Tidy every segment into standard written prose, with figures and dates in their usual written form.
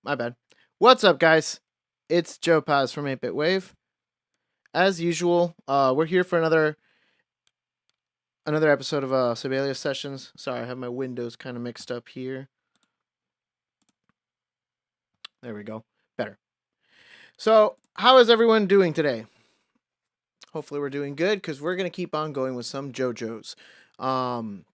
My bad. What's up, guys? It's Joe Paz from 8-Bit Wave. As usual, we're here for another episode of Sibelius Sessions. Sorry, I have my windows kind of mixed up here. There we go. Better. So, how is everyone doing today? Hopefully we're doing good, because we're going to keep on going with some Jojos. I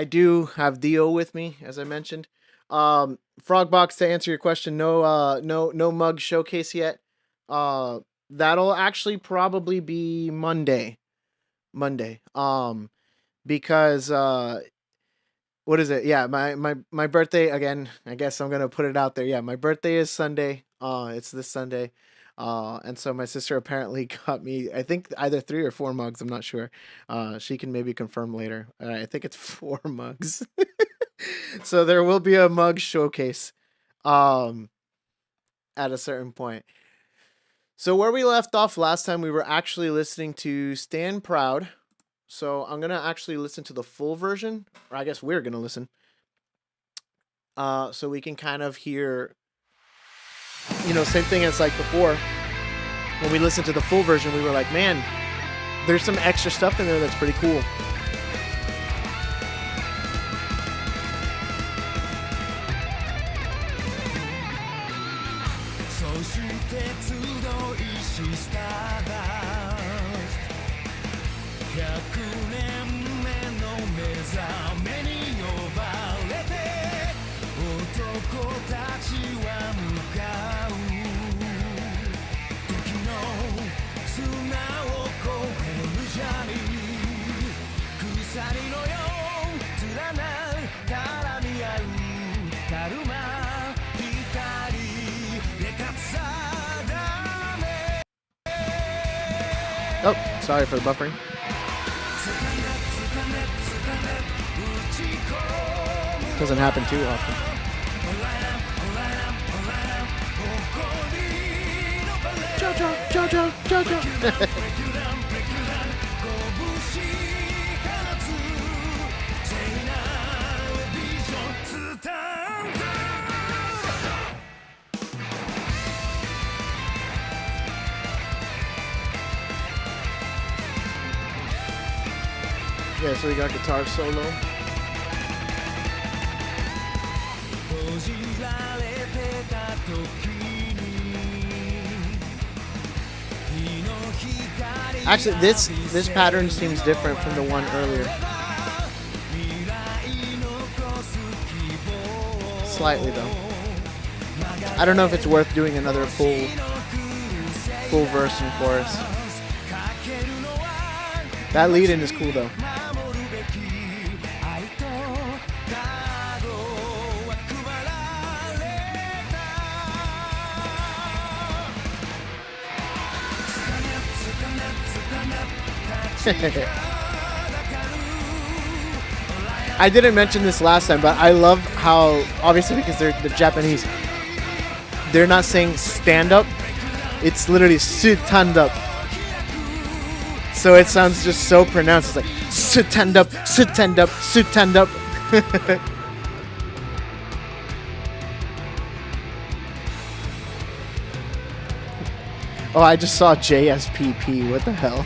do have Dio with me, as I mentioned. Frogbox, to answer your question, no mug showcase yet. That'll actually probably be Monday. Because what is it? Yeah, my birthday again. I guess I'm gonna put it out there. Yeah, my birthday is Sunday. It's this Sunday. And so my sister apparently got me, I think, either 3 or 4 mugs. I'm not sure. She can maybe confirm later. I think it's 4 mugs. So there will be a mug showcase at a certain point. So where we left off last time, we were actually listening to Stand Proud. So I'm going to actually listen to the full version, or I guess we're going to listen. So we can kind of hear, same thing as like before. When we listened to the full version, we were like, man, there's some extra stuff in there that's pretty cool. Oh, sorry for the buffering. Doesn't happen too often. Jojo. Yeah, so we got guitar solo. Actually, this pattern seems different from the one earlier. Slightly though. I don't know if it's worth doing another full verse and chorus. That lead-in is cool though. I didn't mention this last time, but I love how, obviously because they're Japanese, they're not saying stand up, it's literally stand up. So it sounds just so pronounced. It's like stand up, stand up, stand up. Oh, I just saw JSPP. What the hell?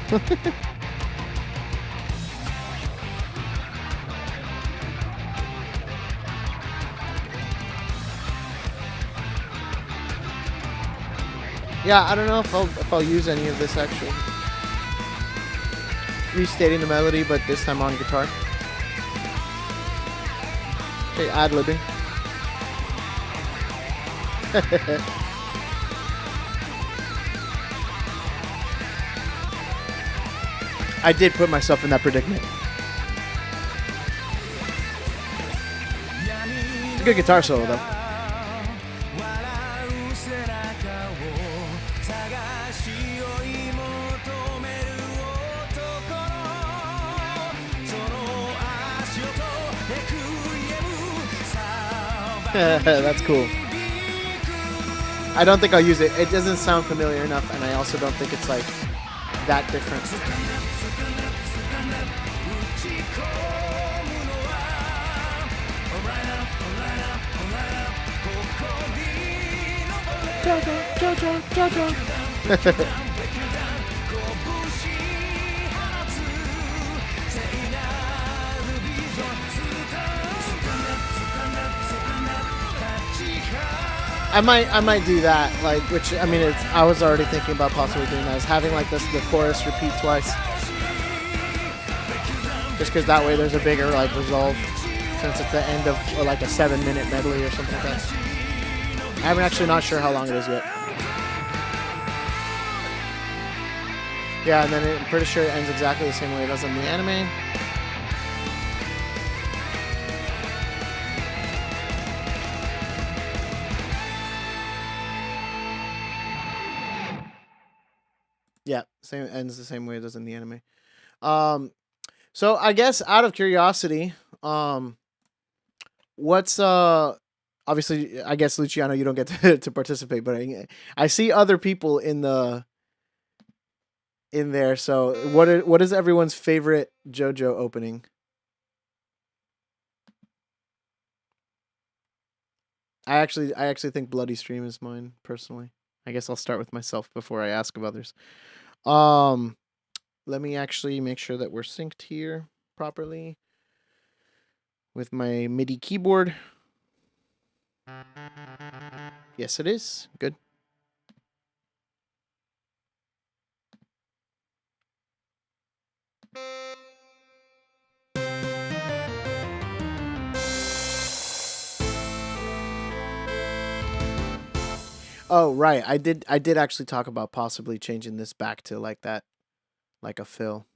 Yeah, I don't know if I'll use any of this actually. Restating the melody, but this time on guitar. Okay, ad-libbing. I did put myself in that predicament. It's a good guitar solo though. That's cool. I don't think I'll use it. It doesn't sound familiar enough, and I also don't think it's like that different. Jojo, Jojo. I might do that, like, which, I mean, I was already thinking about possibly doing that, is having, like, the chorus repeat twice. Just because that way there's a bigger, like, resolve, since it's the end of, like, a 7-minute medley or something like that. I'm actually not sure how long it is yet. Yeah, and then I'm pretty sure it ends exactly the same way it does in the anime. Yeah, ends the same way it does in the anime. So I guess out of curiosity, what's obviously, I guess, Luciano, you don't get to participate, but I see other people in there. So what is everyone's favorite JoJo opening? I actually think Bloody Stream is mine personally. I guess I'll start with myself before I ask of others. Let me actually make sure that we're synced here properly with my MIDI keyboard. Yes, it is. Good. Oh, right. I did actually talk about possibly changing this back to like that, like a fill.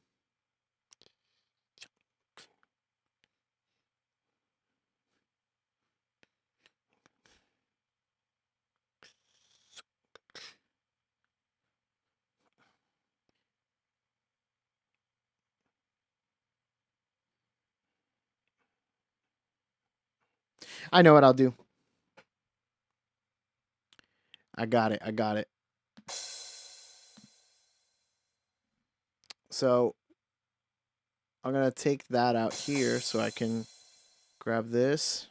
I know what I'll do. I got it. So I'm going to take that out here so I can grab this.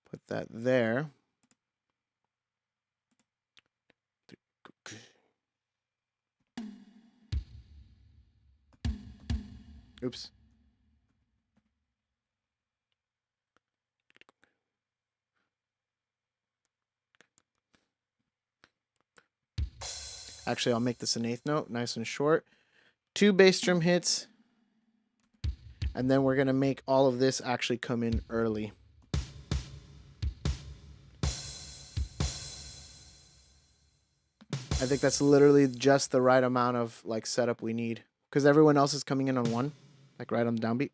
Put that there. Oops. Actually, I'll make this an eighth note, nice and short. 2 bass drum hits. And then we're going to make all of this actually come in early. I think that's literally just the right amount of like setup we need. Because everyone else is coming in on 1. Like right on the downbeat.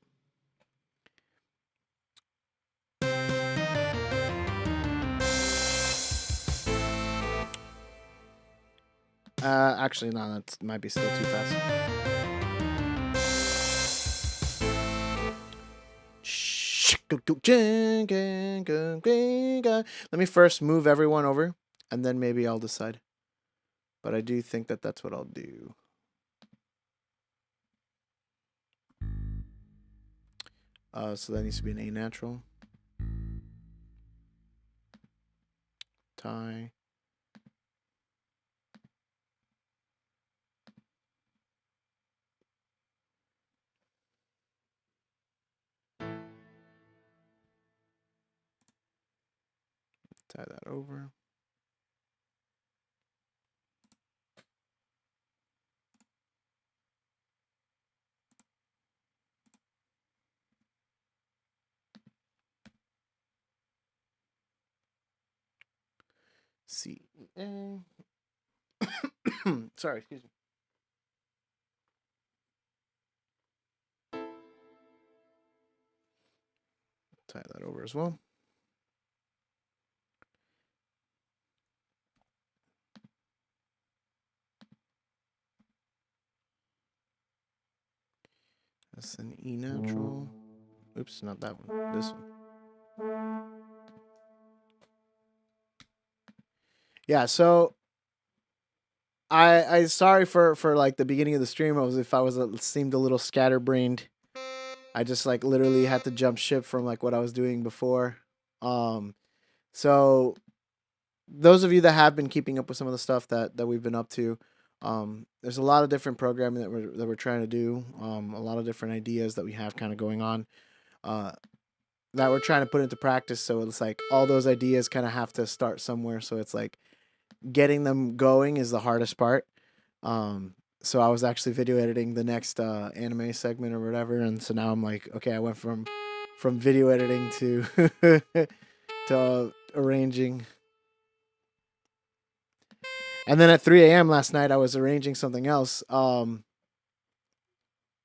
Actually, no, that might be still too fast. Let me first move everyone over, and then maybe I'll decide. But I do think that that's what I'll do. So that needs to be an A natural. Tie. Tie that over. C. Sorry, excuse me. Tie that over as well. That's an E natural. Oops, not that one. This one. Yeah, so I sorry for like the beginning of the stream. If I was seemed a little scatterbrained. I just like literally had to jump ship from like what I was doing before. So those of you that have been keeping up with some of the stuff that we've been up to, there's a lot of different programming that we're trying to do. A lot of different ideas that we have kind of going on. Uh, that we're trying to put into practice. So it's like all those ideas kind of have to start somewhere. So it's like getting them going is the hardest part. So I was actually video editing the next anime segment or whatever, and so now I'm like, okay, I went from video editing to to arranging. And then at 3 a.m. last night, I was arranging something else,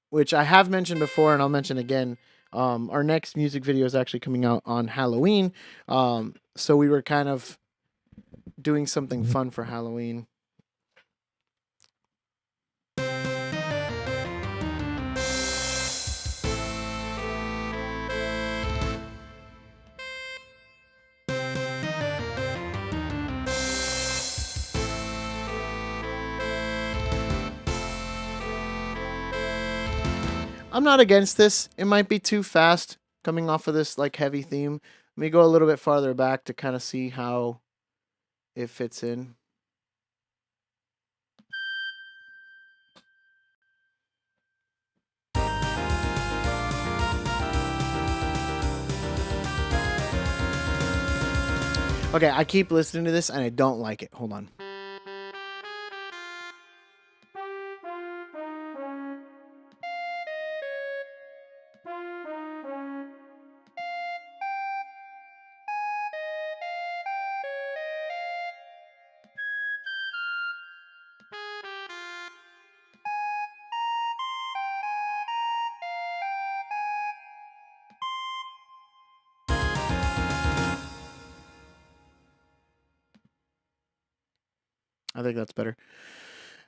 which I have mentioned before, and I'll mention again. Our next music video is actually coming out on Halloween. So we were kind of doing something fun for Halloween. I'm not against this. It might be too fast coming off of this like heavy theme. Let me go a little bit farther back to kind of see how it fits in. Okay, I keep listening to this and I don't like it. Hold on. I think that's better.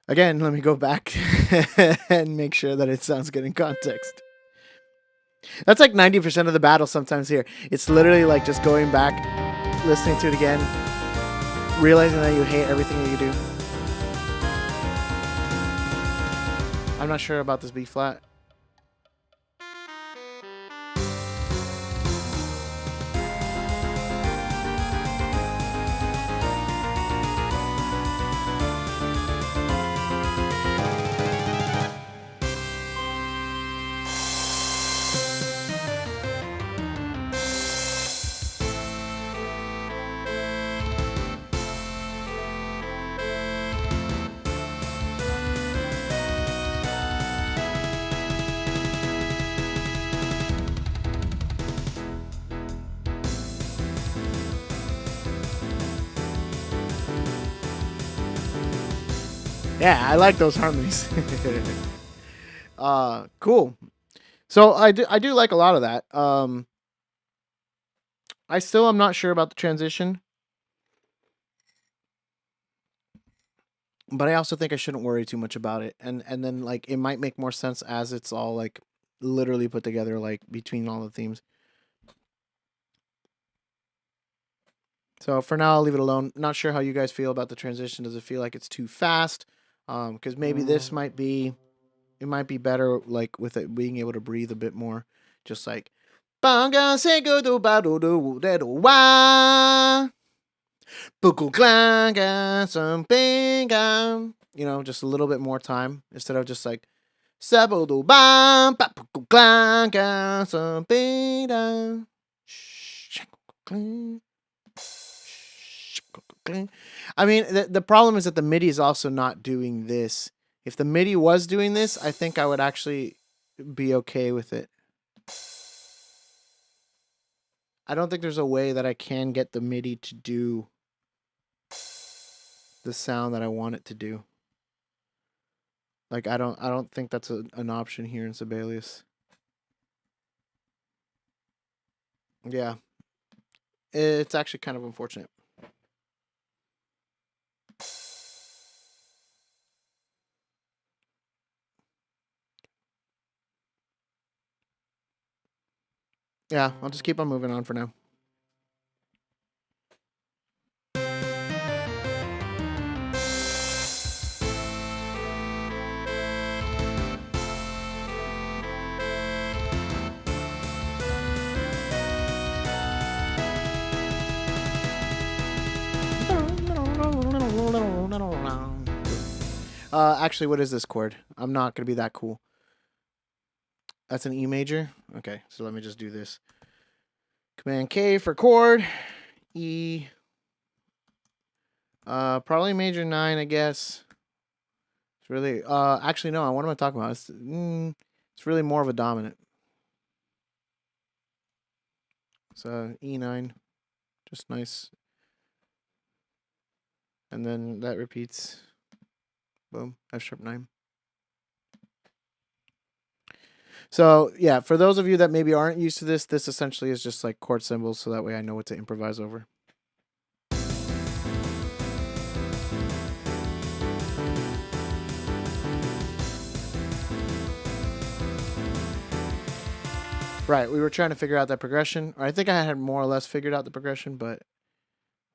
Again, let me go back and make sure that it sounds good in context. That's like 90% of the battle sometimes here. It's literally like just going back, listening to it again, realizing that you hate everything that you do. I'm not sure about this B flat. Yeah, I like those harmonies. Cool. So I do like a lot of that. I still am not sure about the transition, but I also think I shouldn't worry too much about it. And then like it might make more sense as it's all like literally put together like between all the themes. So for now, I'll leave it alone. Not sure how you guys feel about the transition. Does it feel like it's too fast? Because maybe this might be, it might be better like with it being able to breathe a bit more, just like you know, just a little bit more time instead of just like I mean, the problem is that the MIDI is also not doing this. If the MIDI was doing this, I think I would actually be okay with it. I don't think there's a way that I can get the MIDI to do the sound that I want it to do. Like I don't think that's an option here in Sibelius. Yeah. It's actually kind of unfortunate. Yeah, I'll just keep on moving on for now. Actually, what is this chord? I'm not gonna be that cool. That's an E major. Okay, so let me just do this. Command K for chord. E. Probably major 9, I guess. It's really. Actually, no. What am I talking about? It's really more of a dominant. So E9, just nice. And then that repeats. Boom, F sharp 9. So yeah, for those of you that maybe aren't used to this, this essentially is just like chord symbols, so that way I know what to improvise over. Right, we were trying to figure out that progression. Or I think I had more or less figured out the progression, but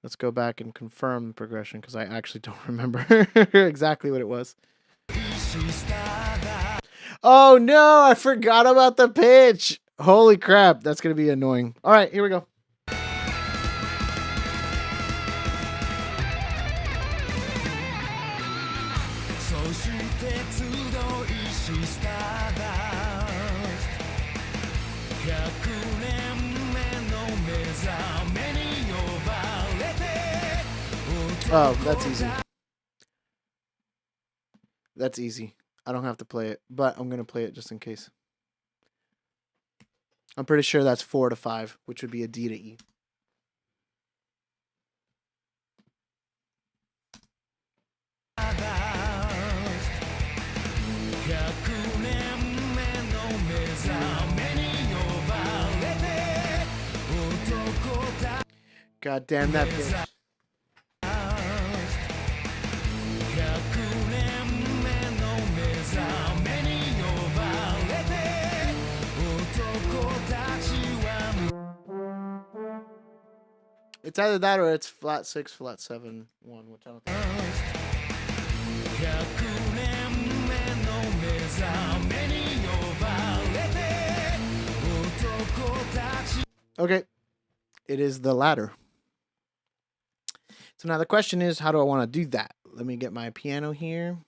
let's go back and confirm the progression because I actually don't remember exactly what it was. Oh no, I forgot about the pitch. Holy crap, that's going to be annoying. All right, here we go. Oh, that's easy. That's easy. I don't have to play it, but I'm going to play it just in case. I'm pretty sure that's 4 to 5, which would be a D to E. God damn that bitch. It's either that or it's flat 6, flat 7, 1, which I don't think. Okay, it is the latter. So now the question is, how do I want to do that? Let me get my piano here.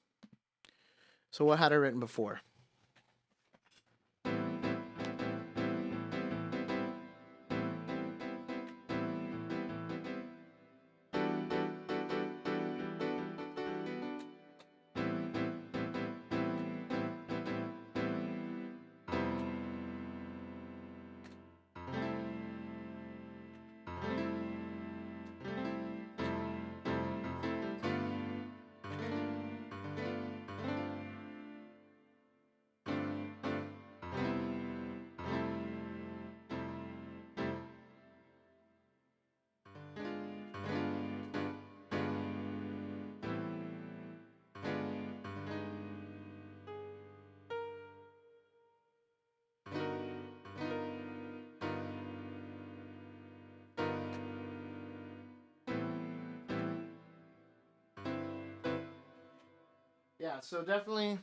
So what had I written before? Yeah, so definitely.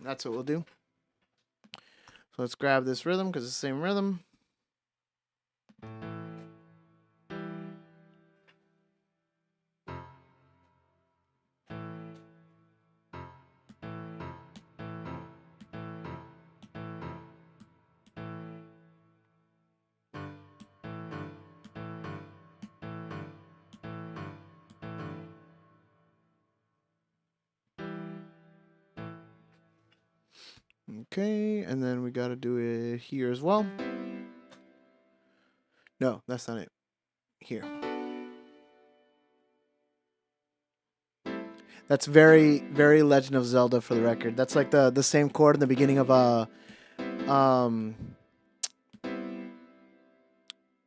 That's what we'll do. So let's grab this rhythm because it's the same rhythm. Okay, and then we got to do it here as well. No, that's not it. Here. That's very, very Legend of Zelda for the record. That's like the same chord in the beginning of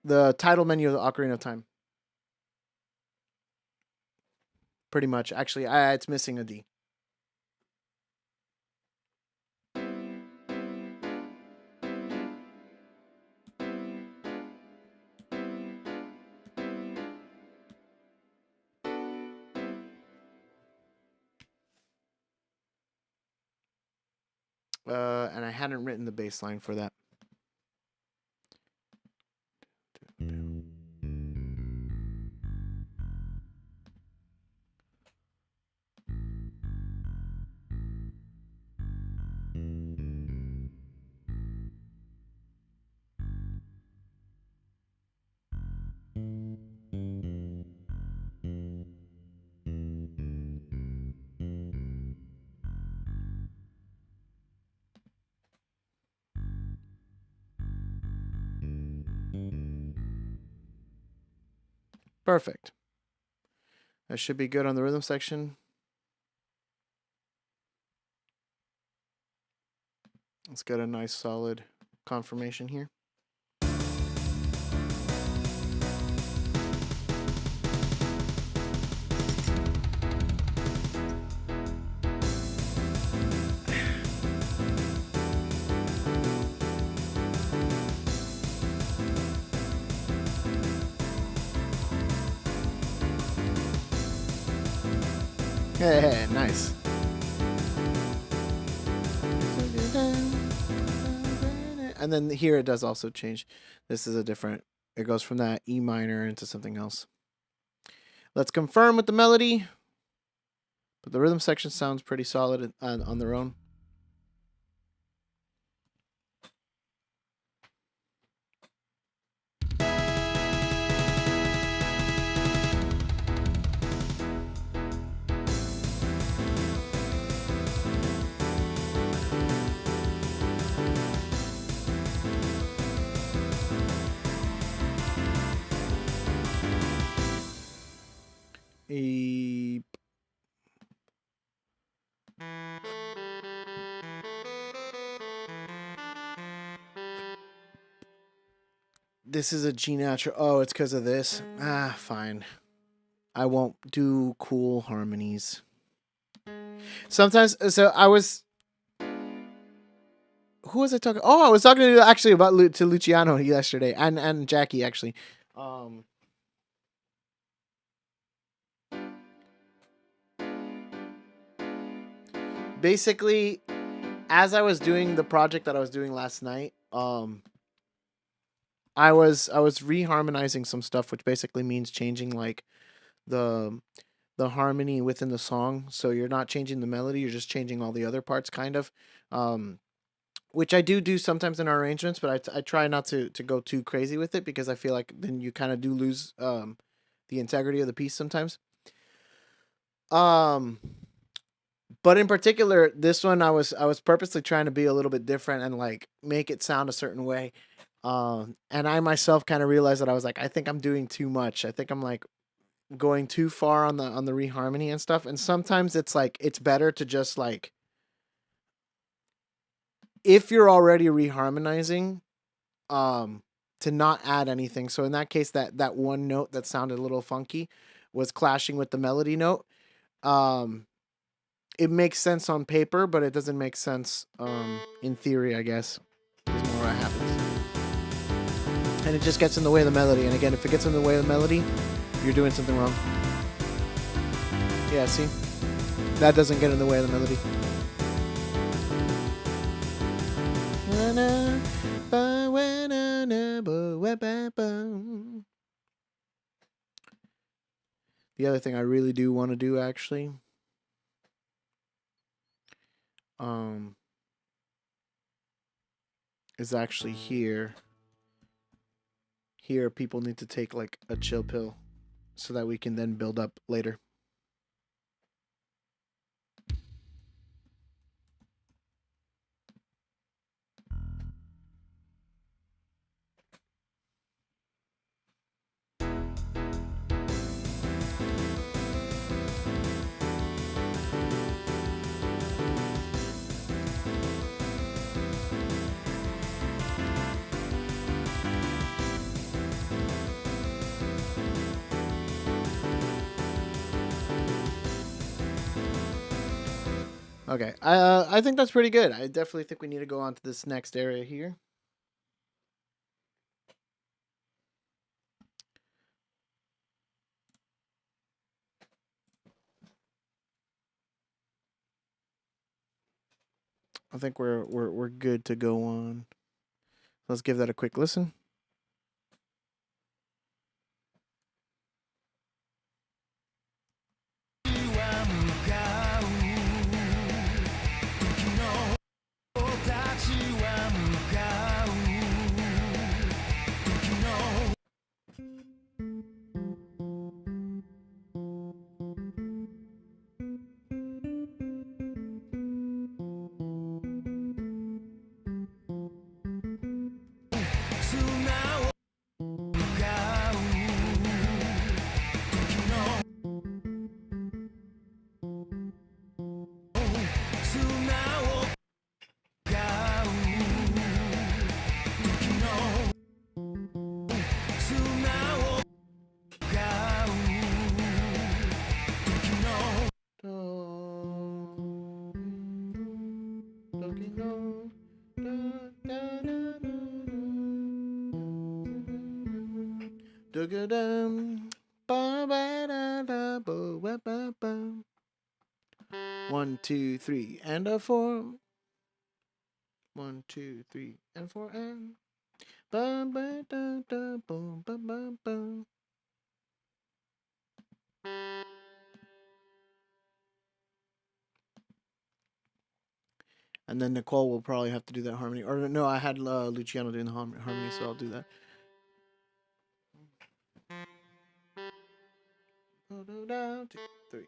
the title menu of the Ocarina of Time. Pretty much. Actually, it's missing a D. And I hadn't written the bass line for that. Perfect. That should be good on the rhythm section. Let's get a nice solid confirmation here. Hey, nice. And then here it does also change. This is a different, it goes from that E minor into something else. Let's confirm with the melody. But the rhythm section sounds pretty solid on their own. This is a G natural. Oh, it's because of this. Ah, fine. I won't do cool harmonies. Sometimes, so I was. Who was I talking? Oh, I was talking to actually about to Luciano yesterday, and Jackie actually. Basically, as I was doing the project that I was doing last night, I was reharmonizing some stuff, which basically means changing like the harmony within the song. So you're not changing the melody, you're just changing all the other parts, kind of. Which I do sometimes in our arrangements, but I try not to go too crazy with it because I feel like then you kind of do lose the integrity of the piece sometimes. But in particular, this one I was purposely trying to be a little bit different and like make it sound a certain way. And I myself kind of realized that I was like, I think I'm doing too much. I think I'm like going too far on the reharmony and stuff. And sometimes it's like it's better to just like, if you're already reharmonizing, to not add anything. So in that case, that one note that sounded a little funky was clashing with the melody note. It makes sense on paper, but it doesn't make sense in theory, I guess, is more what happens. And it just gets in the way of the melody. And again, if it gets in the way of the melody, you're doing something wrong. Yeah, see? That doesn't get in the way of the melody. The other thing I really do want to do, actually, is actually here. Here, people need to take like a chill pill so that we can then build up later. Okay, I think that's pretty good. I definitely think we need to go on to this next area here. I think we're good to go on. Let's give that a quick listen. 1, 2, 3, and a 4. 1, 2, 3, and 4, and and then Nicole will probably have to do that harmony. Or no, I had Luciano doing the harmony, so I'll do that. 2, 3.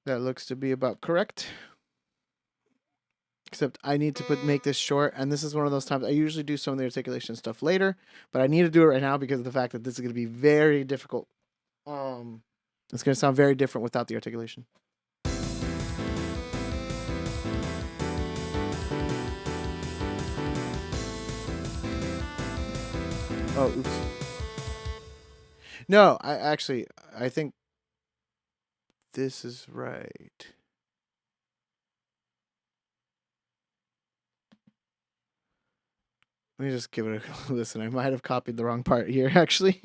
That looks to be about correct. Except I need to make this short, and this is one of those times I usually do some of the articulation stuff later, but I need to do it right now because of the fact that this is going to be very difficult. It's going to sound very different without the articulation. Oh, oops. No, I think this is right. Let me just give it a listen. I might have copied the wrong part here, actually.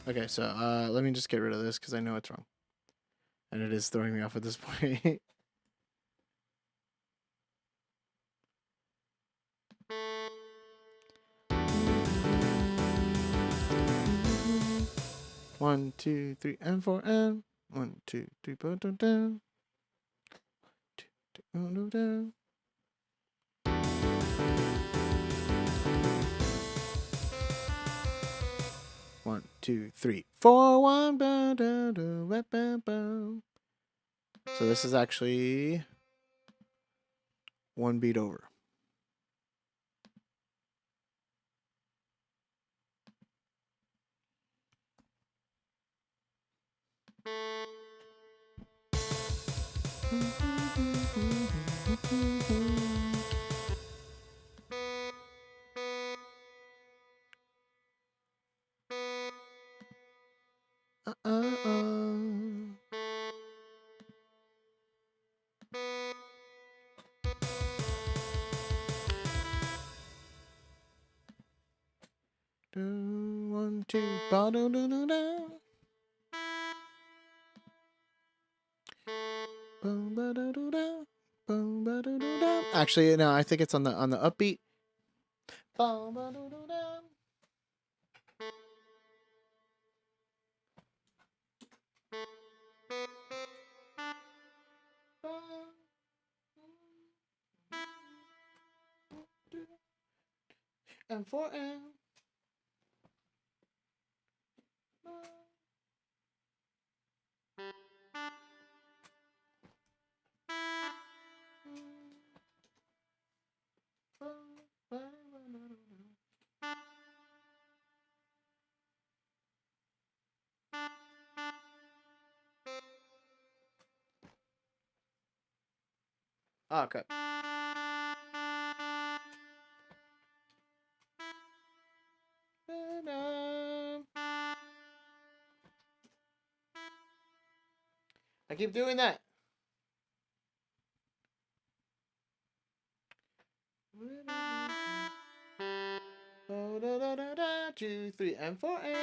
Okay, so let me just get rid of this because I know it's wrong. And it is throwing me off at this point. One, 2, 3, and 4, and 1, 2, 3, put them down. 2, 3, put them down. One, 2, 3, 4, 1, ba, da, da, ba, ba, ba. So this is actually one beat over. One, two, ba, da, da, da, da. Actually, no, I think it's on the upbeat. And 4 and okay. I keep doing that. Oh, da, da, da, da, 2, 3, and 4 and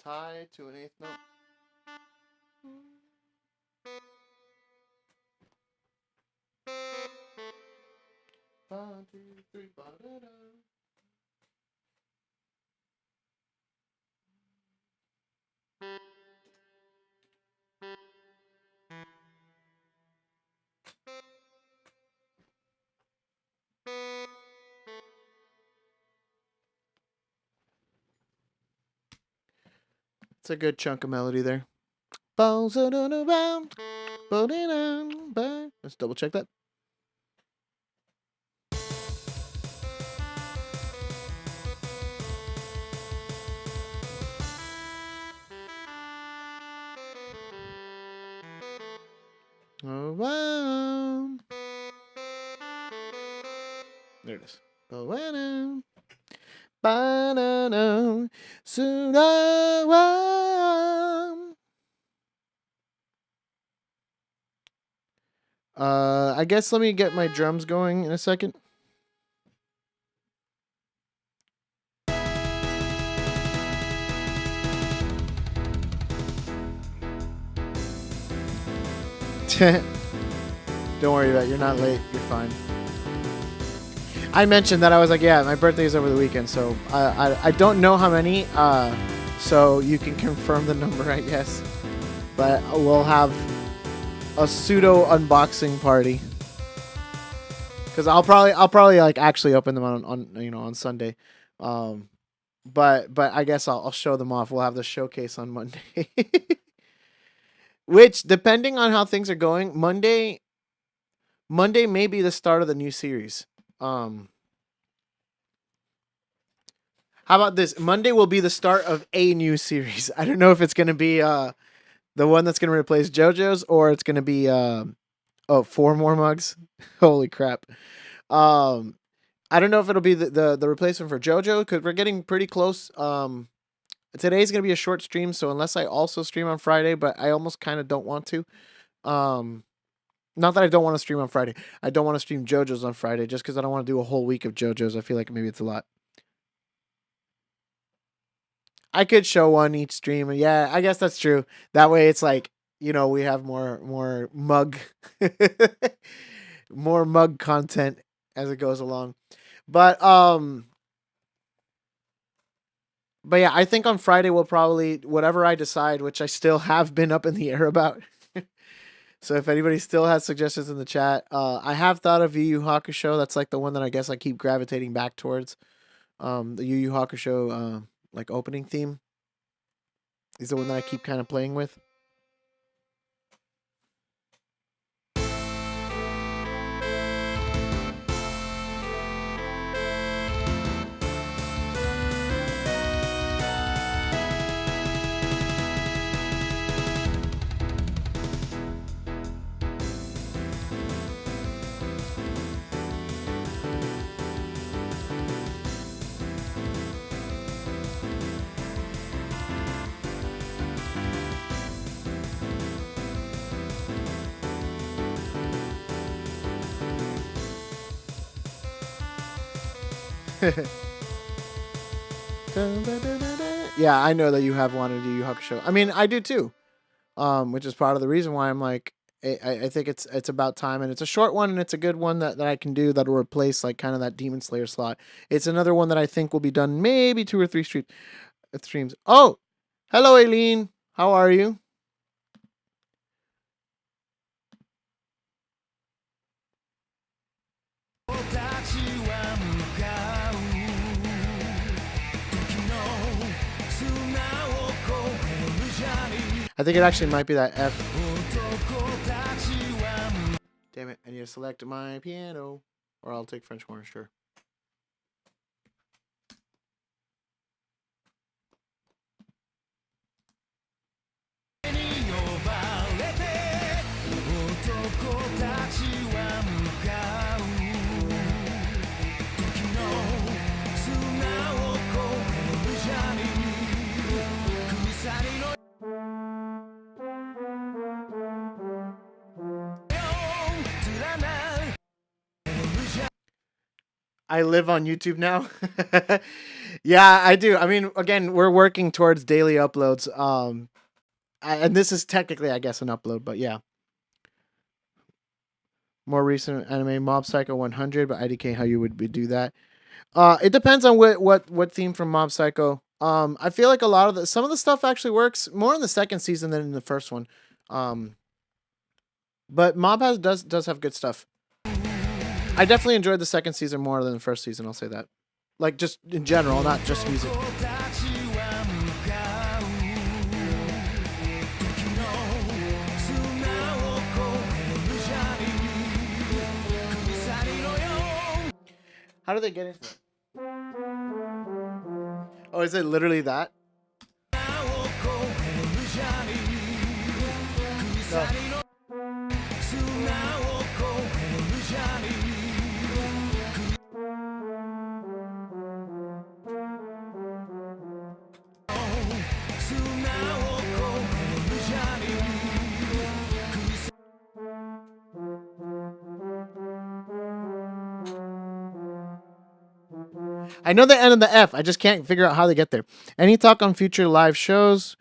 tie to an eighth note. 1, 2, 3, ba-da-da. It's a good chunk of melody there. Let's double check that. Around. There it is. Around. Banana. I guess let me get my drums going in a second. Don't worry about it. You're not late. You're fine. I mentioned that I was like, yeah, my birthday is over the weekend, so I don't know how many, so you can confirm the number, I guess. But we'll have a pseudo unboxing party, because I'll probably like actually open them on Sunday, but I guess I'll show them off. We'll have the showcase on Monday, which, depending on how things are going, Monday may be the start of the new series. How about this? Monday will be the start of a new series. I don't know if it's going to be the one that's going to replace JoJo's, or it's going to be 4 more mugs. Holy crap. I don't know if it'll be the replacement for JoJo, because we're getting pretty close. Today's going to be a short stream, so unless I also stream on Friday, but I almost kind of don't want to. Not that I don't want to stream on Friday. I don't want to stream JoJo's on Friday just because I don't want to do a whole week of JoJo's. I feel like maybe it's a lot. I could show one each stream. Yeah, I guess that's true. That way it's like, we have more mug more mug content as it goes along. But yeah, I think on Friday we'll probably, whatever I decide, which I still have been up in the air about. So if anybody still has suggestions in the chat, I have thought of Yu Yu Hakusho. That's like the one that I guess I keep gravitating back towards. The Yu Yu Hakusho like opening theme is the one that I keep kind of playing with. Yeah, I know that you have wanted to do Yu Yu Hakusho. I mean, I do too. Which is part of the reason why I'm like, I think it's about time, and it's a short one, and it's a good one that I can do that'll replace like kind of that Demon Slayer slot. It's another one that I think will be done maybe 2 or 3 streams. Oh, hello, Aileen. How are you? I think it actually might be that F. Damn it, I need to select my piano. Or I'll take French horn, sure. I live on YouTube now. Yeah, I do. I mean, again, we're working towards daily uploads. And this is technically, I guess, an upload, but yeah. More recent anime, Mob Psycho 100, but IDK, how you would do that? It depends on what theme from Mob Psycho. I feel like a lot of some of the stuff actually works more in the second season than in the first one. Um, but Mob does have good stuff. I definitely enjoyed the second season more than the first season. I'll say that. Like just in general, not just music. How do they get into it? Oh, is it literally that? No. I know the N and the F. I just can't figure out how they get there. Any talk on future live shows?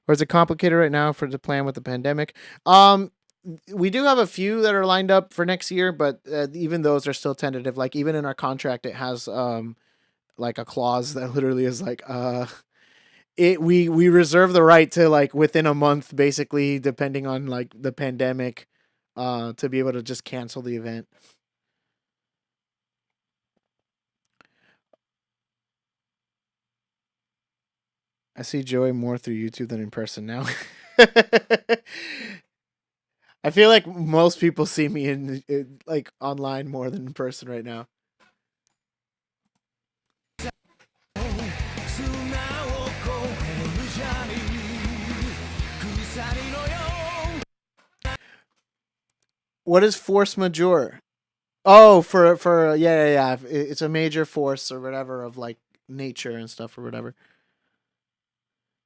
Or is it complicated right now for the plan with the pandemic? We do have a few that are lined up for next year, but even those are still tentative. Like even in our contract, it has like a clause that literally is like we reserve the right to like within a month, basically, depending on like the pandemic, to be able to just cancel the event. I see Joey more through YouTube than in person now. I feel like most people see me in like online more than in person right now. What is force majeure? Oh, for yeah. It's a major force or whatever of like nature and stuff or whatever.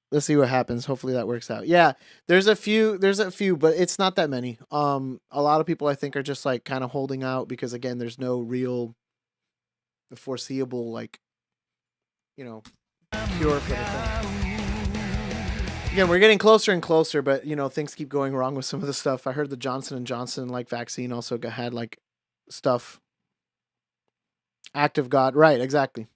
Let's see what happens. Hopefully that works out. Yeah, there's a few, but it's not that many. A lot of people I think are just like kind of holding out because again, there's no real foreseeable like, you know, cure for the thing. Again, we're getting closer and closer, but you know, things keep going wrong with some of the stuff. I heard the Johnson and Johnson like vaccine also had like stuff. Act of God, right? Exactly.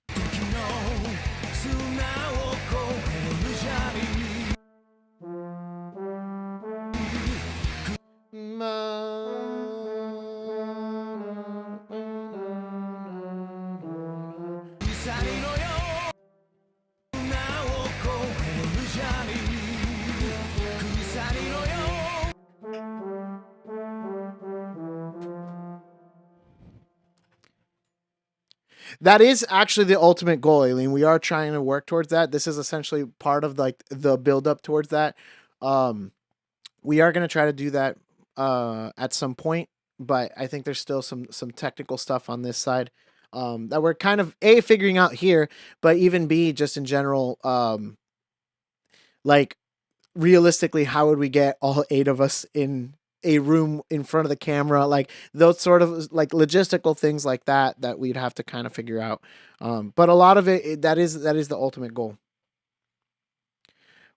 That is actually the ultimate goal, Aileen. We are trying to work towards that. This is essentially part of like the build up towards that. We are going to try to do that at some point, but I think there's still some technical stuff on this side that we're kind of A, figuring out here, but even B, just in general, like realistically, how would we get all 8 of us in a room in front of the camera? Like those sort of like logistical things like that we'd have to kind of figure out. But a lot of that is the ultimate goal.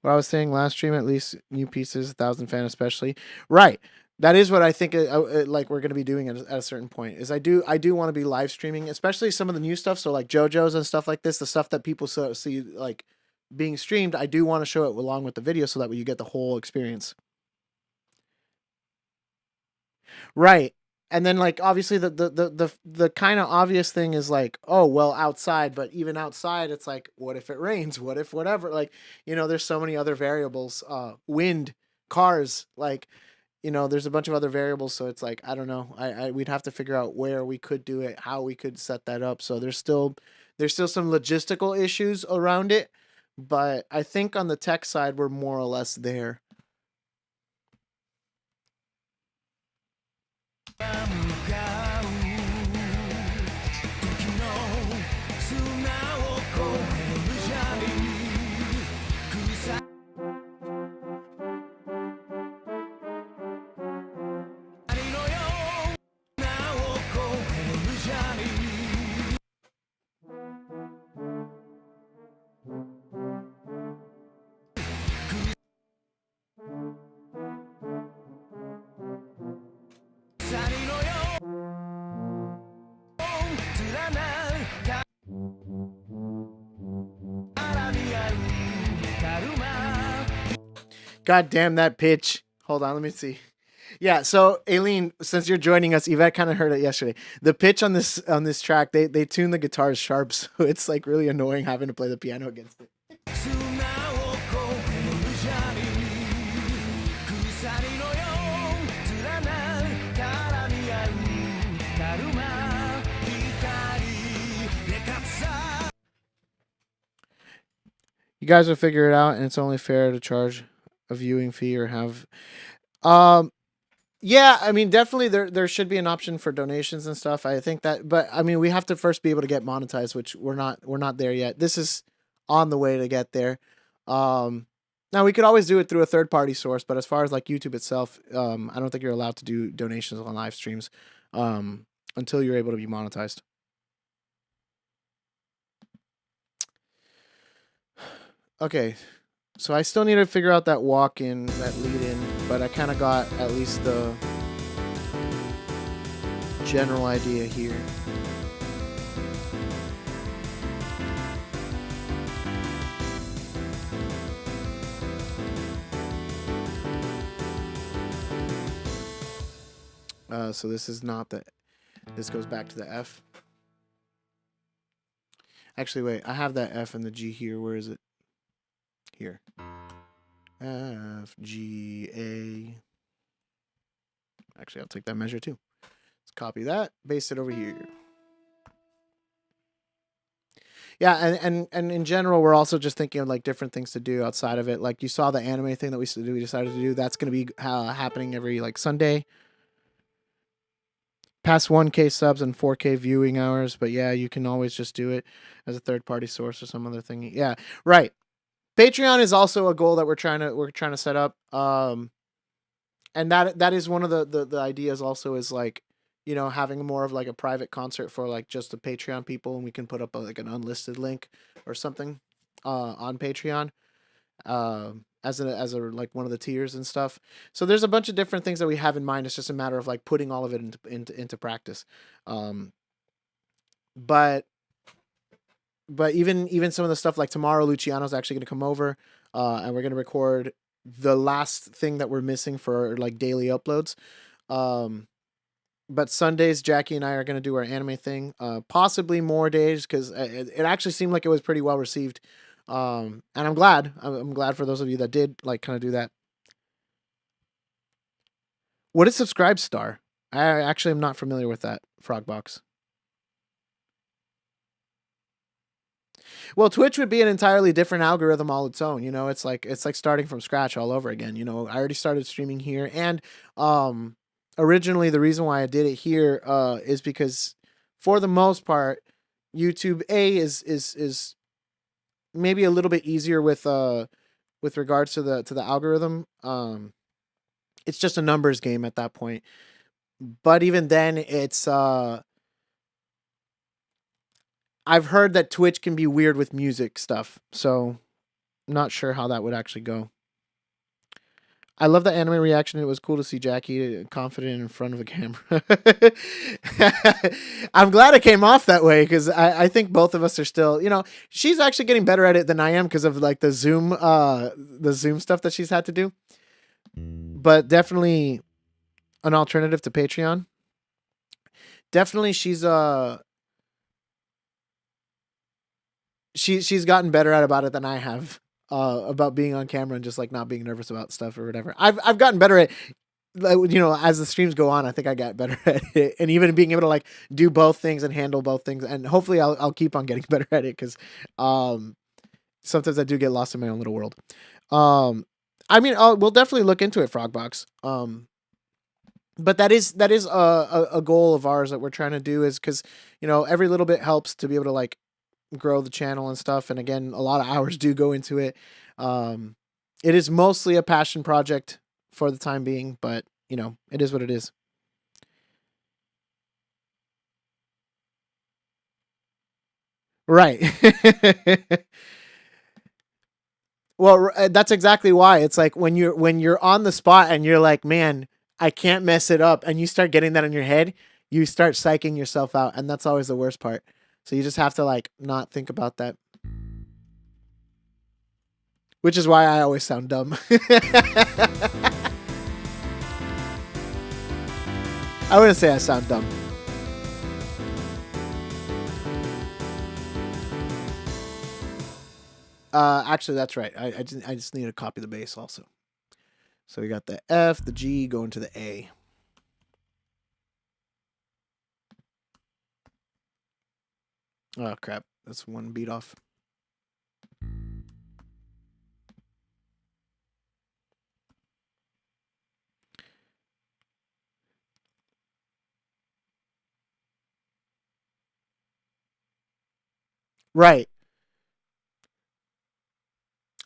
What I was saying last stream, at least new pieces, 1,000 fan especially. Right. That is what I think like we're going to be doing at a certain point is I do want to be live streaming, especially some of the new stuff. So like Jojo's and stuff like this, the stuff that people see like being streamed. I do want to show it along with the video so that way you get the whole experience. Right. And then like obviously the kind of obvious thing is like, oh, well, outside, but even outside it's like, what if it rains? What if whatever? Like, you know, there's so many other variables. Wind, cars, like, you know, there's a bunch of other variables, so it's like, I don't know. We'd have to figure out where we could do it, how we could set that up. So there's still some logistical issues around it, but I think on the tech side we're more or less there. God damn that pitch. Hold on, let me see. Yeah, so Aileen, since you're joining us, Yvette kind of heard it yesterday. The pitch on this track, they tune the guitars sharp, so it's like really annoying having to play the piano against it. You guys will figure it out, and it's only fair to charge a viewing fee or have. Um, yeah, I mean, definitely there should be an option for donations and stuff. I think that, but I mean, we have to first be able to get monetized, which we're not there yet. This is on the way to get there. Um, Now we could always do it through a third party source, but as far as like YouTube itself, I don't think you're allowed to do donations on live streams until you're able to be monetized. Okay, so I still need to figure out that walk in, that lead in, but I kind of got at least the general idea here. So this is not the, this goes back to the F. Actually, wait, I have that F and the G here. Where is it? Here. F, G, A. Actually, I'll take that measure too. Let's copy that, paste it over here. Yeah, and in general, we're also just thinking of like different things to do outside of it. Like you saw the anime thing that we decided to do. That's going to be happening every like Sunday. Past 1K subs and 4K viewing hours, but yeah, you can always just do it as a third-party source or some other thing. Yeah, right. Patreon is also a goal that we're trying to set up. And that is one of the ideas also is like, you know, having more of like a private concert for like just the Patreon people, and we can put up like an unlisted link or something on Patreon. As a like one of the tiers and stuff. So there's a bunch of different things that we have in mind. It's just a matter of like putting all of it into practice. But even some of the stuff like tomorrow, Luciano's actually going to come over, and we're going to record the last thing that we're missing for like daily uploads. But Sundays, Jackie and I are going to do our anime thing. Possibly more days because it actually seemed like it was pretty well received. And I'm glad. I'm glad for those of you that did like kind of do that. What is Subscribe Star? I actually am not familiar with that, Frogbox. Well, Twitch would be an entirely different algorithm all its own. You know, it's like starting from scratch all over again. You know, I already started streaming here, and originally the reason why I did it here is because for the most part, YouTube is maybe a little bit easier with regards to the algorithm. It's just a numbers game at that point. But even then, it's I've heard that Twitch can be weird with music stuff, so I'm not sure how that would actually go. I love the anime reaction. It was cool to see Jackie confident in front of a camera. I'm glad it came off that way because I think both of us are still, you know, she's actually getting better at it than I am because of like the Zoom stuff that she's had to do. But definitely an alternative to Patreon. Definitely she's gotten better at about it than I have. About being on camera and just like not being nervous about stuff or whatever. I've gotten better at, you know, as the streams go on. I think I got better at it, and even being able to like do both things and handle both things. And hopefully, I'll keep on getting better at it because, sometimes I do get lost in my own little world. I mean, we'll definitely look into it, Frogbox. But that is a goal of ours that we're trying to do is because, you know, every little bit helps to be able to like grow the channel and stuff, and again a lot of hours do go into it. It is mostly a passion project for the time being, but you know, it is what it is. Right. Well, that's exactly why. It's like when you're on the spot and you're like, man, I can't mess it up, and you start getting that in your head, you start psyching yourself out, and that's always the worst part. So you just have to like not think about that. which is why I always sound dumb. I wouldn't say I sound dumb. Actually, that's right. I just need to copy the bass also. So we got the F, the G, going to the A. Oh, crap. That's one beat off. Right.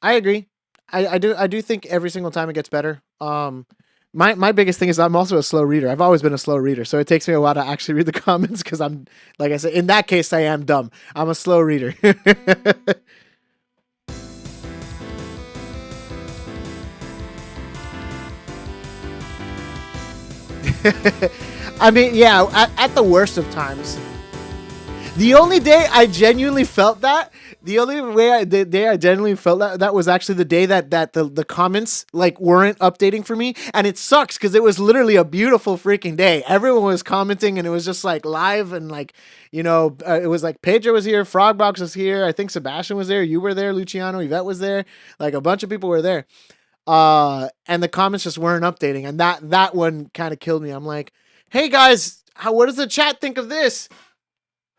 I agree. I do think every single time it gets better. My biggest thing is I'm also a slow reader. I've always been a slow reader, so it takes me a while to actually read the comments because I'm, like I said, in that case I am dumb. I'm a slow reader. I mean, yeah, at the worst of times. The only day I genuinely felt that, the day I genuinely felt that was actually the day that the comments like weren't updating for me, and it sucks because it was literally a beautiful freaking day. Everyone was commenting, and it was just like live, and like, you know, it was like Pedro was here, Frogbox was here, I think Sebastian was there, you were there, Luciano, Yvette was there, like a bunch of people were there, and the comments just weren't updating, and that one kind of killed me. I'm like, hey guys, what does the chat think of this?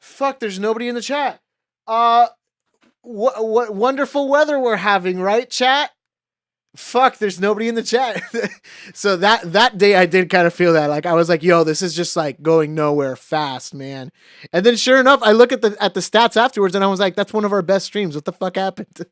Fuck, there's nobody in the chat. What wonderful weather we're having, right, chat? Fuck, there's nobody in the chat. So that day I did kind of feel that. Like I was like, yo, this is just like going nowhere fast, man. And then sure enough, I look at the stats afterwards and I was like, that's one of our best streams. What the fuck happened?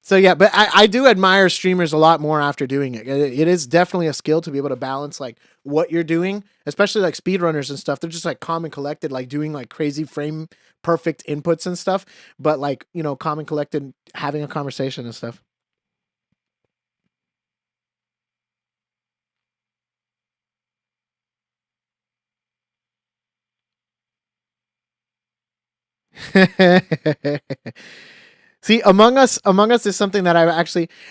So yeah, but I do admire streamers a lot more after doing it. It is definitely a skill to be able to balance like what you're doing, especially like speedrunners and stuff. They're just like calm and collected, like doing like crazy frame perfect inputs and stuff. But like, you know, calm and collected, having a conversation and stuff. See, Among Us is something that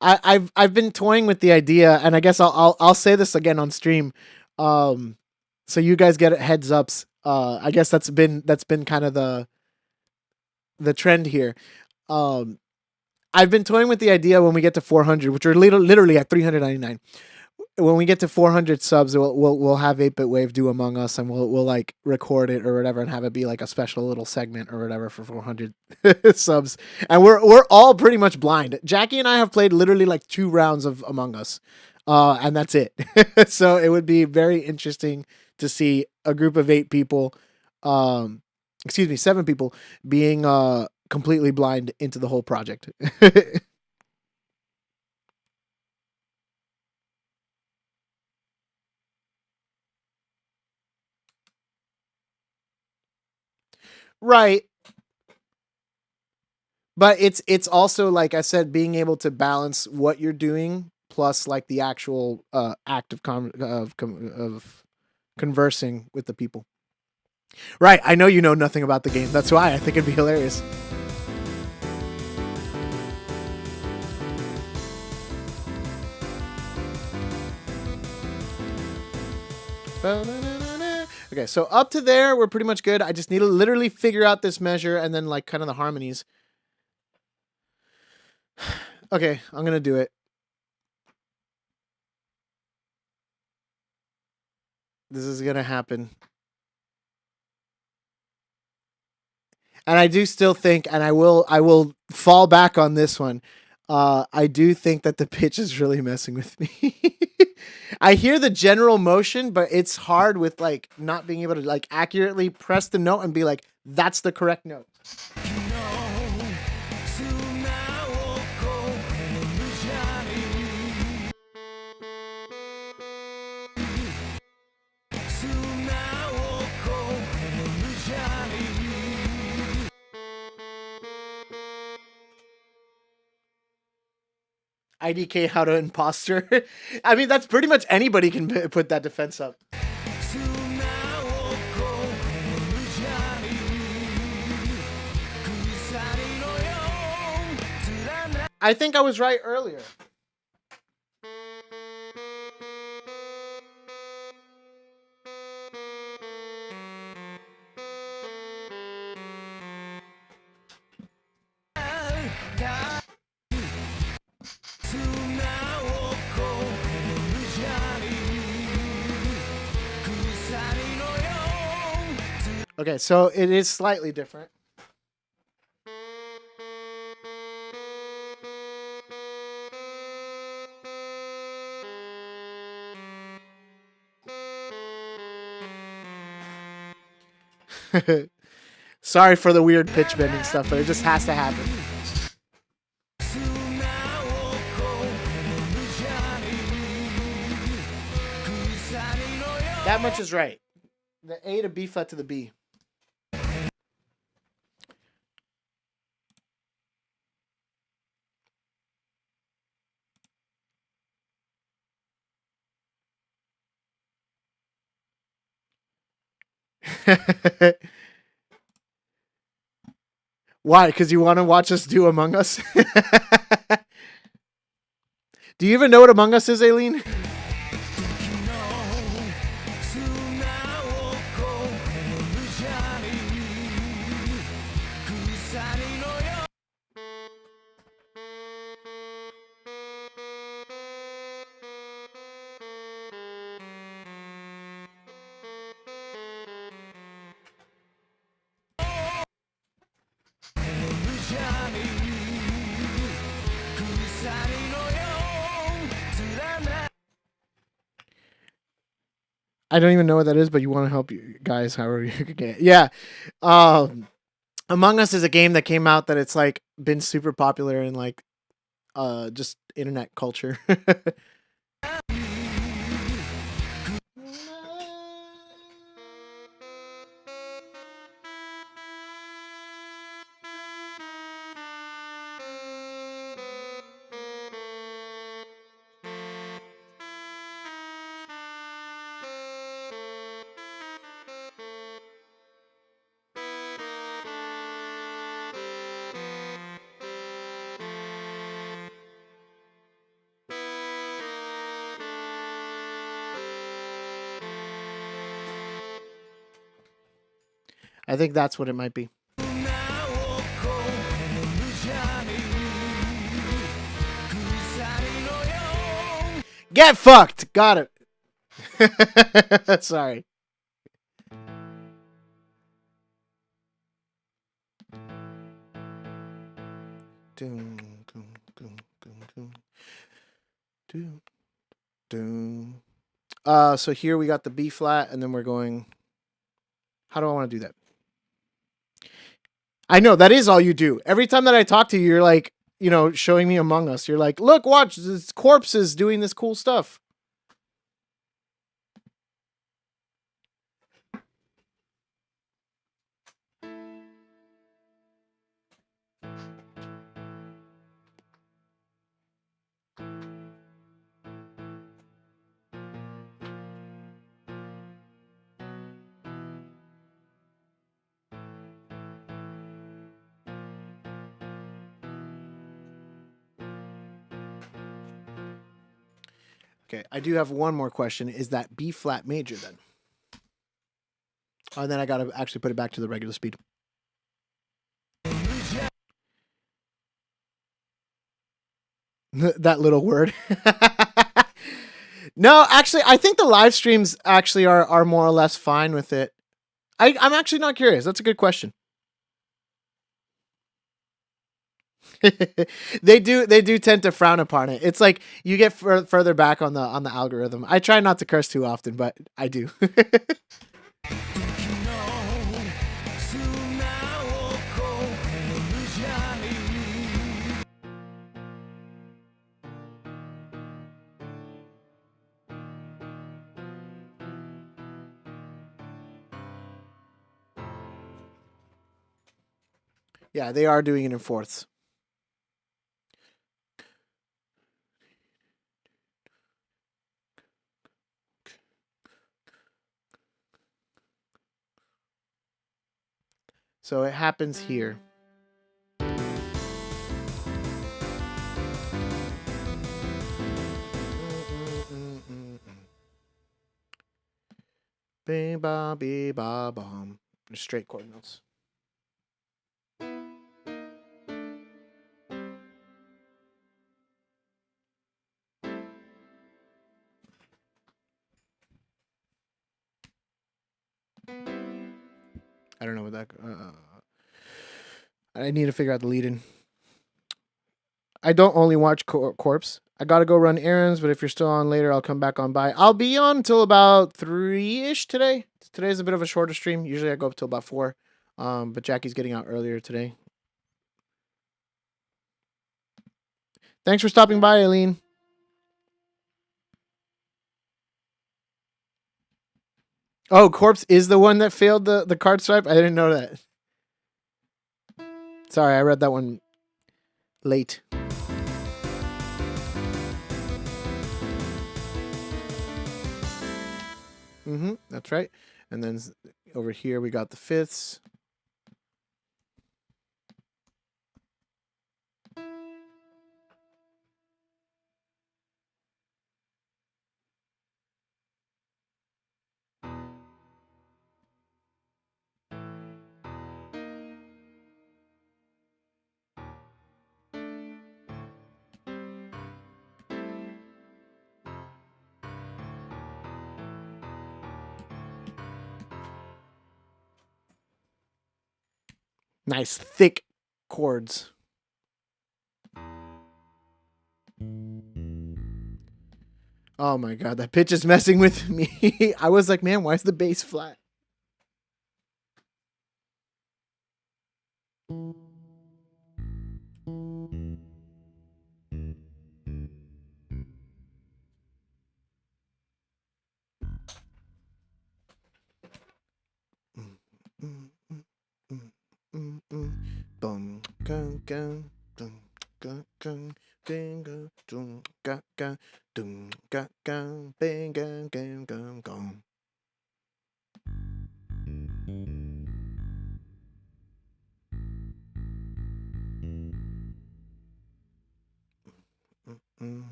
I've been toying with the idea, and I guess I'll say this again on stream, so you guys get heads ups. I guess that's been kind of the trend here. I've been toying with the idea when we get to 400, which are literally at 399. When we get to 400 subs, we'll have 8-Bit Wave do Among Us, and we'll like record it or whatever, and have it be like a special little segment or whatever for 400 subs. And we're all pretty much blind. Jackie and I have played literally like 2 rounds of Among Us, and that's it. So it would be very interesting to see a group of 8 people, 7 people, being completely blind into the whole project. Right. But it's also, like I said, being able to balance what you're doing plus like the actual act of conversing with the people. Right. I know you know nothing about the game. That's why I think it'd be hilarious. Okay, so up to there, we're pretty much good. I just need to literally figure out this measure and then like kind of the harmonies. Okay, I'm gonna do it. This is gonna happen. And I do still think, and I will fall back on this one. I do think that the pitch is really messing with me. I hear the general motion, but it's hard with like not being able to like accurately press the note and be like, that's the correct note. IDK how to imposter. I mean, that's pretty much anybody can put that defense up. I think I was right earlier. Okay, so it is slightly different. Sorry for the weird pitch bending stuff, but it just has to happen. That much is right. The A to B flat to the B. Why? Because you want to watch us do Among Us? Do you even know what Among Us is, Aileen? I don't even know what that is, but you want to help you guys however you can get it. Yeah. Among Us is a game that came out that it's like been super popular in like just internet culture. I think that's what it might be. Get fucked! Got it. Sorry. So here we got the B flat, and then we're going. How do I want to do that? I know that is all you do. Every time that I talk to you, you're like, you know, showing me Among Us. You're like, look, watch, this corpse is doing this cool stuff. Okay, I do have one more question. Is that B flat major then? And then I got to actually put it back to the regular speed. That little word. No, actually, I think the live streams actually are more or less fine with it. I'm actually not curious. That's a good question. They do tend to frown upon it. It's like you get further back on the algorithm. I try not to curse too often, but I do. Yeah, they are doing it in fourths. So it happens here. Bing ba be ba bum. Straight chord notes. I don't know what that. I need to figure out the lead in. I don't only watch Corpse. I gotta go run errands, but if you're still on later, I'll come back on by. I'll be on until about 3-ish today. Today's a bit of a shorter stream. Usually I go up till about 4. But Jackie's getting out earlier today. Thanks for stopping by, Aileen. Oh, Corpse is the one that failed the card swipe? I didn't know that. Sorry, I read that one late. That's right. And then over here we got the fifths. Nice thick chords. Oh my god, that pitch is messing with me. I was like, man, why is the bass flat? Boom, gung, gung, dum, gung, gung, ding, gung, dum, ga, ga, dum, ga, gung, bing, gung, gung, gung, gung.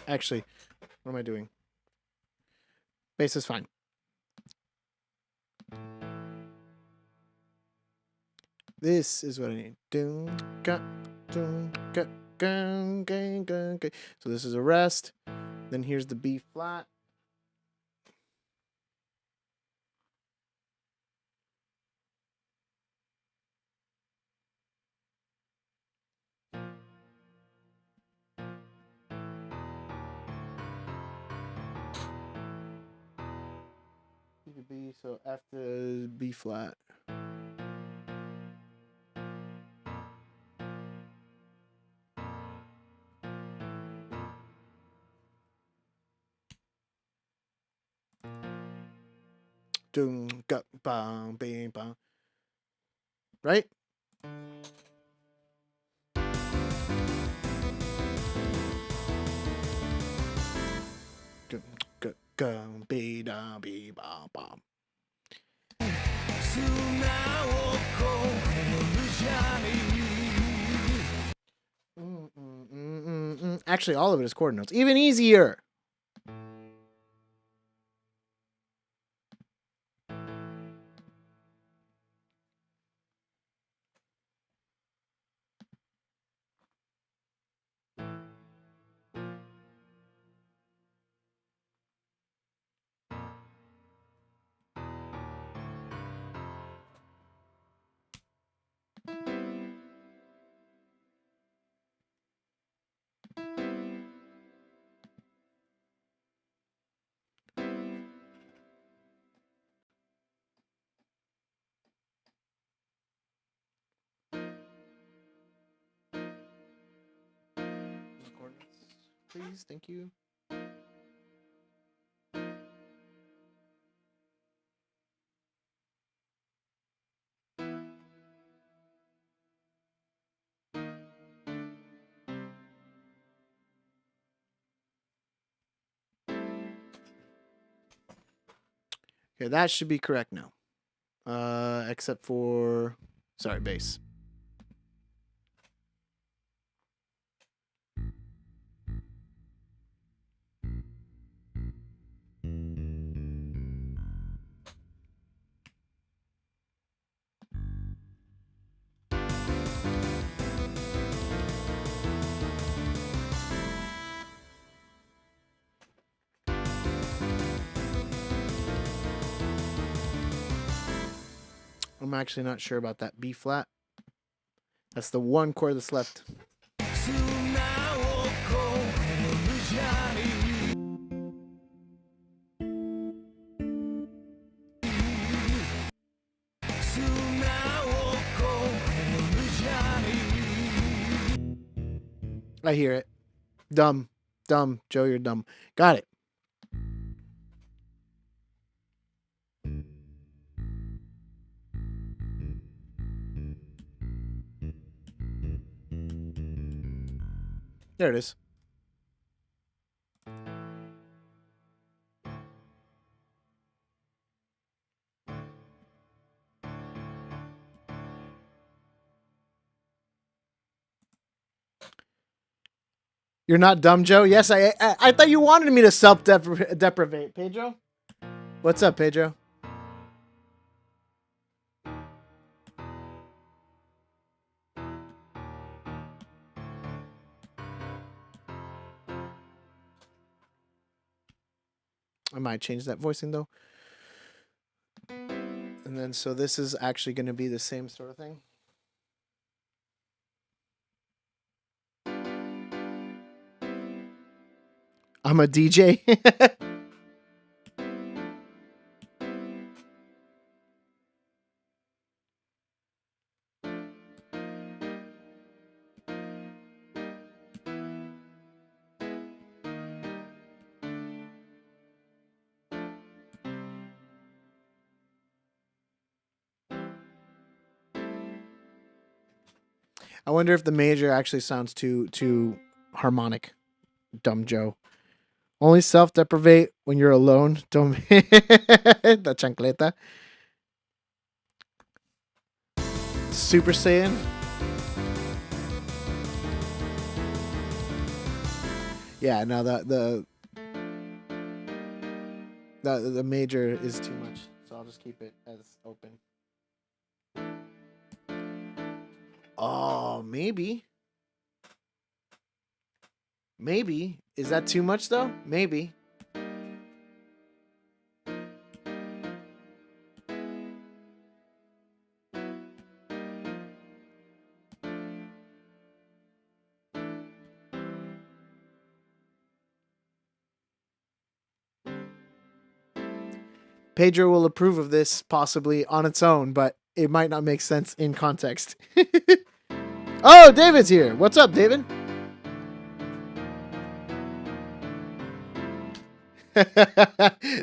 Actually, what am I doing? Bass is fine. This is what I need. Dum, ga, gung, gung, gung, gung. So this is a rest. Then here's the B flat. B, so after B flat. Dum, ga, bam, bam, bam. Right? Dum, ga, ga, be, da, be, ba, bam. Actually, all of it is chord notes. Even easier. Please, thank you. Okay, that should be correct now. Except for, sorry, bass. I'm actually not sure about that B flat. That's the one chord that's left. I hear it. Dumb. Dumb. Joe, you're dumb. Got it. There it is. You're not dumb, Joe? Yes, I thought you wanted me to self-deprivate. Pedro? What's up, Pedro? I might change that voicing, though. And then, so this is actually going to be the same sort of thing. I'm a DJ. I wonder if the major actually sounds too harmonic. Dumb Joe. Only self-deprivate when you're alone. Don't the chancleta. Super Saiyan. Yeah, no, the major is too much, so I'll just keep it as open. Oh, maybe. Maybe. Is that too much, though? Maybe. Pedro will approve of this possibly on its own, but it might not make sense in context. Oh, David's here. What's up, David?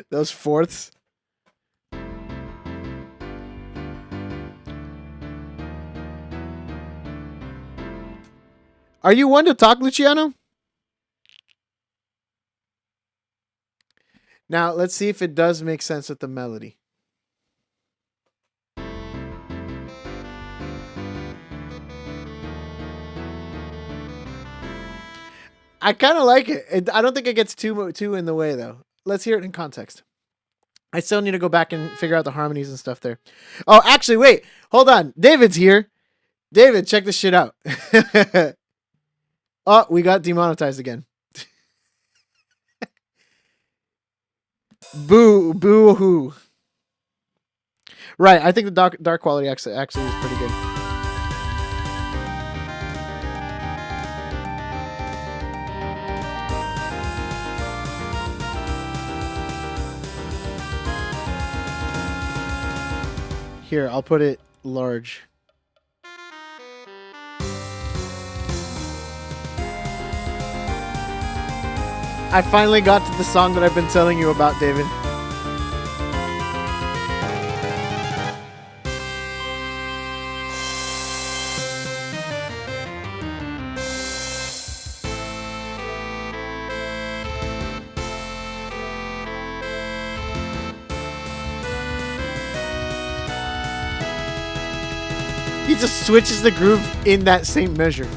Those fourths. Are you one to talk, Luciano? Now, let's see if it does make sense with the melody. I kind of like it. I don't think it gets too in the way, though. Let's hear it in context. I still need to go back and figure out the harmonies and stuff there. Oh, actually, wait. Hold on. David's here. David, check this shit out. Oh, we got demonetized again. Boo-hoo. Right, I think the dark quality actually is pretty good. Here, I'll put it large. I finally got to the song that I've been telling you about, David. He just switches the groove in that same measure.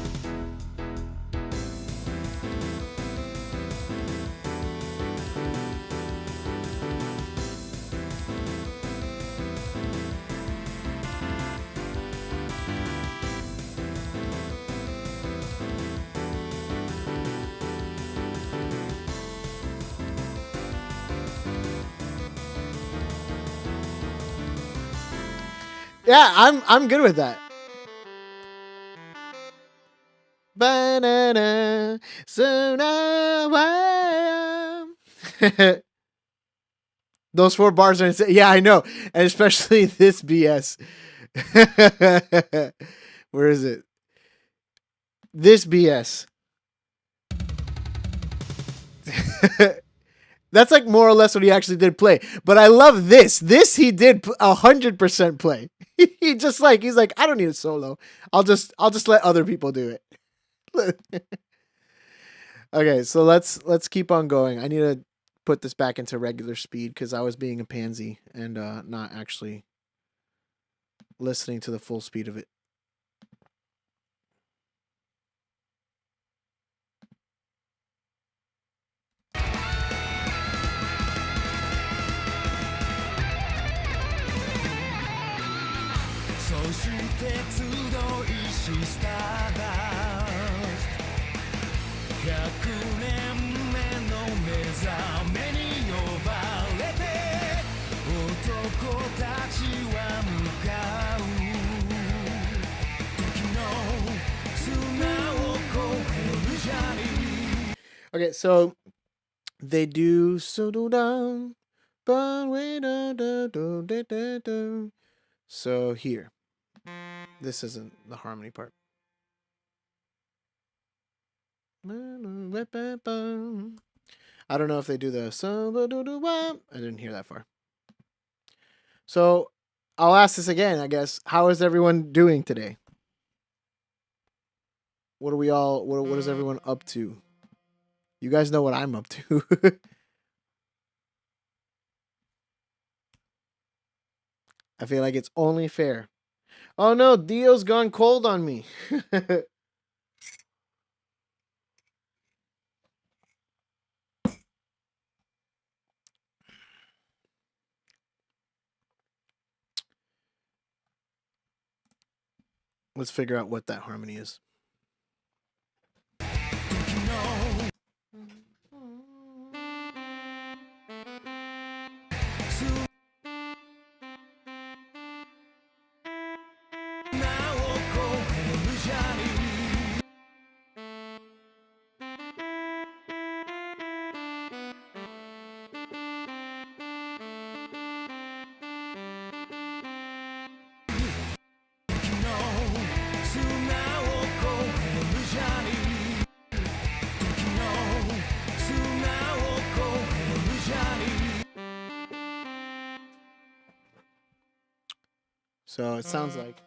Yeah, I'm good with that. Banana, so now I am. Those 4 bars are insane. Yeah, I know, and especially this BS. Where is it? This BS. That's like more or less what he actually did play. But I love this. This he did 100% play. He just like he's like, I don't need a solo. I'll just let other people do it. Okay, so let's keep on going. I need to put this back into regular speed because I was being a pansy and not actually listening to the full speed of it. Okay, so they do so do down, but wait do. So here, this isn't the harmony part. I don't know if they do the so do do. I didn't hear that far. So I'll ask this again, I guess. How is everyone doing today? What are we all? What is everyone up to? You guys know what I'm up to. I feel like it's only fair. Oh no, Dio's gone cold on me. Let's figure out what that harmony is. So it sounds like.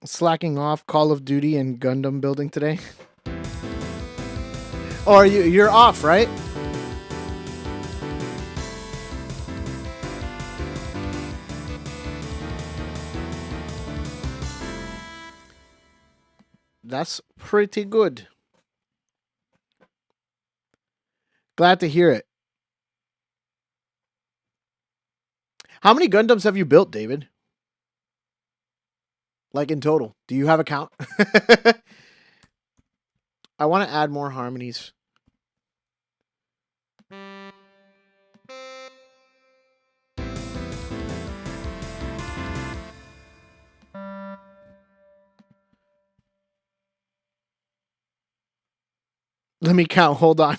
Slacking off Call of Duty and Gundam building today? Or you're off, right? That's pretty good. Glad to hear it. How many Gundams have you built, David? Like in total? Do you have a count? I want to add more harmonies. Let me count. Hold on.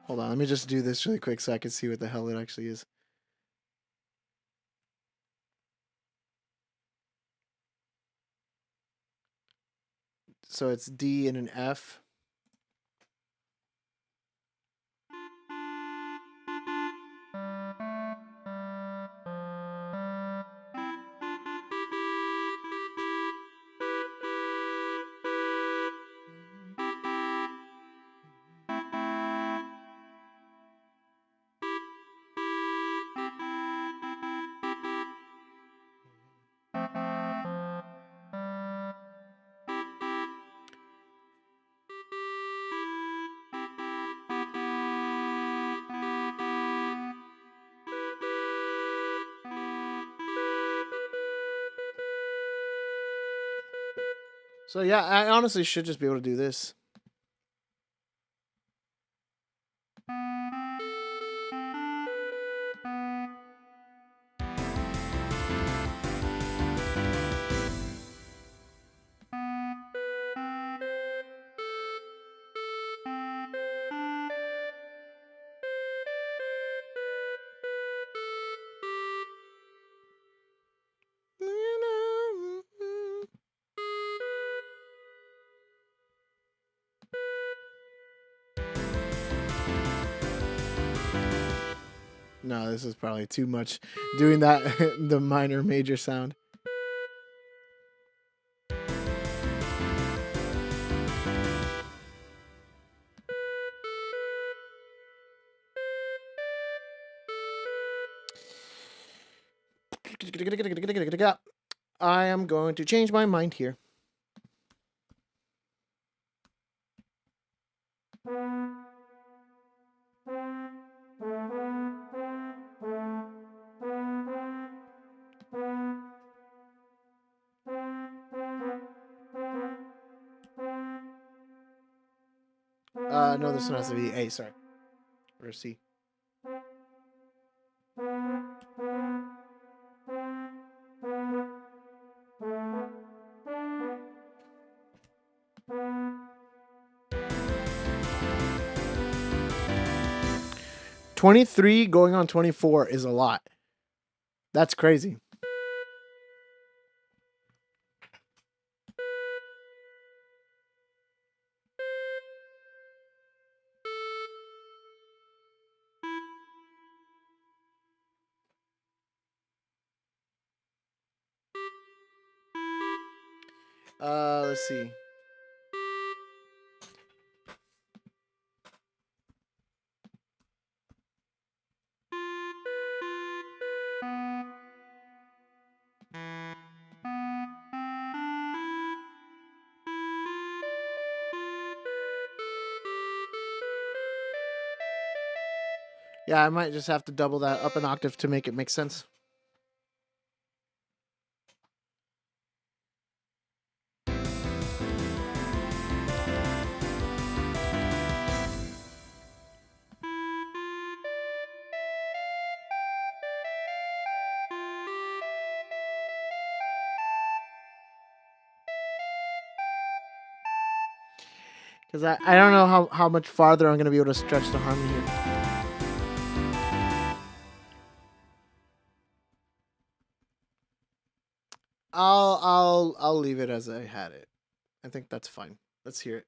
Hold on. Let me just do this really quick so I can see what the hell it actually is. So it's D and an F. So yeah, I honestly should just be able to do this. No, this is probably too much doing that the minor major sound. I am going to change my mind here. No, this one has to be A, sorry. Or C. $23 going on $24 is a lot. That's crazy. Let's see. Yeah, I might just have to double that up an octave to make it make sense. Because I don't know how much farther I'm going to be able to stretch the harmony here. I'll leave it as I had it. I think that's fine. Let's hear it.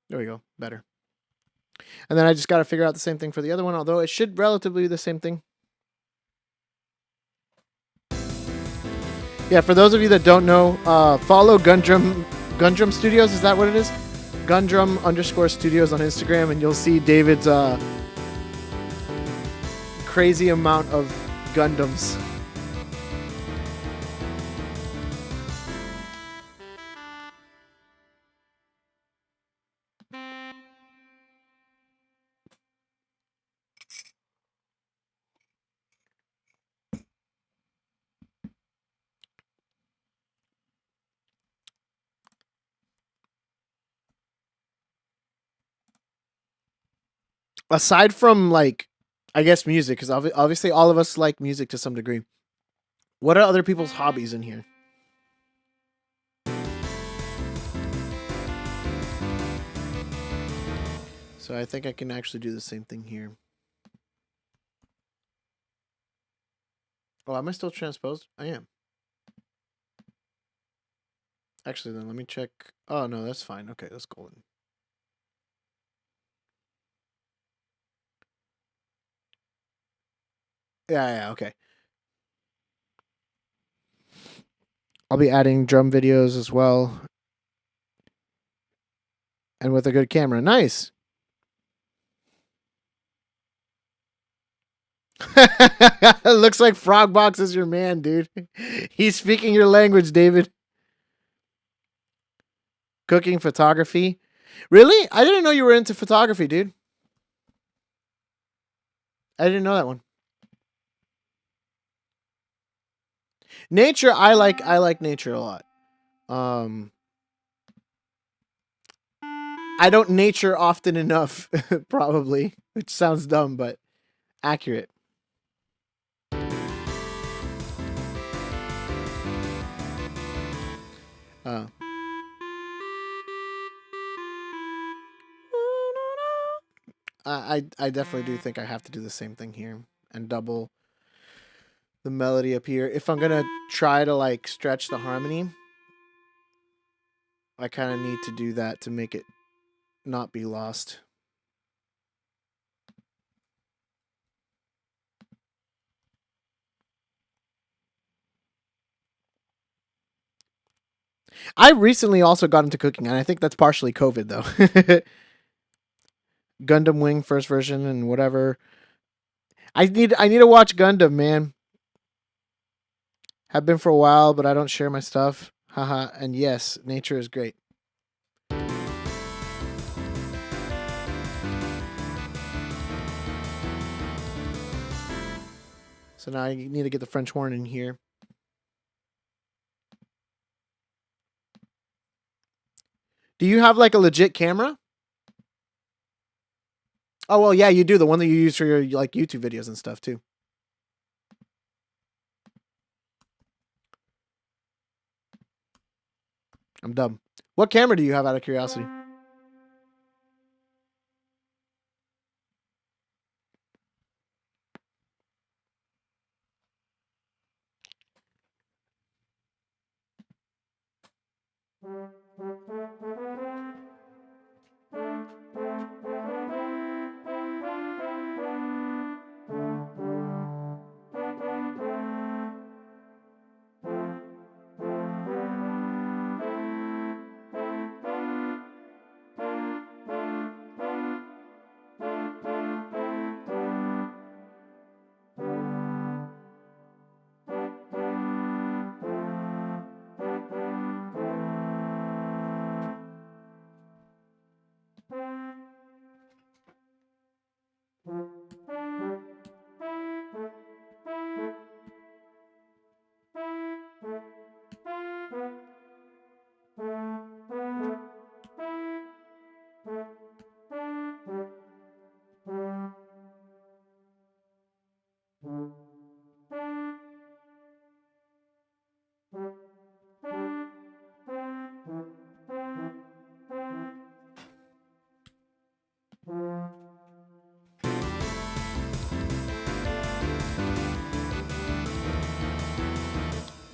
There we go. Better. And then I just got to figure out the same thing for the other one, although it should relatively be the same thing. Yeah, for those of you that don't know, follow Gundrum Studios. Is that what it is? Gundrum_studios on Instagram, and you'll see David's crazy amount of Gundams. Aside from, like, I guess music, because obviously all of us like music to some degree. What are other people's hobbies in here? So I think I can actually do the same thing here. Oh, am I still transposed? I am. Actually, then let me check. Oh, no, that's fine. Okay, that's golden. Yeah, okay. I'll be adding drum videos as well. And with a good camera. Nice. Looks like Frogbox is your man, dude. He's speaking your language, David. Cooking, photography. Really? I didn't know you were into photography, dude. I didn't know that one. Nature, I like nature a lot. Um I don't nature often enough, probably, which sounds dumb but accurate. Uh I definitely do think I have to do the same thing here and double the melody up here. If I'm gonna try to like stretch the harmony, I kind of need to do that to make it not be lost. I recently also got into cooking, and I think that's partially COVID though. Gundam Wing first version and whatever. I need to watch Gundam, man. Have been for a while, but I don't share my stuff. Haha. And yes, nature is great. So now I need to get the French horn in here. Do you have like a legit camera? Oh well, yeah, you do. The one that you use for your like YouTube videos and stuff too. I'm dumb. What camera do you have out of curiosity?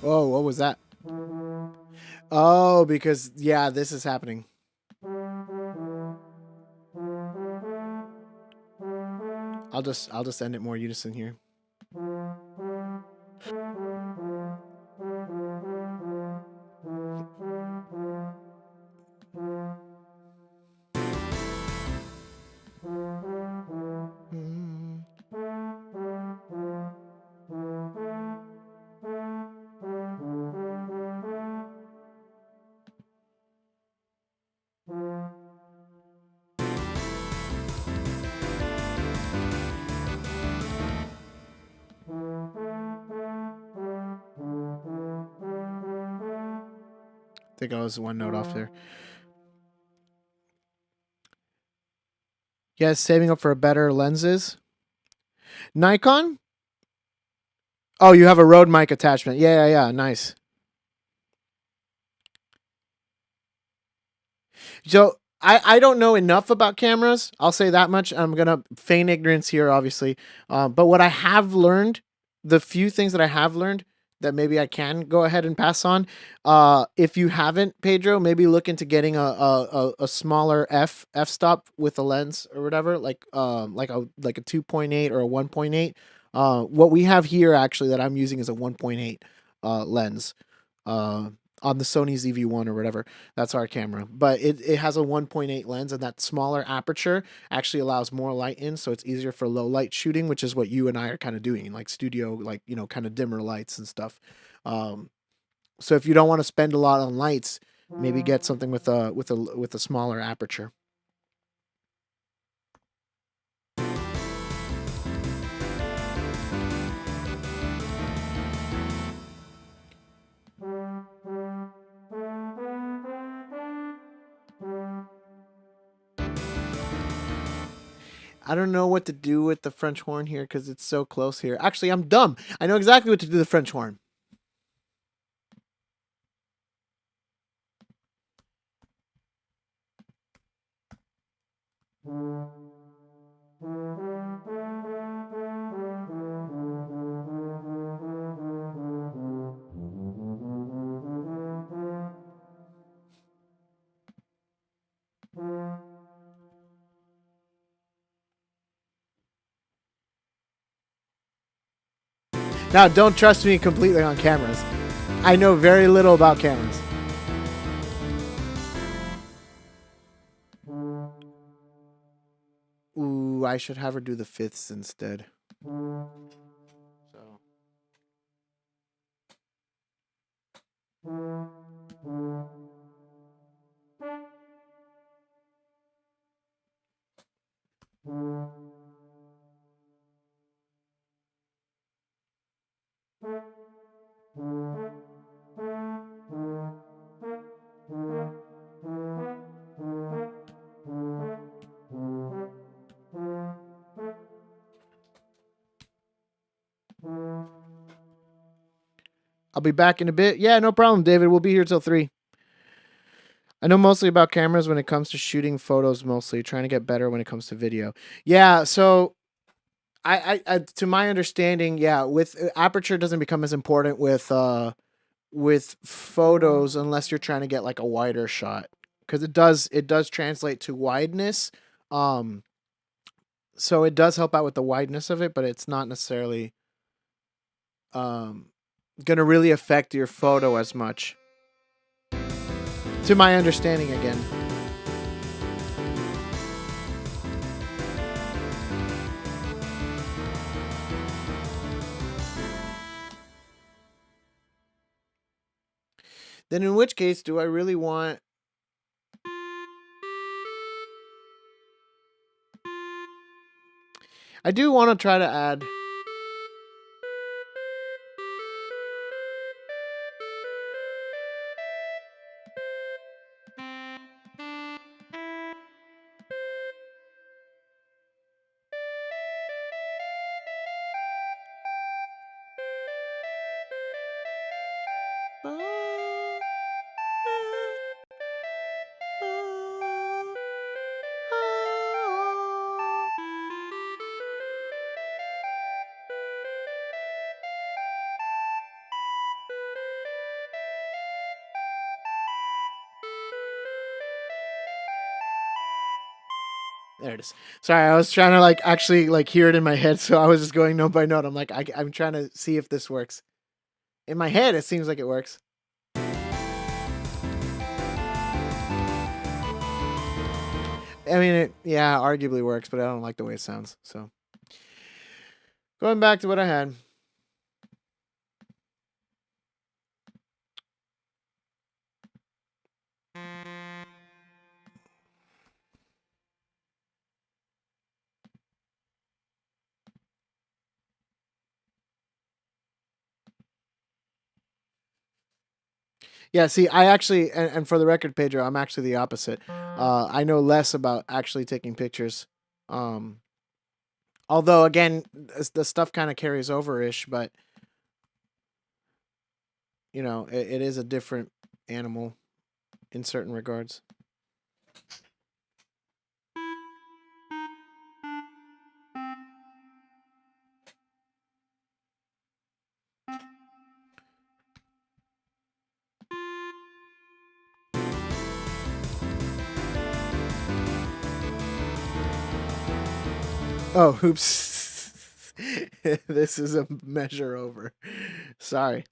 Oh, what was that? Oh, because yeah, this is happening. I'll just end it more unison here. I think I was one note off there. Yes, saving up for better lenses. Nikon? Oh, you have a Rode mic attachment. Yeah. Nice. So I don't know enough about cameras. I'll say that much. I'm gonna feign ignorance here, obviously. But what I have learned, the few things that I have learned that maybe I can go ahead and pass on. If you haven't, Pedro, maybe look into getting a smaller f stop with a lens or whatever, like a 2.8 or a 1.8. What we have here actually that I'm using is a 1.8 lens. on the Sony ZV-1 or whatever. That's our camera. But it has a 1.8 lens, and that smaller aperture actually allows more light in, so it's easier for low light shooting, which is what you and I are kind of doing, like studio, like, you know, kind of dimmer lights and stuff. So if you don't want to spend a lot on lights, maybe get something with a smaller aperture. I don't know what to do with the French horn here because it's so close here. Actually, I'm dumb. I know exactly what to do with the French horn. Now, don't trust me completely on cameras. I know very little about cameras. Ooh, I should have her do the fifths instead. So. I'll be back in a bit. Yeah, no problem, David. We'll be here till 3. I know mostly about cameras when it comes to shooting photos, mostly trying to get better when it comes to video. Yeah, so I to my understanding, yeah, with aperture doesn't become as important with photos unless you're trying to get like a wider shot, because it does translate to wideness. Um, so it does help out with the wideness of it, but it's not necessarily um gonna really affect your photo as much. To my understanding, again. Then in which case do I really want... I do want to try to add... There it is. Sorry, I was trying to like actually like hear it in my head, so I was just going note by note. I'm like, I'm trying to see if this works. In my head, it seems like it works. I mean, it, yeah, arguably works, but I don't like the way it sounds. So, going back to what I had. Yeah, see, I actually, and for the record, Pedro, I'm actually the opposite. I know less about actually taking pictures. Um, Although, again, the stuff kind of carries over-ish, but, you know, it is a different animal in certain regards. Oh, oops. This is a measure over. Sorry.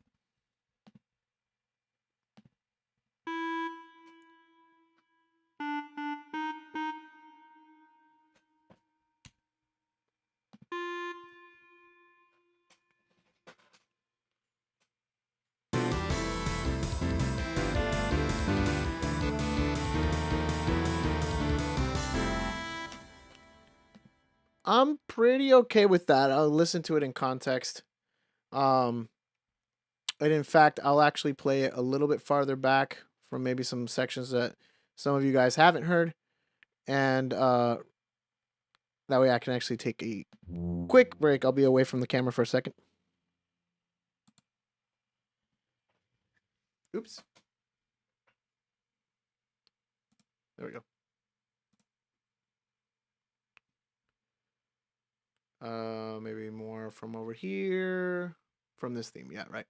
I'm pretty okay with that. I'll listen to it in context. Um, and in fact, I'll actually play it a little bit farther back from maybe some sections that some of you guys haven't heard, and that way I can actually take a quick break. I'll be away from the camera for a second. Oops. There we go. Maybe more from over here. From this theme, yeah, right.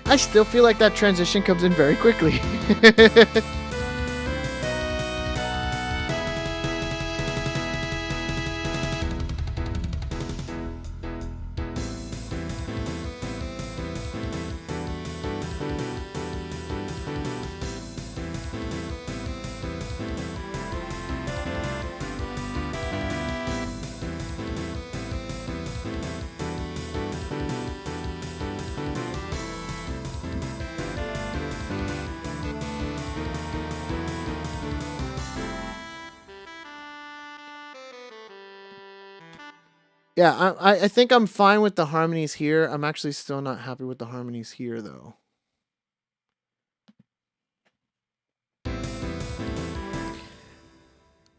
I still feel like that transition comes in very quickly. Yeah, I think I'm fine with the harmonies here. I'm actually still not happy with the harmonies here, though.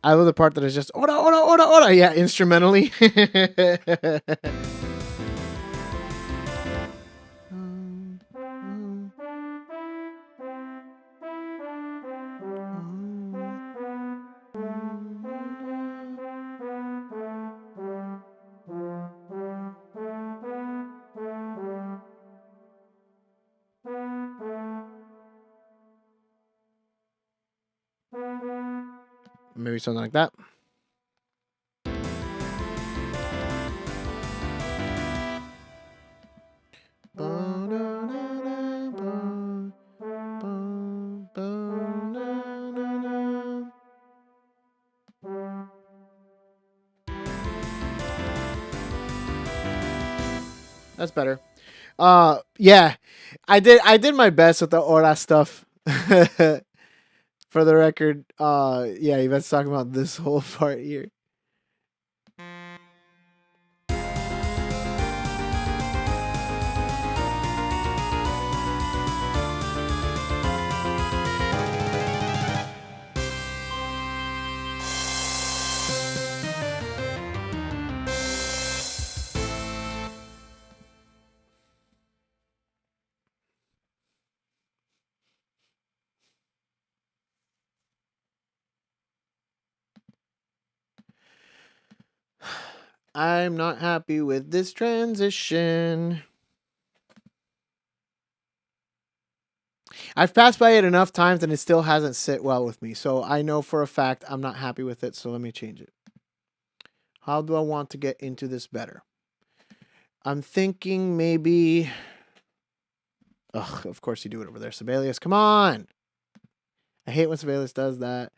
I love the part that is just ora ora ora ora. Yeah, instrumentally. Maybe something like that. That's better. Yeah, I did my best with the ora stuff. For the record, yeah, Yvette's talking about this whole part here. I'm not happy with this transition. I've passed by it enough times and it still hasn't sit well with me. So I know for a fact I'm not happy with it. So let me change it. How do I want to get into this better? I'm thinking maybe... Ugh, of course you do it over there. Sibelius, come on! I hate when Sibelius does that.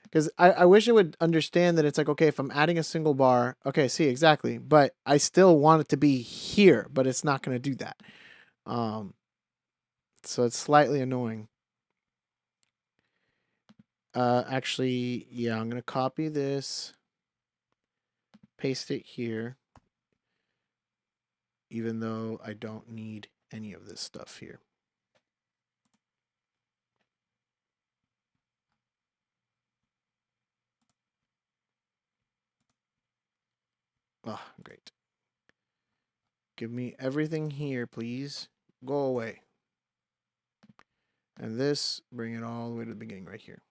Because I wish it would understand that it's like, okay, if I'm adding a single bar, okay, see, exactly. But I still want it to be here, but it's not going to do that. So it's slightly annoying. Actually, yeah, I'm going to copy this, paste it here, even though I don't need any of this stuff here. Oh, great. Give me everything here, please. Go away. And this, bring it all the way to the beginning right here.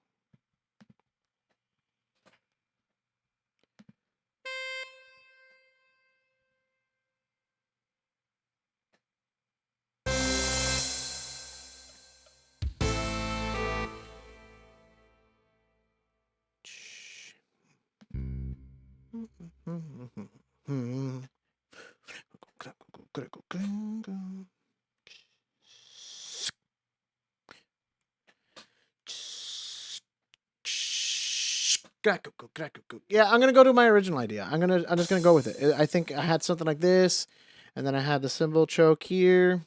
Yeah, I'm gonna go to my original idea. I'm just gonna go with it. I think I had something like this, and then I had the cymbal choke here.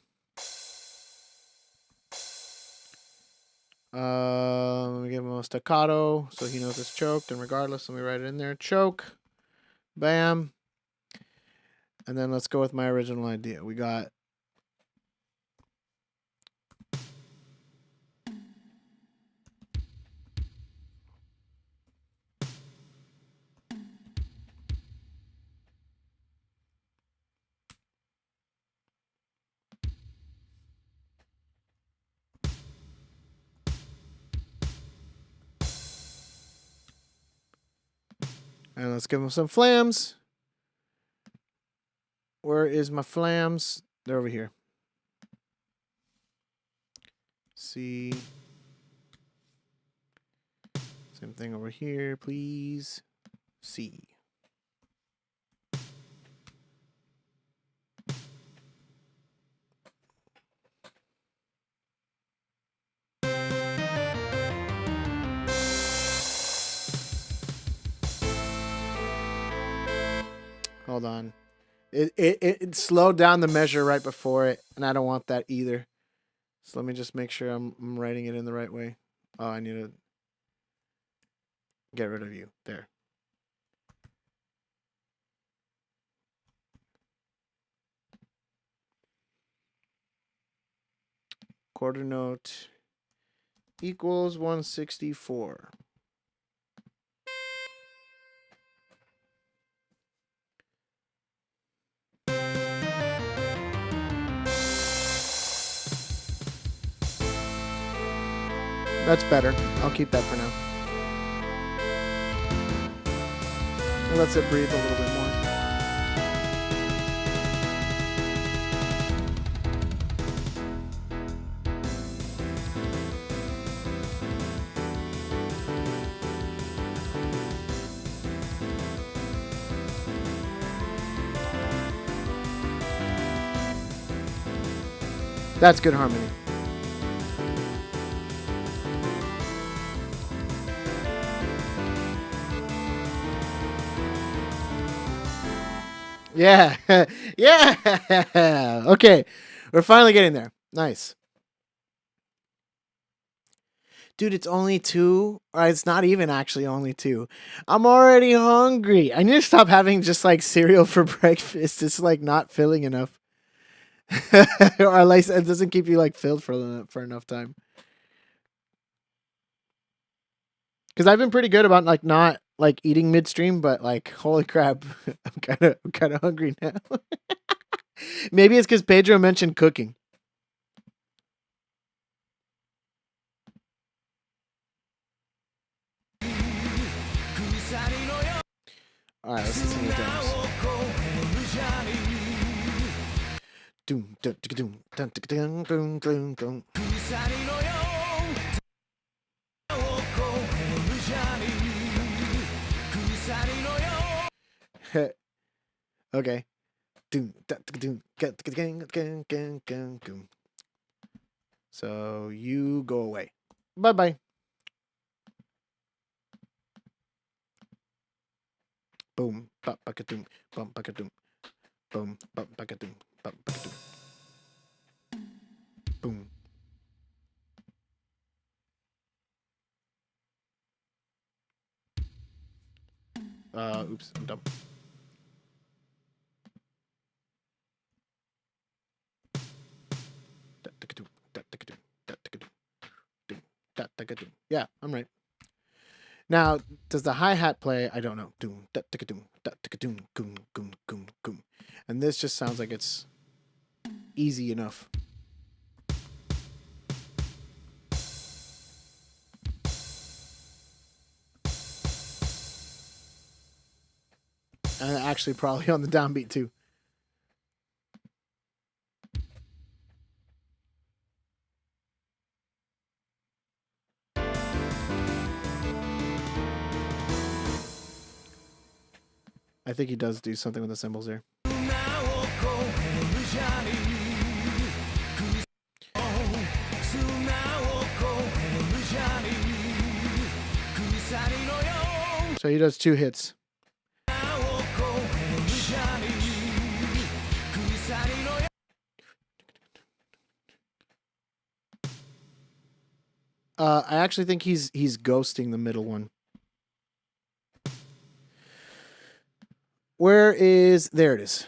Let me give him a staccato so he knows it's choked, and regardless, let me write it in there. Choke. Bam. And then let's go with my original idea. We got and let's give him some flams. Where is my flams? They're over here. C. Same thing over here, please. C. Hold on. It slowed down the measure right before it, and I don't want that either. So let me just make sure I'm writing it in the right way. Oh, I need to get rid of you. There. Quarter note equals 164. That's better. I'll keep that for now. It lets it breathe a little bit more. That's good harmony. Yeah. Yeah. Okay. We're finally getting there. Nice. Dude, it's only 2. Or it's not even actually only 2. I'm already hungry. I need to stop having just like cereal for breakfast. It's like not filling enough. Or at least it doesn't keep you like filled for enough time. Because I've been pretty good about like not like eating midstream, but like holy crap, I'm kind of hungry now. Maybe it's because Pedro mentioned cooking. All right, let's listen to the drums. Okay. So you go away. Bye bye. Boom. Bum bum boom. Bum boom. Oops, I'm dumb. Yeah, I'm right. Now, does the hi-hat play? I don't know. And this just sounds like it's easy enough. And actually probably on the downbeat too. I think he does do something with the cymbals there. So he does 2 hits. I actually think he's ghosting the middle one. Where is... There it is.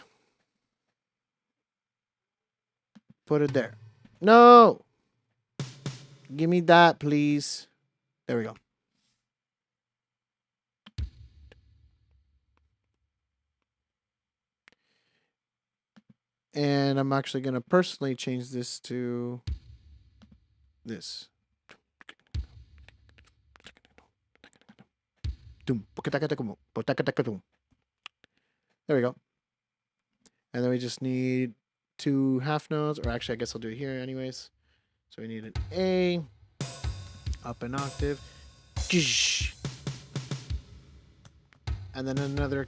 Put it there. No! Give me that, please. There we go. And I'm actually going to personally change this to this. There we go. And then we just need 2 half notes, or actually I guess I'll do it here anyways. So we need an A, up an octave, and then another.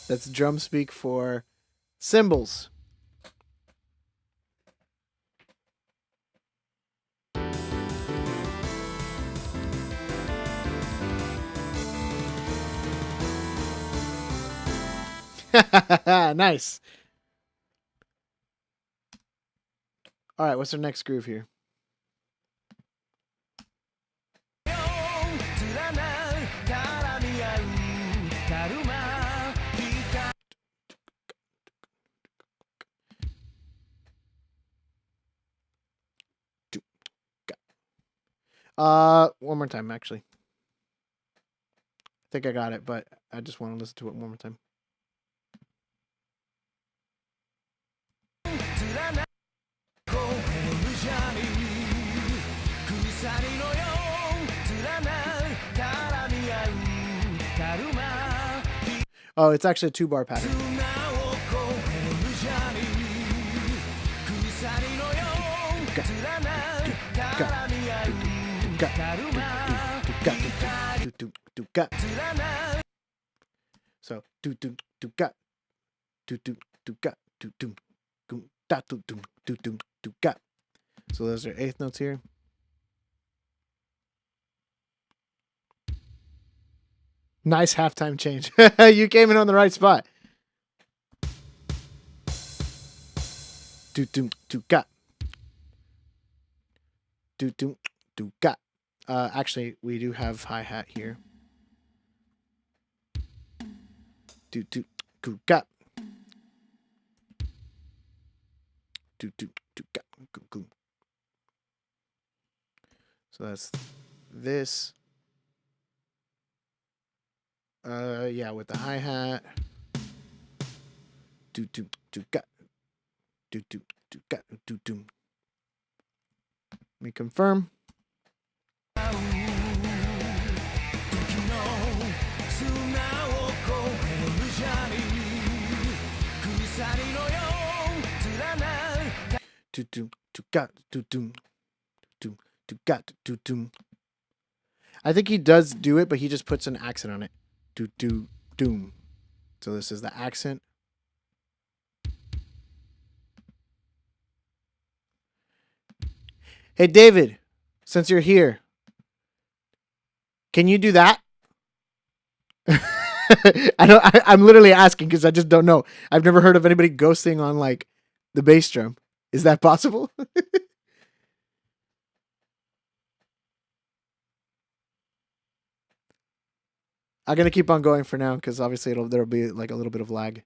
That's drum speak for cymbals. Nice. All right, what's our next groove here? One more time, actually. I think I got it, but I just want to listen to it one more time. Oh, it's actually a 2-bar pattern. So so those are 8th notes here. Nice halftime change. You came in on the right spot. Actually, we do have hi-hat here. So that's this. Yeah, with the hi-hat. Let me confirm. I think he does do it, but he just puts an accent on it. do do doom. So this is the accent. Hey David, since you're here, can you do that? I'm literally asking because I just don't know. I've never heard of anybody ghosting on like the bass drum. Is that possible? I'm gonna keep on going for now because obviously there'll be like a little bit of lag.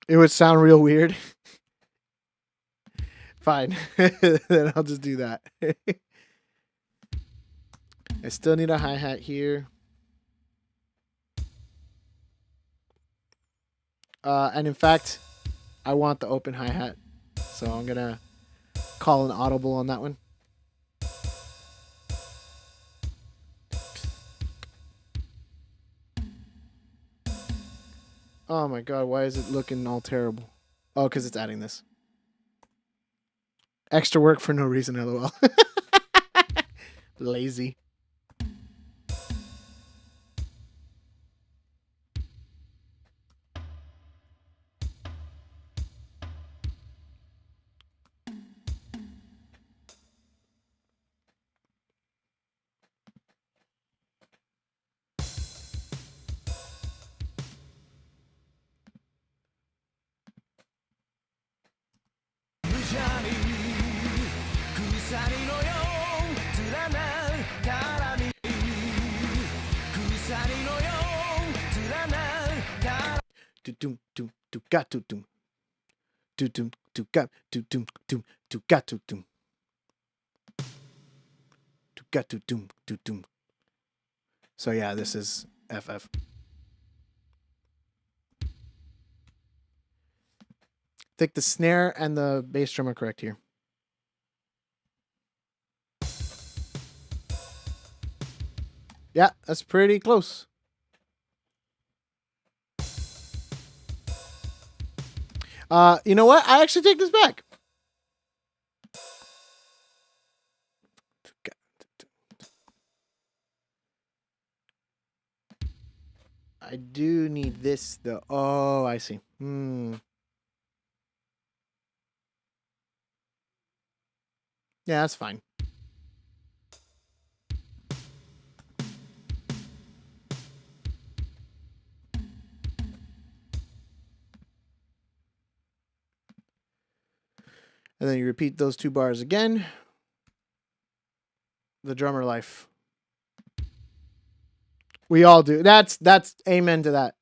It would sound real weird. Fine. Then I'll just do that. I still need a hi-hat here. And in fact, I want the open hi-hat. So I'm going to call an audible on that one. Oh my god, why is it looking all terrible? Oh, because it's adding this. Extra work for no reason, lol. Lazy. Doom doom do got to doom doom do got doom doom do got to doom do got to doom doom. So yeah, this is FF. I think the snare and the bass drum are correct here. Yeah, that's pretty close. You know what? I actually take this back. I do need this though. Oh, I see. Yeah, that's fine. And then you repeat those 2 bars again. The drummer life. We all do. That's amen to that.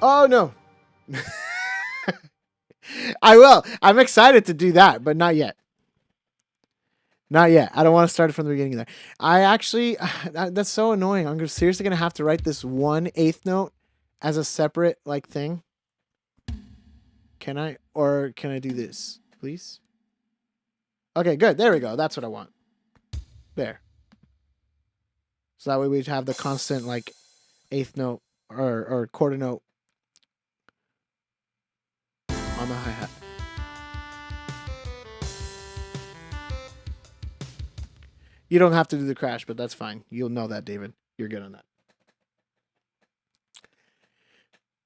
Oh no. I will. I'm excited to do that, but not yet. Not yet. I don't want to start it from the beginning there. I actually, that's so annoying. I'm seriously going to have to write this 1/8 note as a separate like thing. Can I, or can I do this, please? Okay, good. There we go. That's what I want. There. So that way we have the constant like 1/8 note or quarter note on the hi-hat. You don't have to do the crash, but that's fine. You'll know that, David. You're good on that.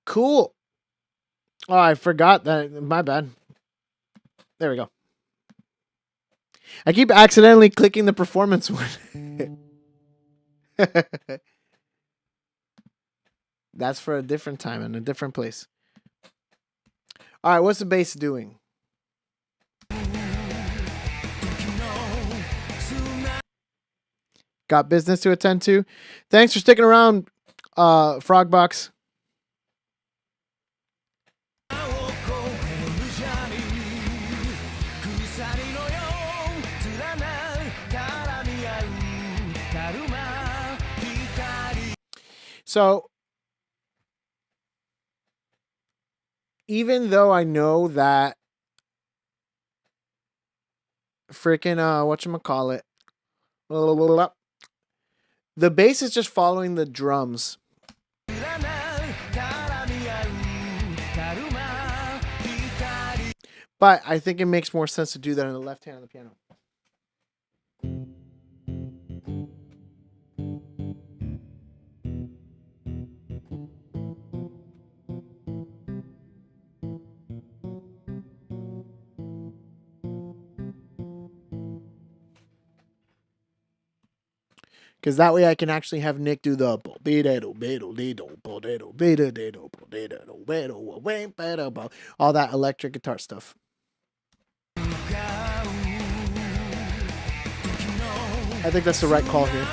Cool. Oh, I forgot that. My bad. There we go. I keep accidentally clicking the performance one. That's for a different time and a different place. All right, what's the bass doing? Got business to attend to. Thanks for sticking around, Frogbox. So even though I know that freaking whatchamacallit, the bass is just following the drums. But I think it makes more sense to do that on the left hand of the piano. Because that way I can actually have Nick do the all that electric guitar stuff. I think that's the right call here.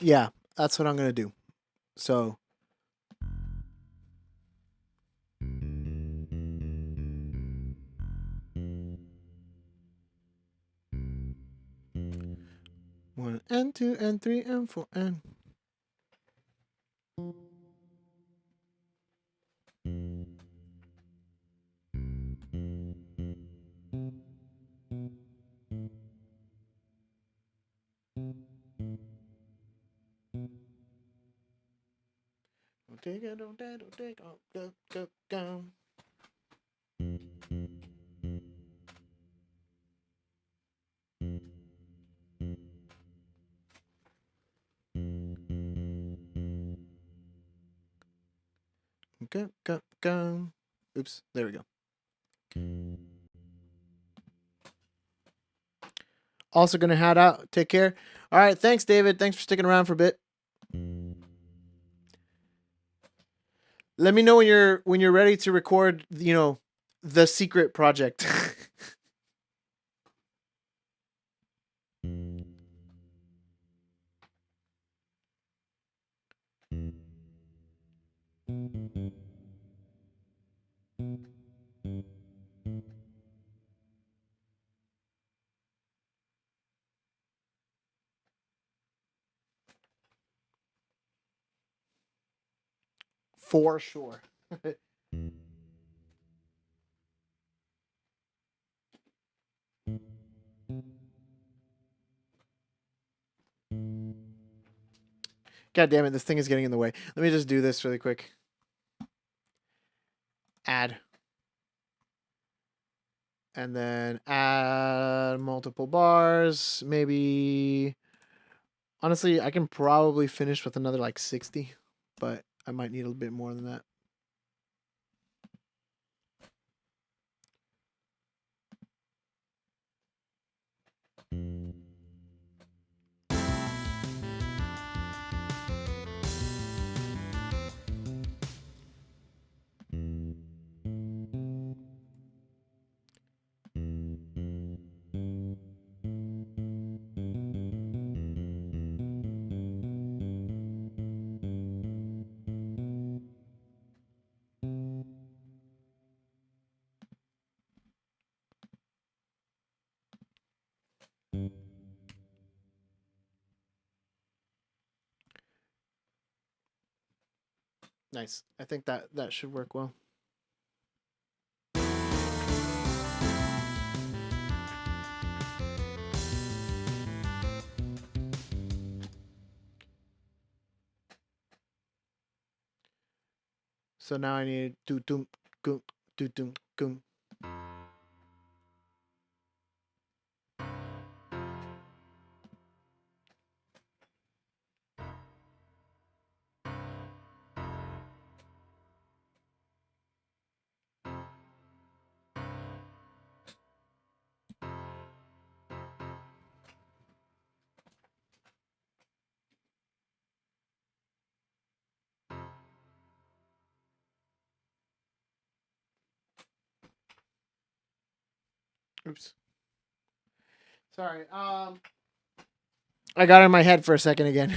Yeah, that's what I'm going to do. So one and two and three and four and take it, take go. Go. Oops, there we go. Also gonna head out. Take care. All right, thanks, David. Thanks for sticking around for a bit. Let me know when you're ready to record, you know, the secret project. For sure. God damn it, this thing is getting in the way. Let me just do this really quick. Add. And then add multiple bars. Maybe. Honestly, I can probably finish with another like 60, but I might need a bit more than that. Nice. I think that should work well. So now I need do doom goom do doom goom. Oops. Sorry. I got in my head for a second again.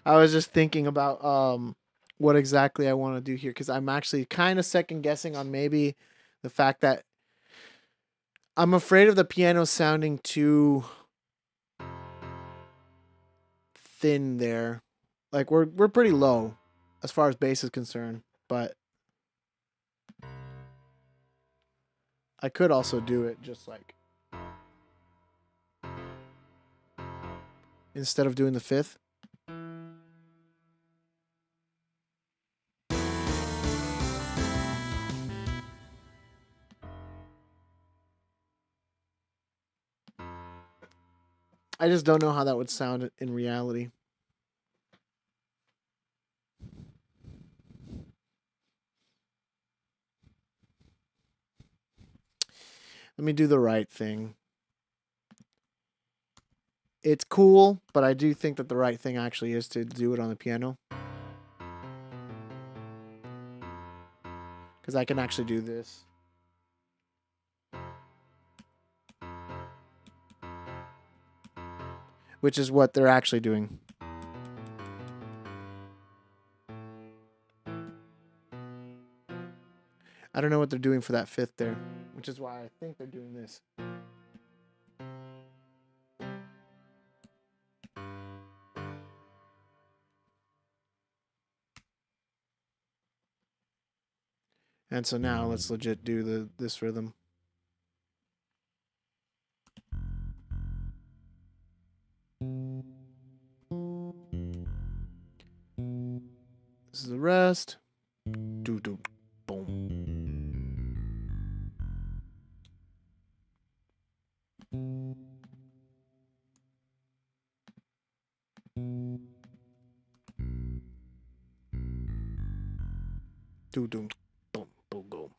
I was just thinking about what exactly I want to do here, because I'm actually kind of second guessing on maybe the fact that I'm afraid of the piano sounding too thin there. Like we're pretty low as far as bass is concerned, but I could also do it just like instead of doing the fifth. I just don't know how that would sound in reality. Let me do the right thing. It's cool, but I do think that the right thing actually is to do it on the piano. Because I can actually do this. Which is what they're actually doing. I don't know what they're doing for that fifth there, which is why I think they're doing this. And so now let's legit do this rhythm. This is the rest. Do do boom. Do do boom boom boom.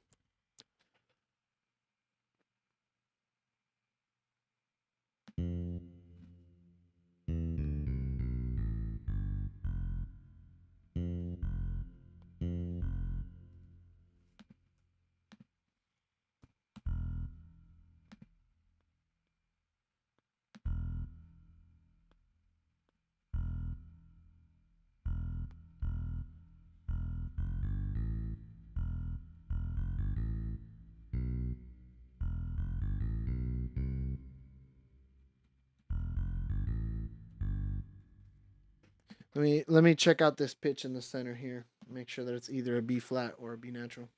Let me check out this pitch in the center here. Make sure that it's either a B flat or a B natural.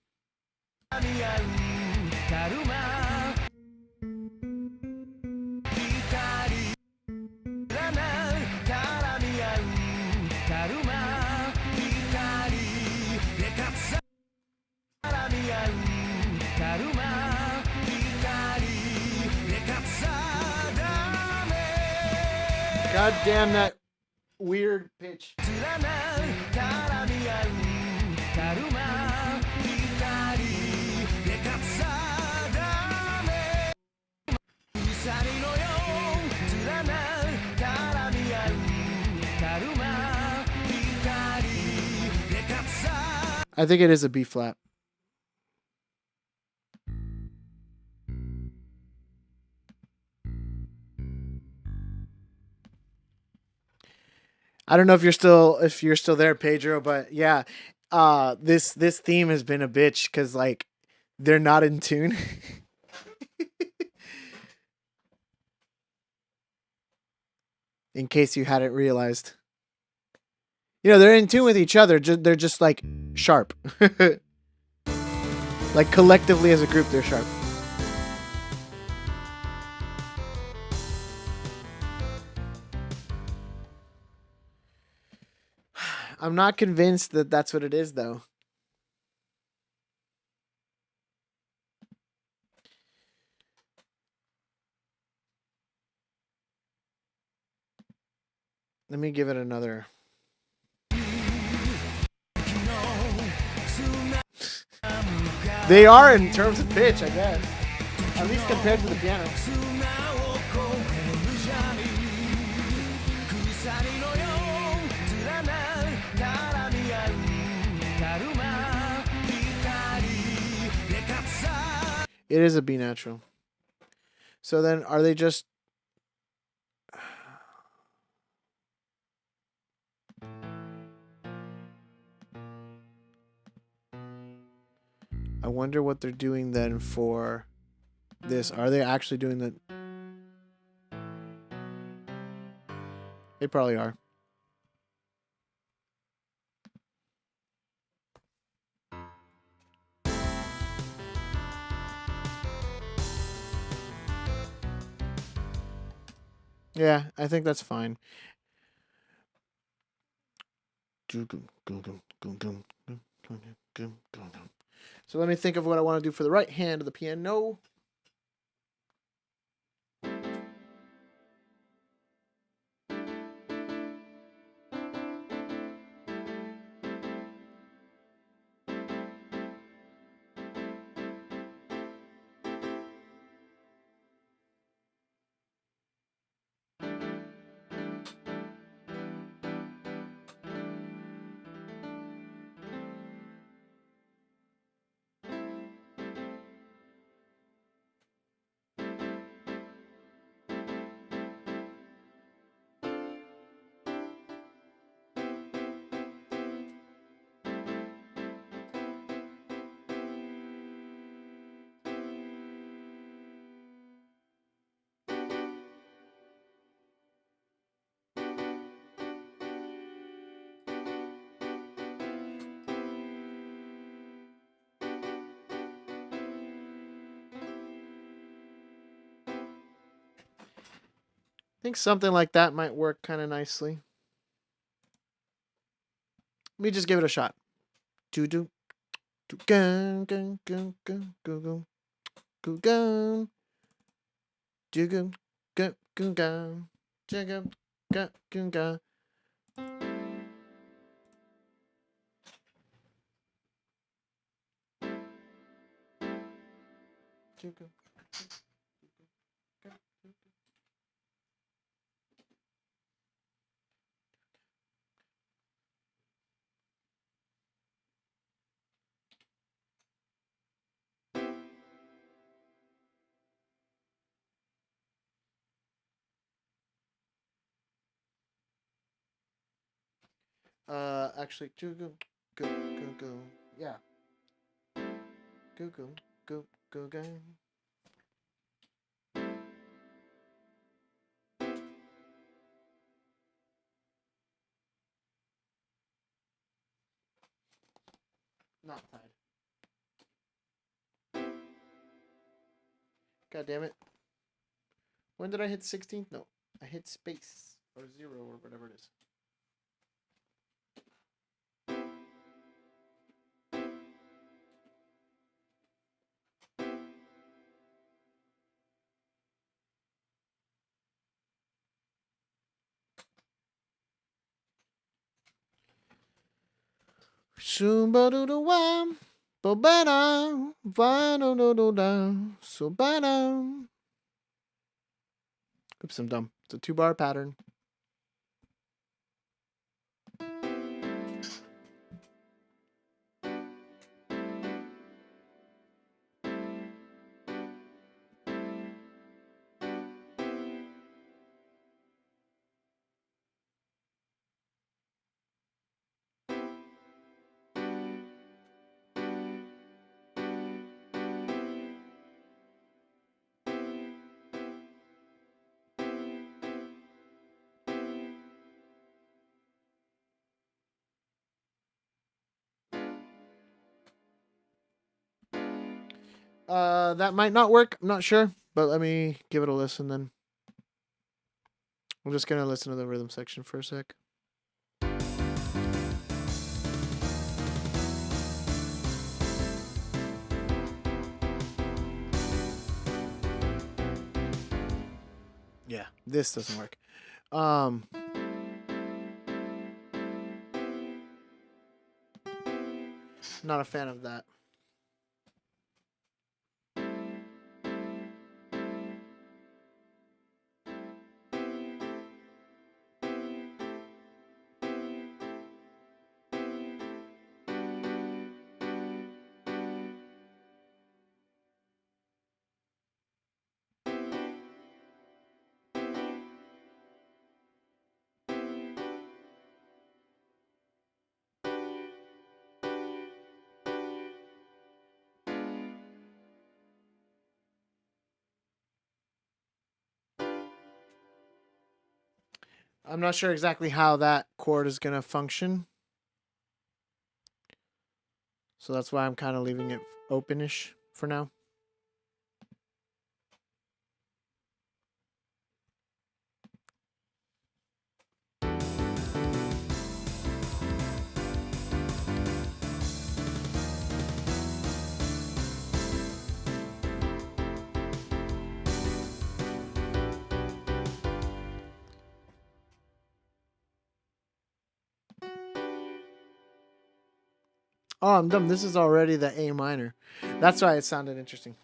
God damn that weird pitch. I think it is a B flat. I don't know if you're still there, Pedro, but yeah, this theme has been a bitch because like they're not in tune. In case you hadn't realized, you know they're in tune with each other. They're just like sharp. Like collectively as a group, they're sharp. I'm not convinced that that's what it is, though. Let me give it another. They are in terms of pitch, I guess. At least compared to the piano. It is a B natural. So then are they just I wonder what they're doing then for this. Are they actually doing the They probably are. Yeah, I think that's fine. So let me think of what I want to do for the right hand of the piano. I think something like that might work kind of nicely. Let me just give it a shot. Do do do go go go go go go go go do go go go go do go go go go. Actually, go go go go go. Yeah. Go go go go go. Not tied. God damn it. When did I hit 16th? No, I hit space or 0 or whatever it is. Oops, I'm dumb. It's a 2-bar pattern. That might not work. I'm not sure, but let me give it a listen then. I'm just gonna listen to the rhythm section for a sec. Yeah, this doesn't work. Not a fan of that. I'm not sure exactly how that chord is going to function. So that's why I'm kind of leaving it openish for now. Oh, I'm dumb. This is already the A minor. That's why it sounded interesting.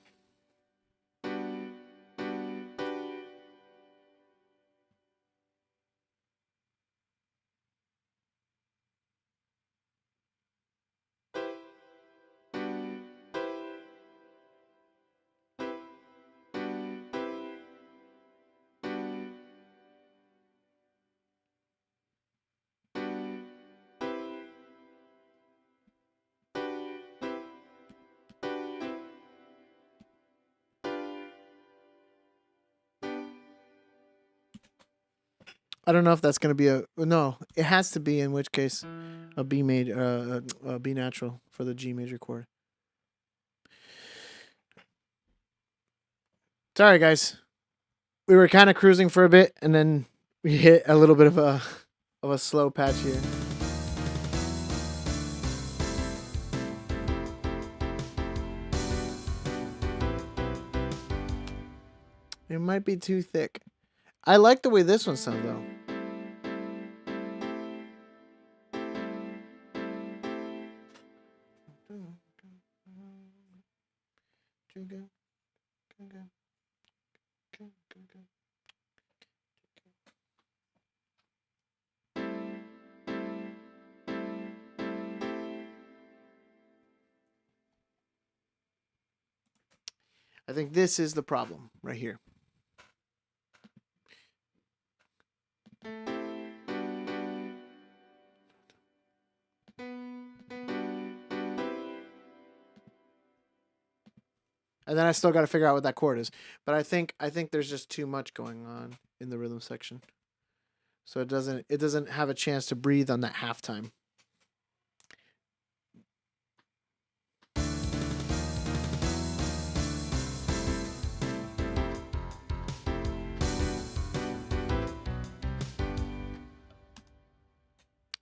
I don't know if that's going to be a no. It has to be, in which case, a B major, a B natural for the G major chord. Sorry, guys. We were kind of cruising for a bit, and then we hit a little bit of a slow patch here. It might be too thick. I like the way this one sounds though. I think this is the problem right here. And then I still got to figure out what that chord is. But I think there's just too much going on in the rhythm section. So it doesn't have a chance to breathe on that halftime.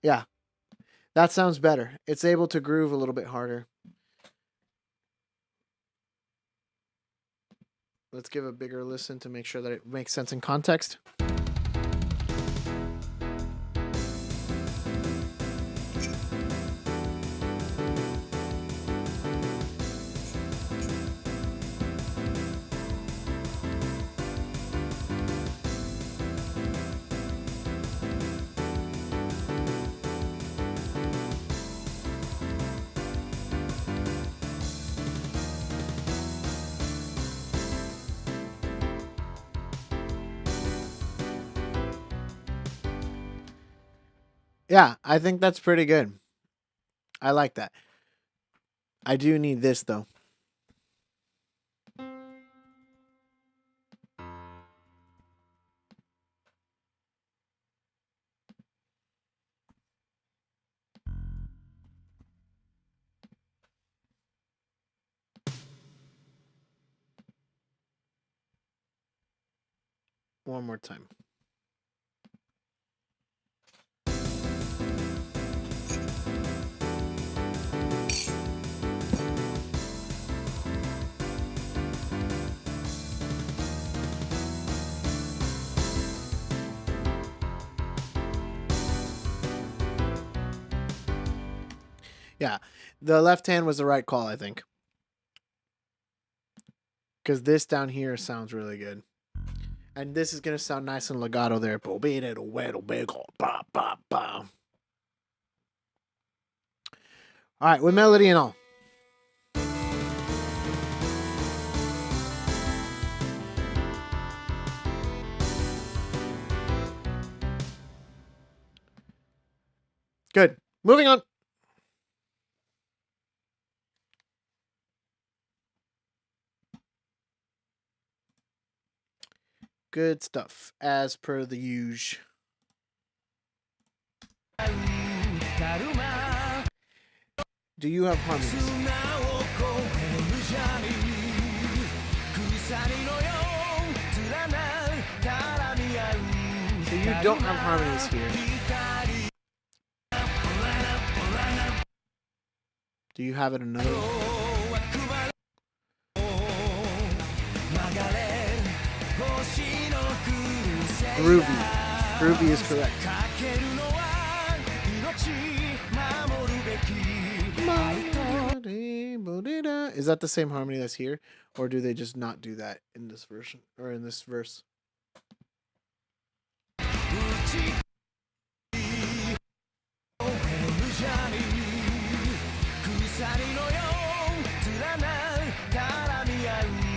Yeah. That sounds better. It's able to groove a little bit harder. Let's give a bigger listen to make sure that it makes sense in context. Yeah, I think that's pretty good. I like that. I do need this though. One more time. Yeah, the left hand was the right call, I think. Because this down here sounds really good. And this is going to sound nice and legato there. All right, with melody and all. Good. Moving on. Good stuff, as per the usual. Do you have harmonies? So you don't have harmonies here. Do you have it another way? Groovy. Groovy is correct. Is that the same harmony that's here? Or do they just not do that in this version? Or in this verse?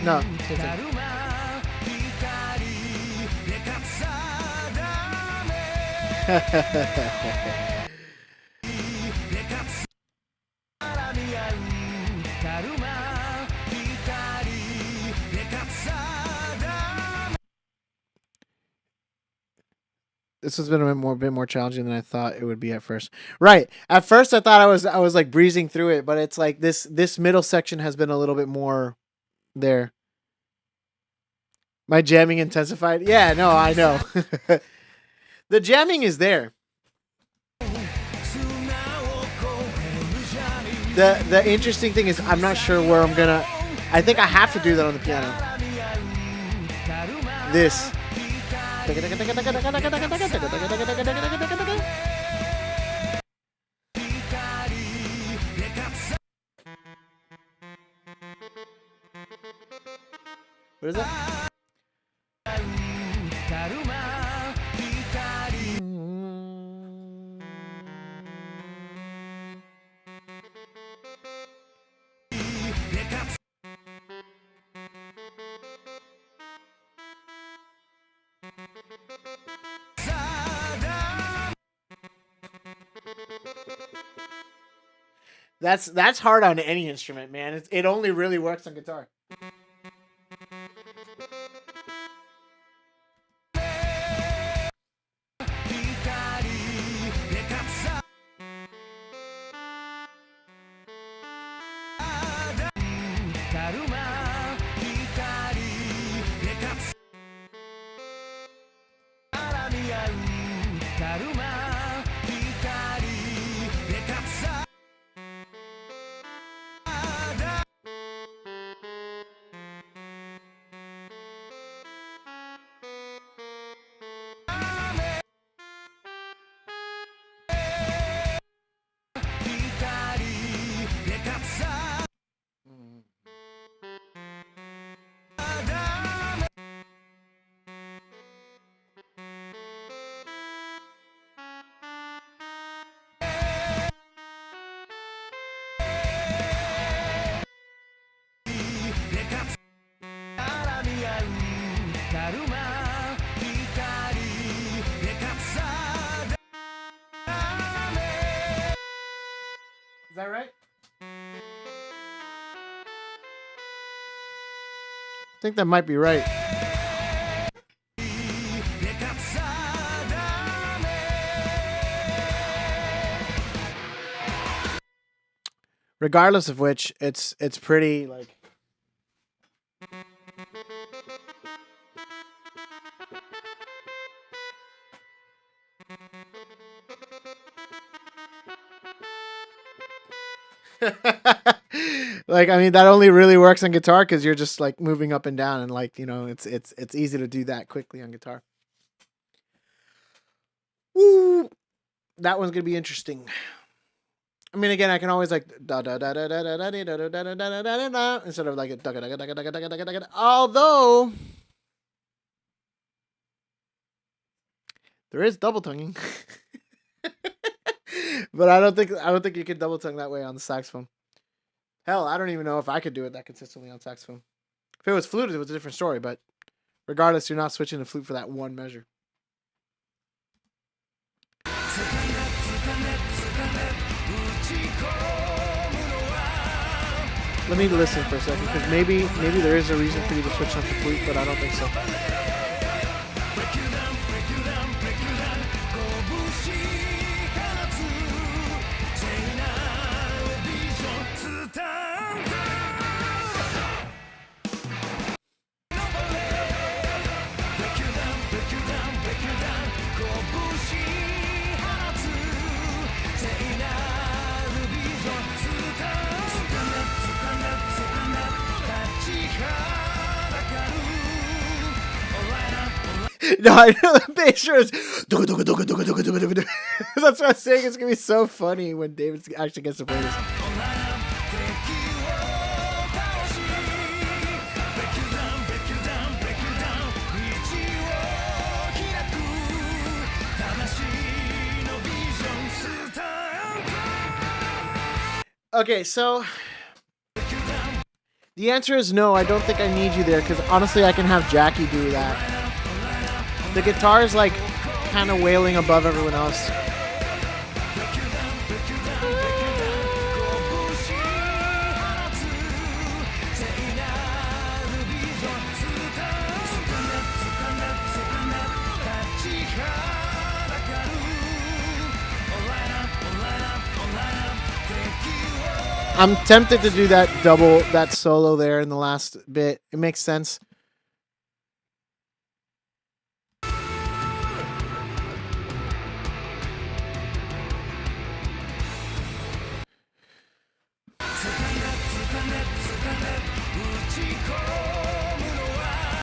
No. This has been a bit more challenging than I thought it would be at first. Right. At first I thought I was like breezing through it, but it's like this middle section has been a little bit more there. My jamming intensified. Yeah, no, I know. The jamming is there. The interesting thing is I'm not sure where I'm gonna. I think I have to do that on the piano. This. What is that? That's hard on any instrument, man. It only really works on guitar. Is that right? I think that might be right. Regardless of which, it's pretty like. Like, I mean, that only really works on guitar because you're just like moving up and down, and like, you know, it's easy to do that quickly on guitar. Woo! That one's gonna be interesting. I mean, again, I can always like da da da da da da da da da da da da da instead of like a da da da da da da da da. Although there is double tonguing. But I don't think you can double tongue that way on the saxophone. Hell, I don't even know if I could do it that consistently on saxophone. If it was flute, it was a different story, but regardless, you're not switching to flute for that one measure. Let me listen for a second, because maybe there is a reason for you to switch on to flute, but I don't think so. No, I know the bass drum is. That's what I'm saying. It's gonna be so funny when David actually gets to play this. Okay, so the answer is no. I don't think I need you there because honestly, I can have Jackie do that. The guitar is like kind of wailing above everyone else. I'm tempted to do that solo there in the last bit. It makes sense.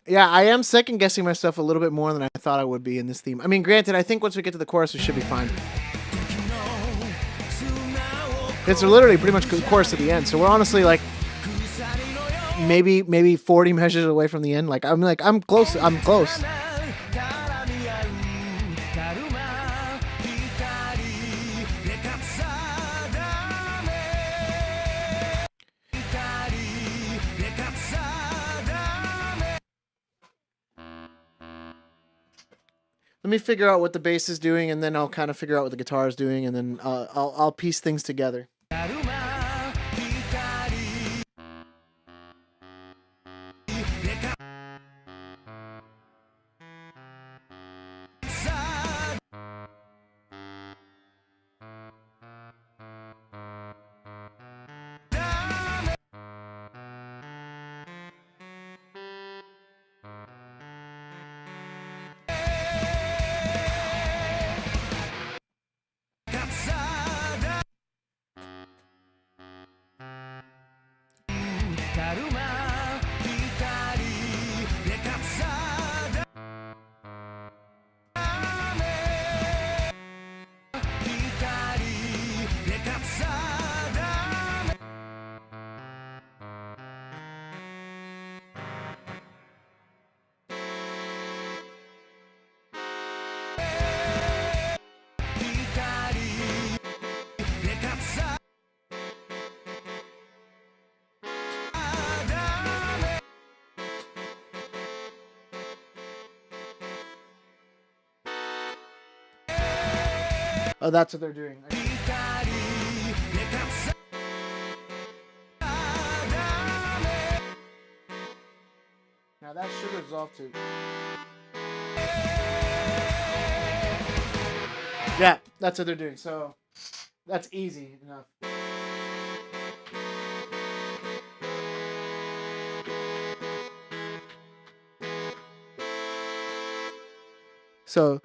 Yeah, I am second guessing myself a little bit more than I thought I would be in this theme. I mean, granted, I think once we get to the chorus, we should be fine. It's literally pretty much the chorus at the end, so we're honestly like maybe 40 measures away from the end. I'm close. I'm close. Let me figure out what the bass is doing, and then I'll kind of figure out what the guitar is doing, and then I'll piece things together. Oh, that's what they're doing. Now that should resolve to. Yeah, that's what they're doing. So that's easy enough. So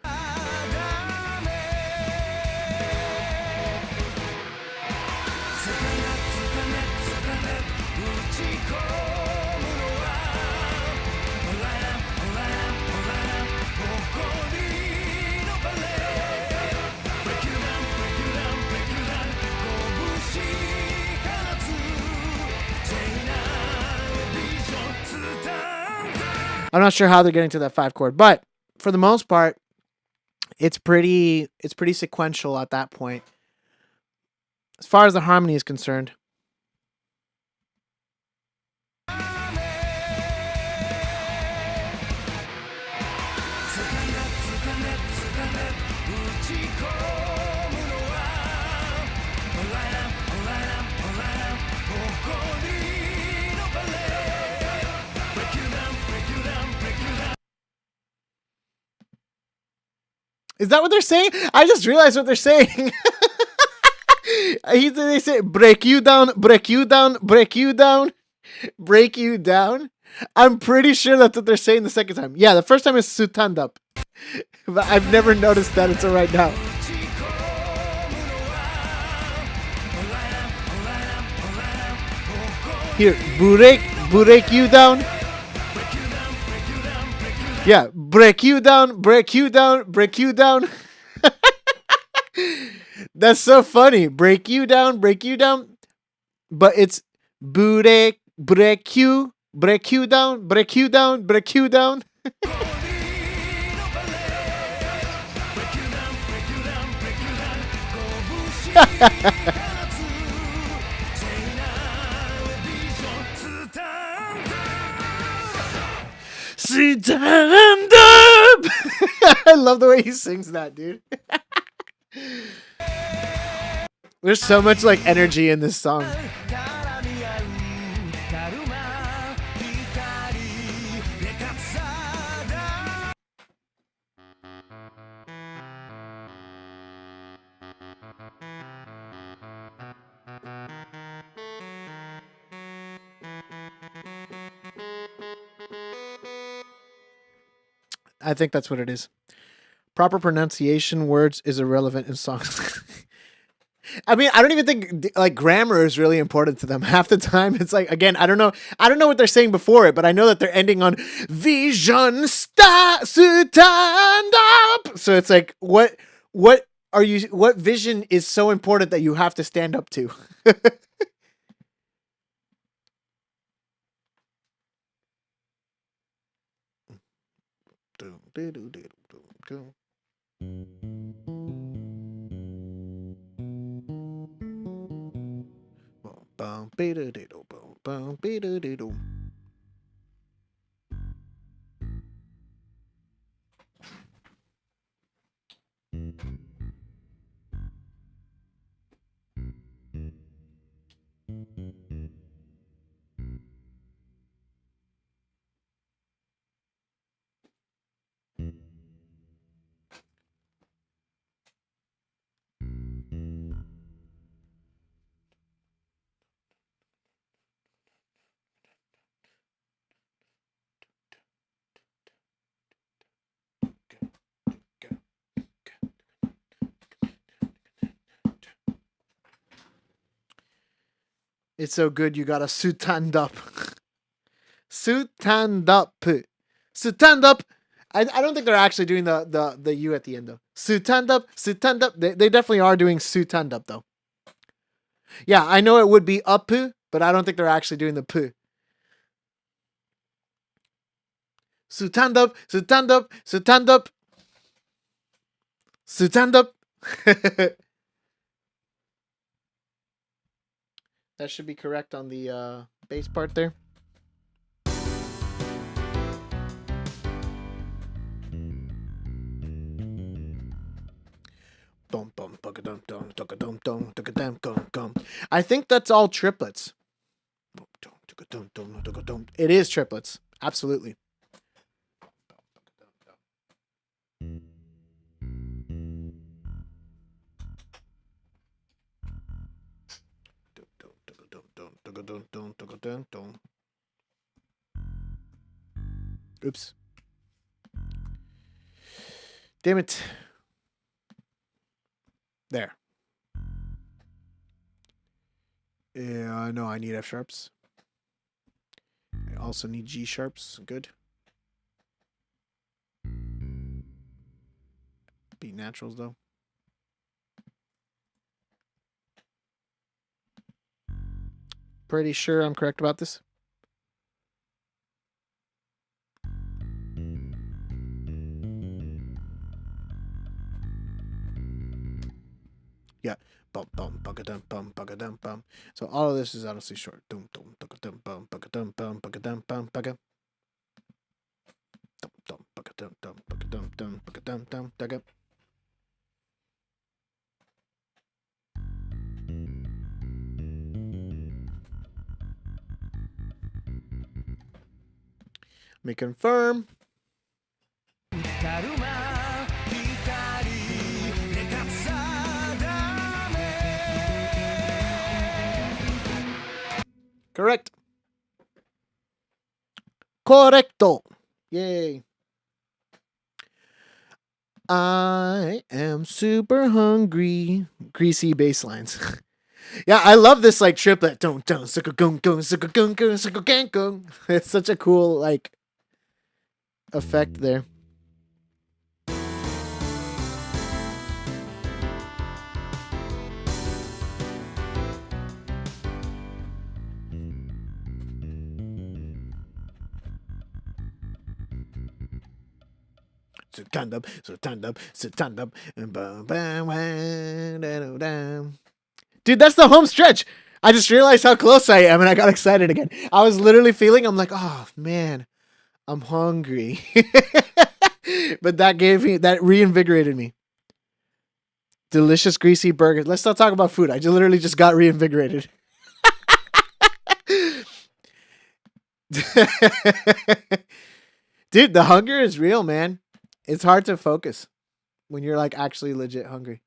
I'm not sure how they're getting to that 5 chord, but for the most part, it's pretty sequential at that point. As far as the harmony is concerned. Is that what they're saying? I just realized what they're saying. They say break you down, break you down, break you down, break you down. I'm pretty sure that's what they're saying the second time. Yeah, the first time is sutandap. But I've never noticed that until right now. Here, break you down. Yeah, break you down, break you down, break you down. That's so funny. Break you down, break you down. But it's break you down, break you down, break you down. Stand up. I love the way he sings that, dude. There's so much like energy in this song. I think that's what it is. Proper pronunciation words is irrelevant in songs. I mean, I don't even think like grammar is really important to them. Half the time, it's like, again, I don't know what they're saying before it, but I know that they're ending on vision stand up. So it's like, what vision is so important that you have to stand up to? It's so good you gotta stand up. Stand up. Stand up. I don't think they're actually doing the U at the end though. Stand up. Stand up. They definitely are doing stand up though. Yeah, I know it would be up, but I don't think they're actually doing the p. Stand up. Stand up. Stand up. Stand up. That should be correct on the bass part there. I think that's all triplets. It is triplets. Absolutely. Oops. Damn it. There. Yeah, I know I need F sharps. I also need G sharps. Good. B naturals though. Pretty sure I'm correct about this. Yeah. Bum bum bum bum bum bum. So all of this is honestly short. Dum dum dum bum bum bum bum bum bum. Dum dum dum dum dum dum dum. Let me confirm. Correct. Correcto. Yay. I am super hungry. Greasy bass lines. Yeah, I love this like triplet. It's such a cool like effect there. Dude, that's the home stretch. I just realized how close I am and I got excited again. I was literally feeling, I'm like, oh man, I'm hungry. But that reinvigorated me. Delicious greasy burgers. Let's not talk about food. I literally just got reinvigorated. Dude, the hunger is real, man. It's hard to focus when you're like actually legit hungry.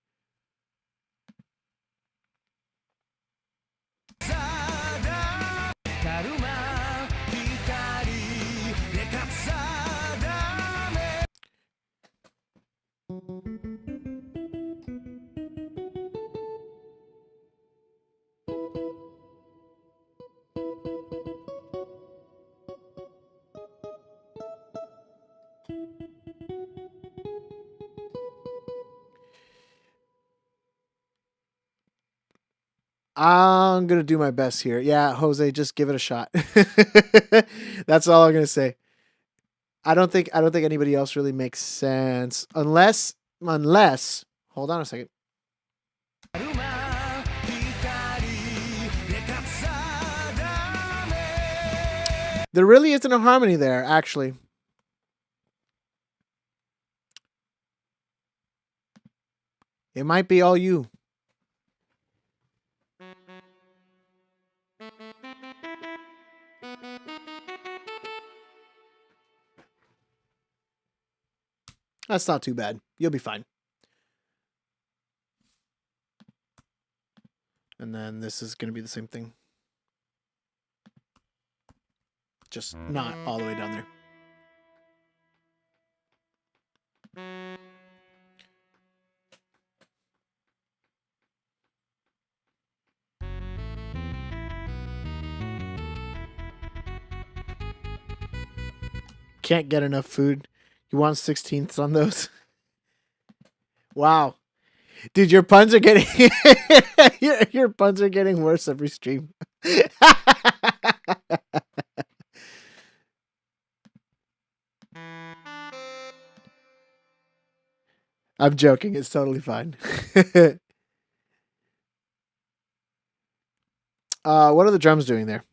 I'm gonna do my best here. Yeah, Jose, just give it a shot. That's all I'm gonna say. I don't think anybody else really makes sense unless hold on a second. There really isn't a harmony there, actually. It might be all you. That's not too bad. You'll be fine. And then this is going to be the same thing. Just not all the way down there. Can't get enough food. You want 16ths on those? Wow. Dude, your puns are getting your puns are getting worse every stream. I'm joking. It's totally fine. What are the drums doing there?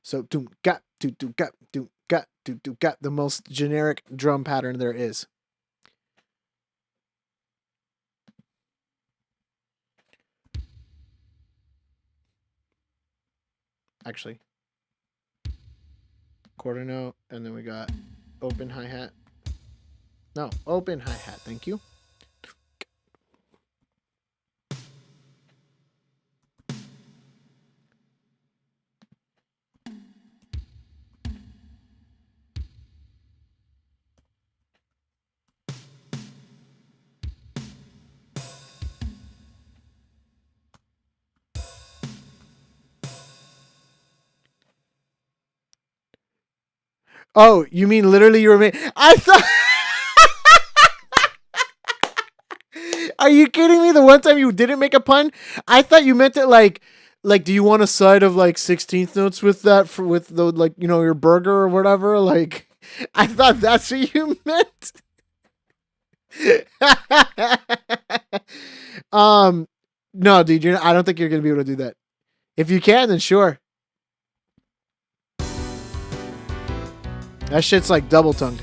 So doom got the most generic drum pattern there is. Actually, quarter note, and then we got open hi-hat. No, open hi-hat. Thank you. Oh, you mean literally you were I thought. Are you kidding me? The one time you didn't make a pun, I thought you meant it like, do you want a side of like 16th notes with that with the like your burger or whatever? Like, I thought that's what you meant. No, dude, I don't think you're gonna be able to do that. If you can, then sure. That shit's like double tongued.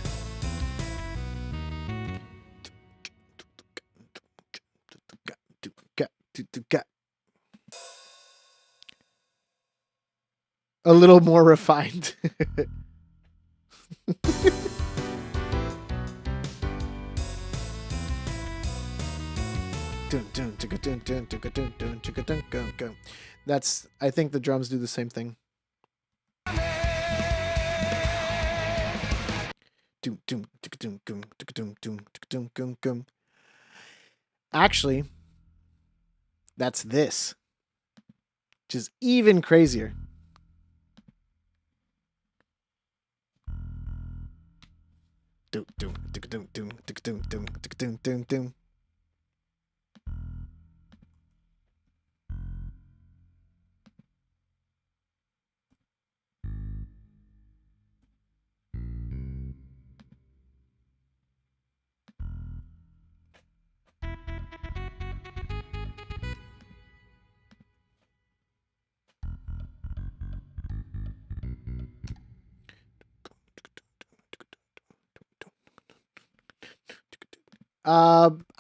A little more refined. That's, I think the drums do the same thing. Actually, That's this, which is even crazier. Doom, doom, doom, doom, doom, doom, doom, doom, doom.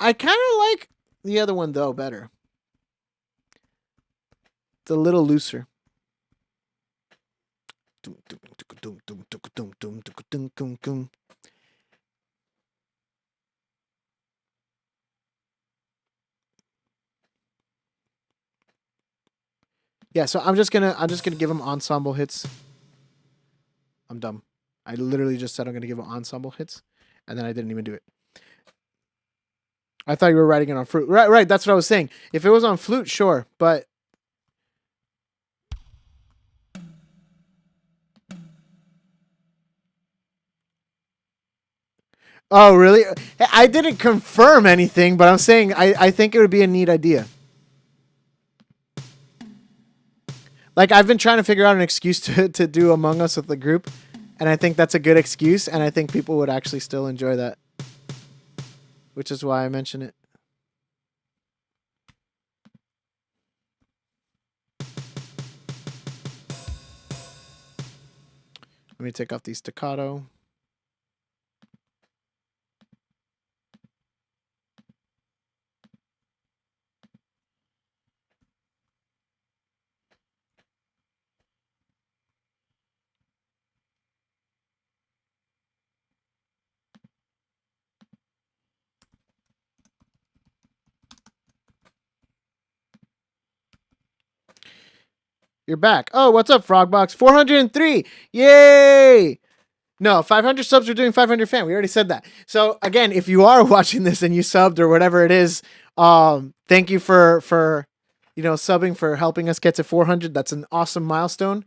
I kind of like the other one though better. It's a little looser. Yeah, so I'm just gonna give him ensemble hits. I'm dumb. I literally just said I'm gonna give him ensemble hits, and then I didn't even do it. I thought you were writing it on flute. Right. That's what I was saying. If it was on flute, sure, but. Oh, really? I didn't confirm anything, but I'm saying I think it would be a neat idea. Like, I've been trying to figure out an excuse to do Among Us with the group, and I think that's a good excuse, and I think people would actually still enjoy that, which is why I mention it. Let me take off the staccato. You're back. Oh, what's up, Frogbox? 403. Yay! No, 500 subs. We're doing 500 fan. We already said that. So again, if you are watching this and you subbed or whatever it is, thank you for subbing, for helping us get to 400. That's an awesome milestone.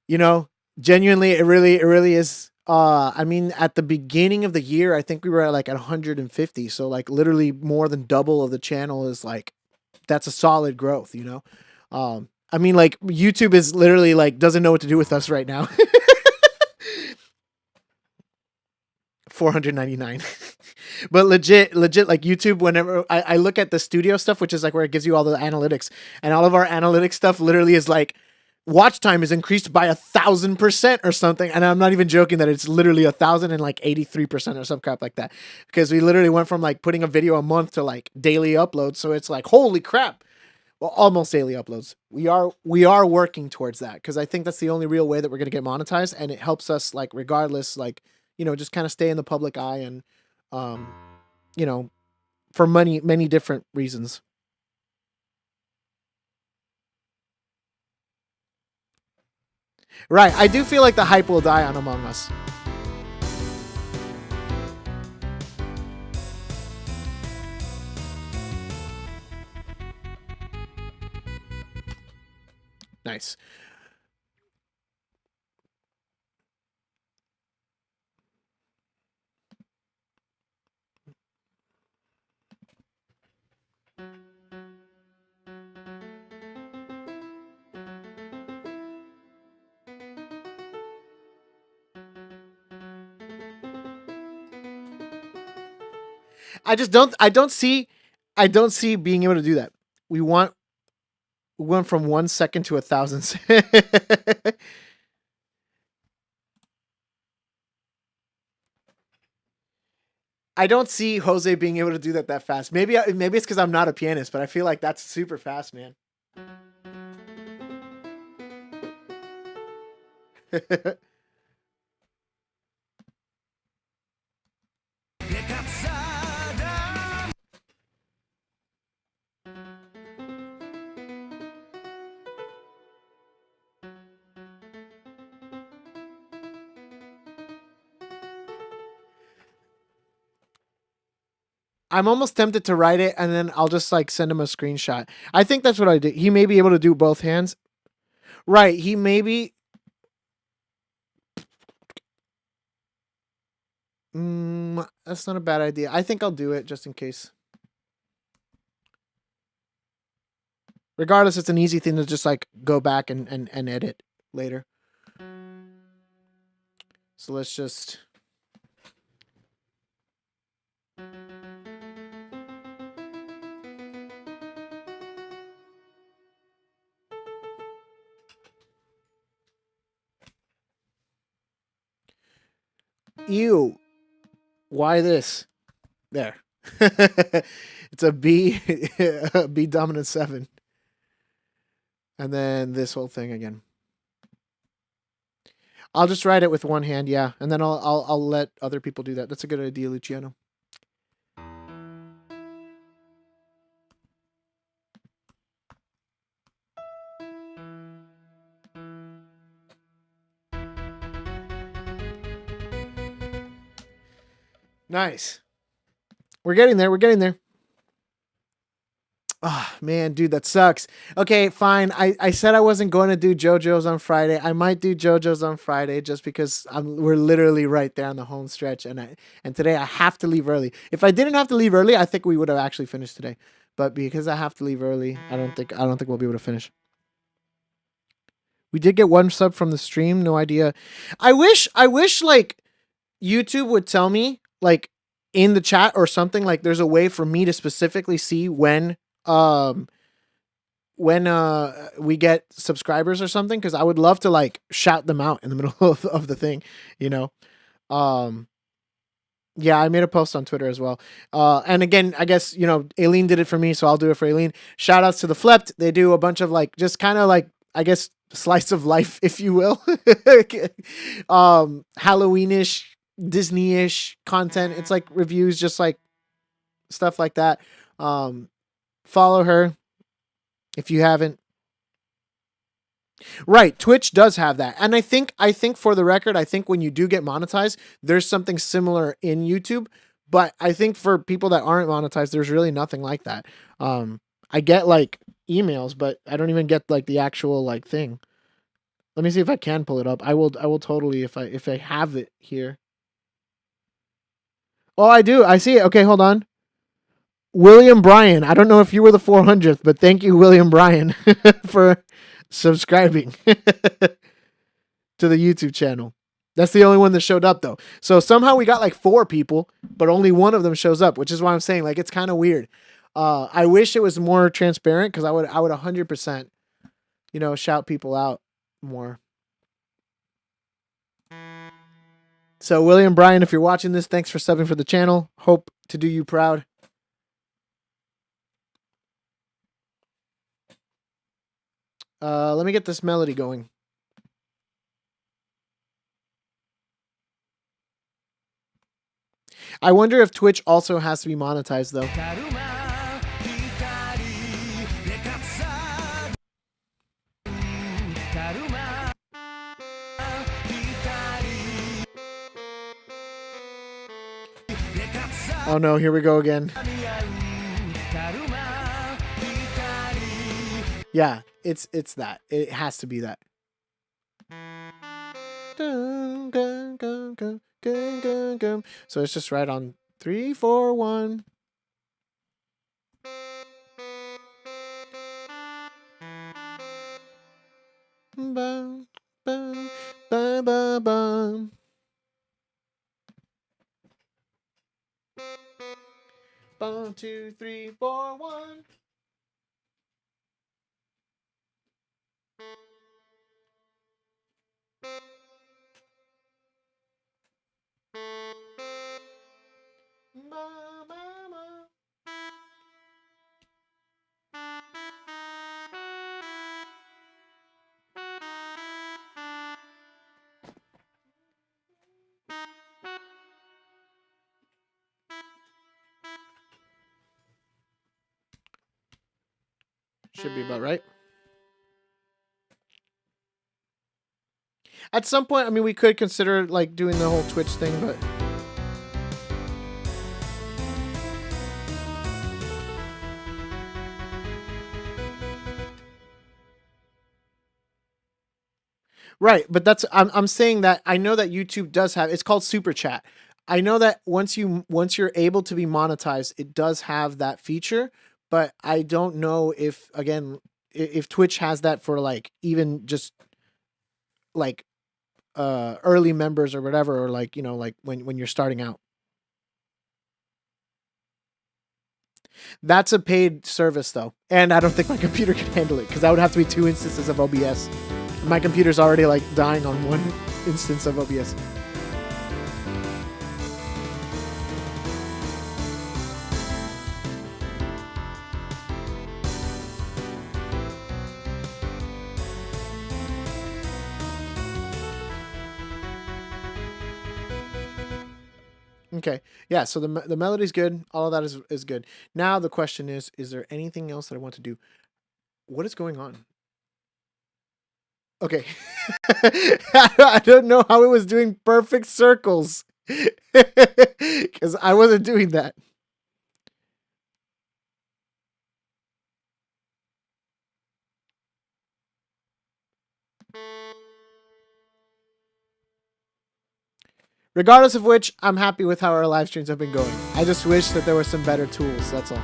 Genuinely, it really is. I mean, at the beginning of the year, I think we were at like at 150. So like literally more than double of the channel is like, that's a solid growth, I mean, like YouTube is literally like doesn't know what to do with us right now. 499. But legit, like YouTube, whenever I look at the studio stuff, which is like where it gives you all the analytics, and all of our analytics stuff literally is like watch time is increased by 1,000% or something. And I'm not even joking that it's literally 1,083% or some crap like that. Because we literally went from like putting a video a month to like daily uploads. So it's like, holy crap. Well, almost daily uploads. We are working towards that, because I think that's the only real way that we're going to get monetized, and it helps us, like, regardless, like, just kind of stay in the public eye, and for many different reasons. Right. I do feel like the hype will die on Among Us. Nice. I don't see being able to do that. We went from 1 second to 1,000. I don't see Jose being able to do that fast. Maybe it's because I'm not a pianist, but I feel like that's super fast, man. I'm almost tempted to write it and then I'll just like send him a screenshot. I think that's what I did. He may be able to do both hands. Right. He may be. That's not a bad idea. I think I'll do it just in case. Regardless, it's an easy thing to just like go back and edit later. So let's just. Ew. Why this? There. It's a B, a B dominant 7. And then this whole thing again. I'll just write it with one hand, yeah. And then I'll let other people do that. That's a good idea, Luciano. Nice. We're getting there. We're getting there. Oh, man, dude, that sucks. Okay, fine. I said I wasn't going to do JoJo's on Friday. I might do JoJo's on Friday just because we're literally right there on the home stretch. And today I have to leave early. If I didn't have to leave early, I think we would have actually finished today. But because I have to leave early, I don't think we'll be able to finish. We did get 1 sub from the stream. No idea. I wish like YouTube would tell me like in the chat or something, like there's a way for me to specifically see when we get subscribers or something, because I would love to like shout them out in the middle of the thing, you know. Yeah, I made a post on Twitter as well. And again, I guess, you know, Aileen did it for me, so I'll do it for Aileen. Shout outs to the Flept. They do a bunch of like just kind of like, I guess, slice of life, if you will. Halloweenish, Disney-ish content. It's like reviews, just like stuff like that. Follow her if you haven't. Right, Twitch does have that. And I think for the record, I think when you do get monetized, there's something similar in YouTube, but I think for people that aren't monetized, there's really nothing like that. I get like emails, but I don't even get like the actual like thing. Let me see if I can pull it up. I will totally if I have it here. Oh, I do. I see it. Okay, hold on. William Bryan. I don't know if you were the 400th, but thank you, William Bryan, for subscribing to the YouTube channel. That's the only one that showed up, though. So somehow we got like 4 people, but only one of them shows up, which is why I'm saying like it's kind of weird. I wish it was more transparent, because I would 100%, you know, shout people out more. So William Bryan, if you're watching this, thanks for subbing for the channel. Hope to do you proud. Let me get this melody going. I wonder if Twitch also has to be monetized, though. Oh no, here we go again. Yeah, it's that. It has to be that. So it's just right on 3, 4, 1. Bum, bum, bum, bum, bum. 1, 2, 3, 4, 1. Should be about right. At some point, I mean, we could consider like doing the whole Twitch thing, but Right, but that's I'm saying that I know that YouTube does have, it's called Super Chat. I know that once you're able to be monetized, it does have that feature, but I don't know if again if Twitch has that for like even just like early members or whatever, or like, you know, like when you're starting out. That's a paid service though, and I don't think my computer can handle it because that would have to be 2 instances of OBS. My computer's already like dying on 1 instance of OBS. Okay. Yeah, so the melody's good. All of that is good. Now the question is there anything else that I want to do? What is going on? Okay. I don't know how it was doing perfect circles. Cuz I wasn't doing that. Regardless of which, I'm happy with how our live streams have been going. I just wish that there were some better tools, that's all.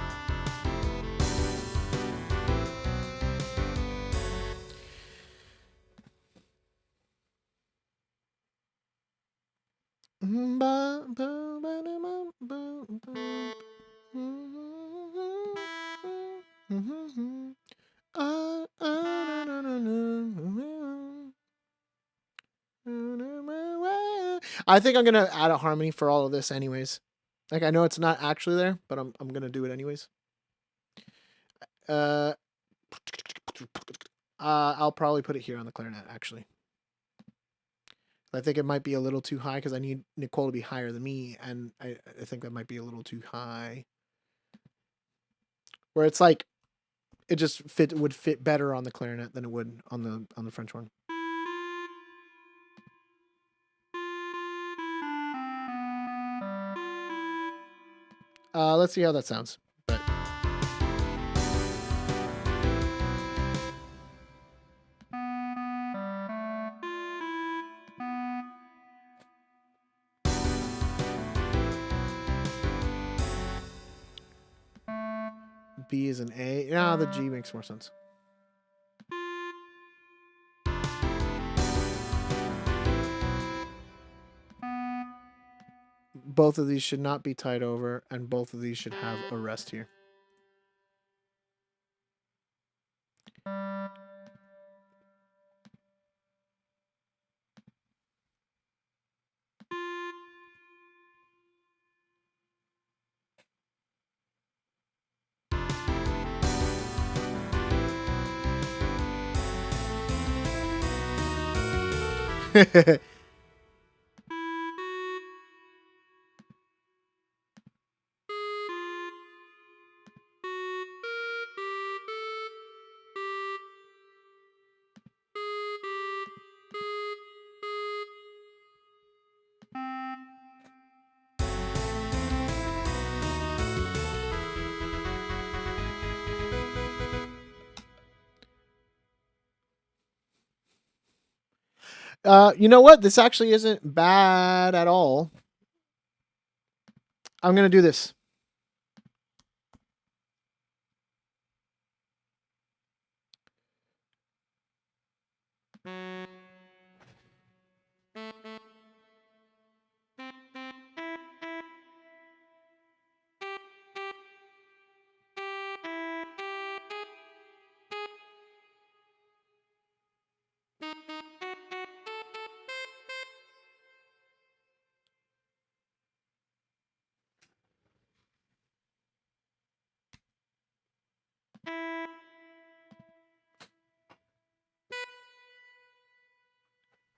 I think I'm gonna add a harmony for all of this anyways. Like I know it's not actually there, but I'm gonna do it anyways. I'll probably put it here on the clarinet actually. I think it might be a little too high because I need Nicole to be higher than me, and I think that might be a little too high. Where it's like it just would fit better on the clarinet than it would on the French horn. Let's see how that sounds. But B is an A. No, the G makes more sense. Both of these should not be tied over, and both of these should have a rest here. You know what? This actually isn't bad at all. I'm gonna do this.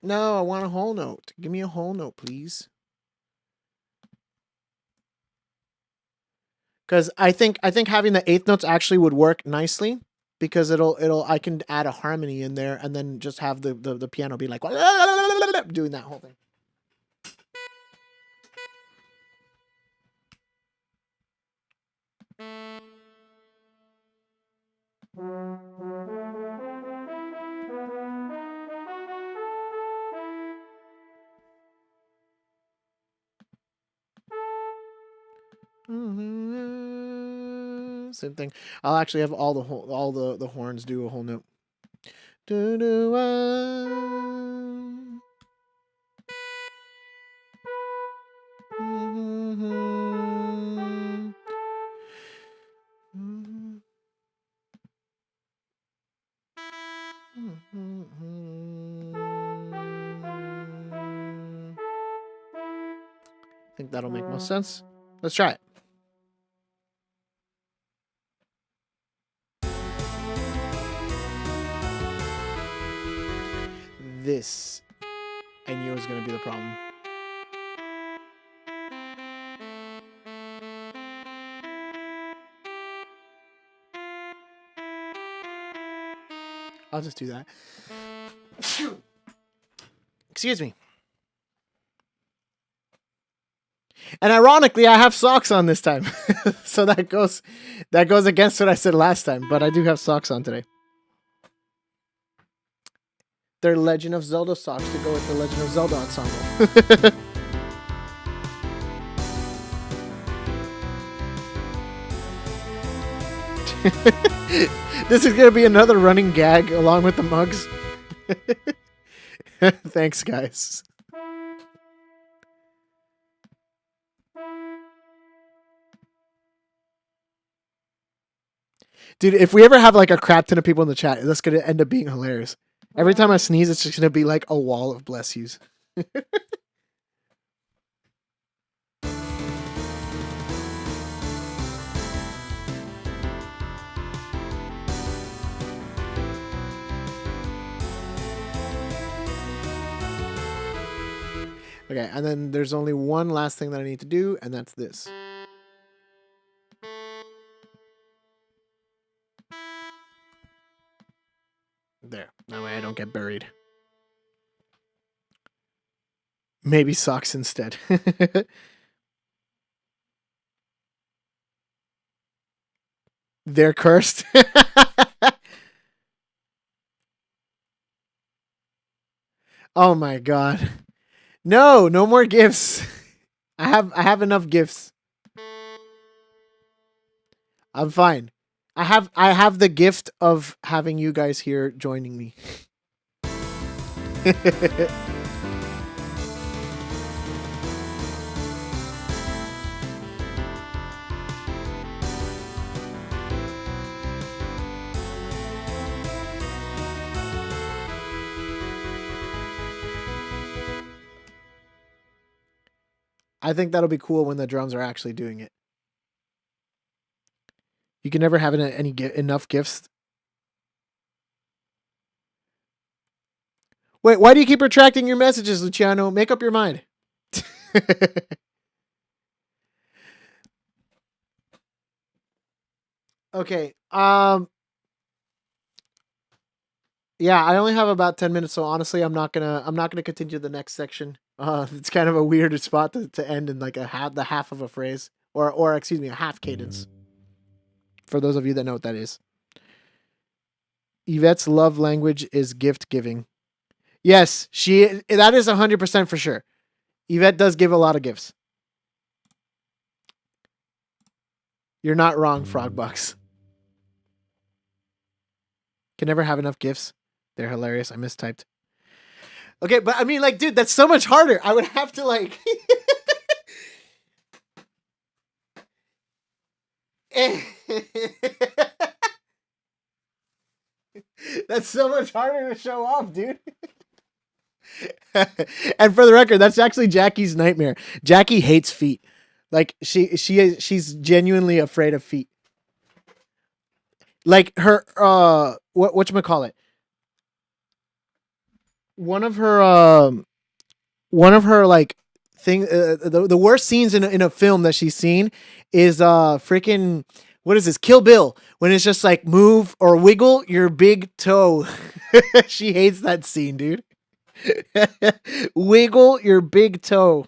No, I want a whole note. Give me a whole note, please. Because I think having the eighth notes actually would work nicely because I can add a harmony in there and then just have the piano be like doing that whole thing. same thing. I'll actually have all the horns do a whole note. Do do I think that'll make most sense. Let's try it. This, I knew was going to be the problem. I'll just do that. Excuse me. And ironically, I have socks on this time. So that goes against what I said last time, but I do have socks on today. They're Legend of Zelda socks to go with the Legend of Zelda ensemble. This is going to be another running gag along with the mugs. Thanks, guys. Dude, if we ever have like a crap ton of people in the chat, that's going to end up being hilarious. Every time I sneeze, it's just going to be like a wall of bless yous. Okay, and then there's only one last thing that I need to do, and that's this. There. That way I don't get buried. Maybe socks instead. They're cursed. Oh my god. No more gifts. I have enough gifts. I'm fine. I have the gift of having you guys here joining me. I think that'll be cool when the drums are actually doing it. You can never have enough gifts. Wait, why do you keep retracting your messages, Luciano? Make up your mind. Okay. Yeah, I only have about 10 minutes, so honestly, I'm not gonna continue the next section. It's kind of a weird spot to end in like the half of a phrase, or excuse me, a half cadence. For those of you that know what that is. Yvette's love language is gift giving. Yes, that is 100% for sure. Yvette does give a lot of gifts. You're not wrong, Frogbox. Can never have enough gifts. They're hilarious. I mistyped. Okay, but I mean, like, dude, that's so much harder. I would have to, like... That's so much harder to show off, dude. And for the record, that's actually Jackie's nightmare. Jackie hates feet. Like, she's genuinely afraid of feet. Like her, whatchamacallit? One of her like thing, the worst scenes in a film that she's seen is freaking, what is this? Kill Bill. When it's just like move or wiggle your big toe. She hates that scene, dude. Wiggle your big toe.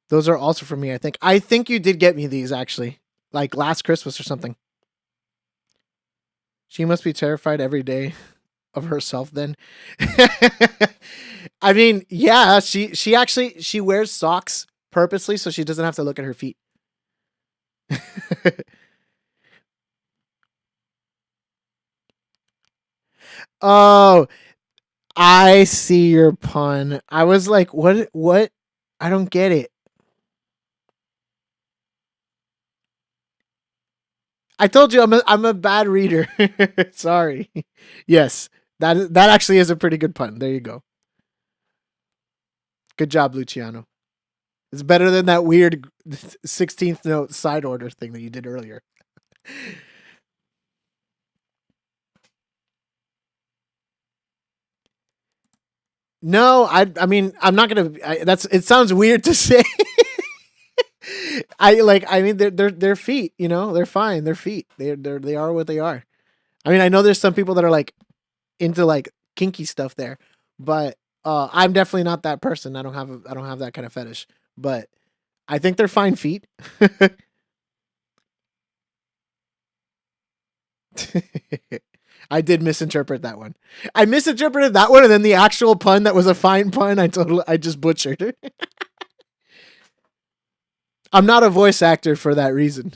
Those are also for me, I think. I think you did get me these, actually. Like last Christmas or something. She must be terrified every day. of herself then. I mean, yeah, she actually she wears socks purposely so she doesn't have to look at her feet. Oh, I see your pun. I was like, what? I don't get it. I told you I'm a bad reader. Sorry. Yes. That actually is a pretty good pun. There you go. Good job, Luciano. It's better than that weird 16th note side order thing that you did earlier. No, I mean, I'm not gonna. That's it. Sounds weird to say. I mean, they're feet. You know, they're fine. They're feet. They are what they are. I mean, I know there's some people that are like into like kinky stuff there, but I'm definitely not that person. I don't have that kind of fetish. But I think they're fine feet. I did misinterpret that one. I misinterpreted that one, and then the actual pun that was a fine pun, I just butchered. I'm not a voice actor for that reason.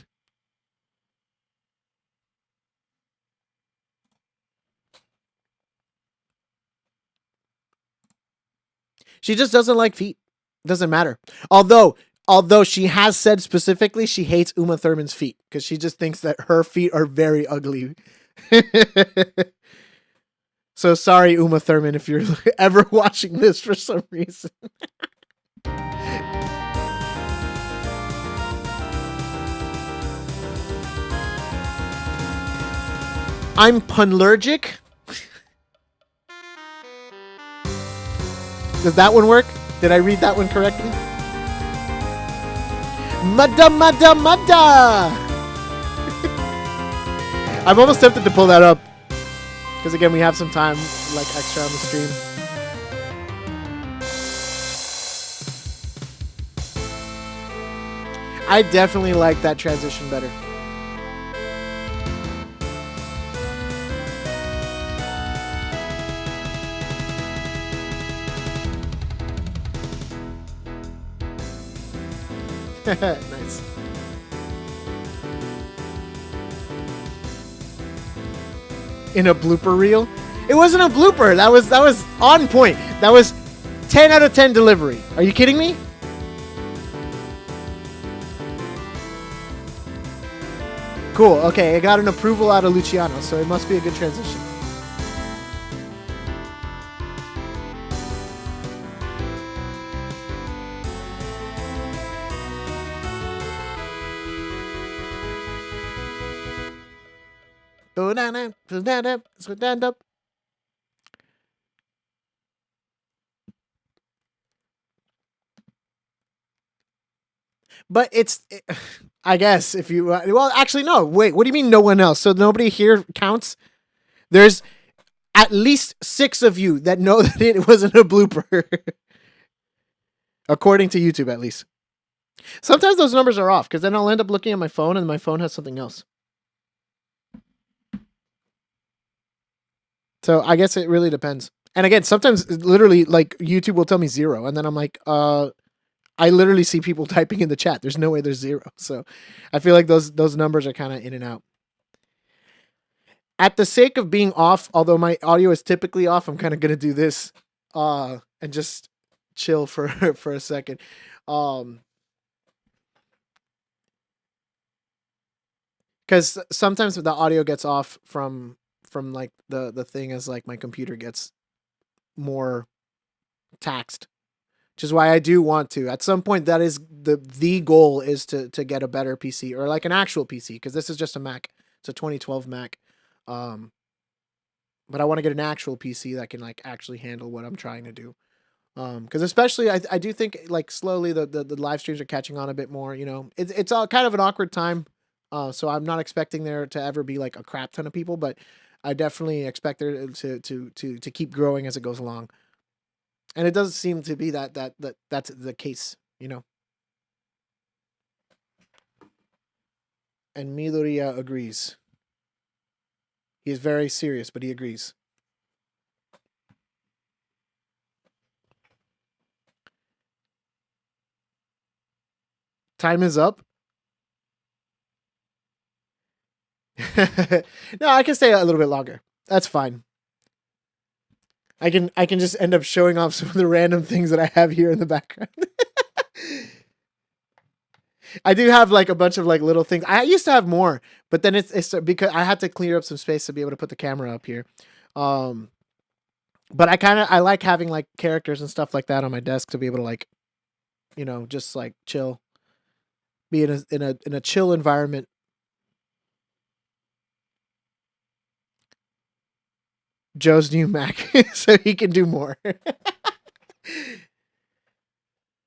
She just doesn't like feet. Doesn't matter. Although she has said specifically she hates Uma Thurman's feet because she just thinks that her feet are very ugly. So sorry, Uma Thurman, if you're ever watching this for some reason. I'm punlergic. Does that one work? Did I read that one correctly? Mudda, mudda, mudda! I'm almost tempted to pull that up. Because again, we have some time like extra on the stream. I definitely like that transition better. Nice. In a blooper reel? It wasn't a blooper. That was on point. That was 10 out of 10 delivery. Are you kidding me? Cool. Okay, I got an approval out of Luciano, so it must be a good transition. But I guess if you well, actually no. Wait, what do you mean no one else? So nobody here counts? There's at least 6 of you that know that it wasn't a blooper. According to YouTube, at least. Sometimes those numbers are off because then I'll end up looking at my phone and my phone has something else. So I guess it really depends. And again, sometimes literally like YouTube will tell me 0 and then I'm like, I literally see people typing in the chat. There's no way there's 0. So I feel like those numbers are kind of in and out. At the sake of being off, although my audio is typically off, I'm kind of going to do this and just chill for for a second. Cuz sometimes the audio gets off from like the thing as like my computer gets more taxed. Which is why I do want to. At some point, that is the goal is to get a better PC or like an actual PC because this is just a Mac. It's a 2012 Mac. But I want to get an actual PC that can like actually handle what I'm trying to do. Because especially I do think like slowly the live streams are catching on a bit more. You know, it's all kind of an awkward time. So I'm not expecting there to ever be like a crap ton of people, but I definitely expect there to keep growing as it goes along. And it doesn't seem to be that's the case, you know. And Midoriya agrees. He is very serious, but he agrees. Time is up. No, I can stay a little bit longer. That's fine. I can just end up showing off some of the random things that I have here in the background. I do have like a bunch of like little things. I used to have more, but then it's because I had to clear up some space to be able to put the camera up here. Um, but I like having like characters and stuff like that on my desk to be able to like, just like chill, be in a chill environment. Joe's new Mac, so he can do more.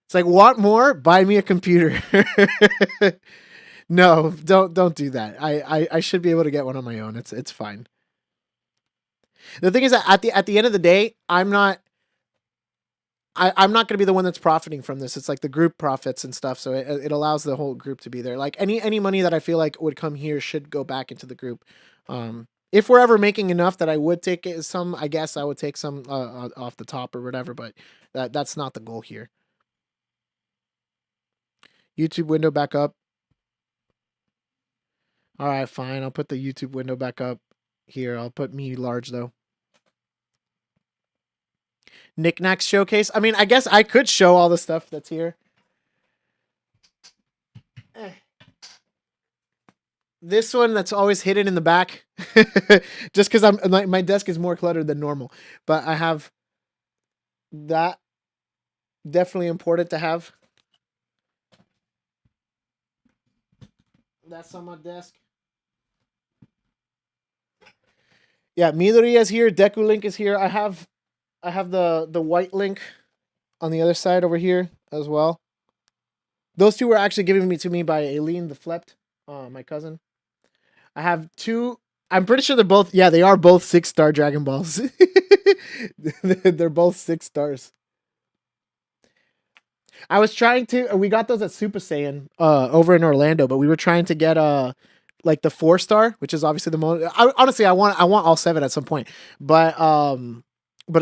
It's like, want more? Buy me a computer. No, don't do that. I should be able to get one on my own. It's fine. The thing is that at the end of the day, I'm not going to be the one that's profiting from this. It's like the group profits and stuff, so it allows the whole group to be there. Like any money that I feel like would come here should go back into the group. If we're ever making enough that I would take some, I guess I would take some off the top or whatever, but that's not the goal here. YouTube window back up. All right, fine. I'll put the YouTube window back up here. I'll put me large though. Knickknacks showcase. I mean, I guess I could show all the stuff that's here. This one that's always hidden in the back, just because my desk is more cluttered than normal. But I have that. Definitely important to have. That's on my desk. Yeah, Midori is here. Deku Link is here. I have the white link on the other side over here as well. Those two were actually given to me by Aileen the Flept, my cousin. I have two. I'm pretty sure they're both. Yeah, they are both 6-star Dragon Balls. They're both 6 stars. I was trying to. We got those at Super Saiyan over in Orlando, but we were trying to get like the 4-star, which is obviously the most. Honestly, I want all 7 at some point, but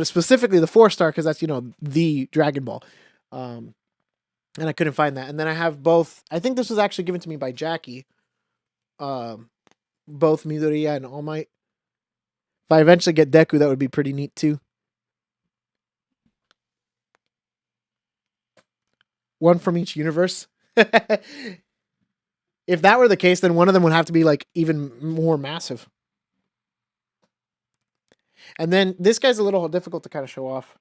specifically the 4-star because that's the Dragon Ball, and I couldn't find that. And then I have both. I think this was actually given to me by Jackie. Both Midoriya and All Might. If I eventually get Deku, that would be pretty neat too. One from each universe. If that were the case, then one of them would have to be like even more massive. And then this guy's a little difficult to kind of show off.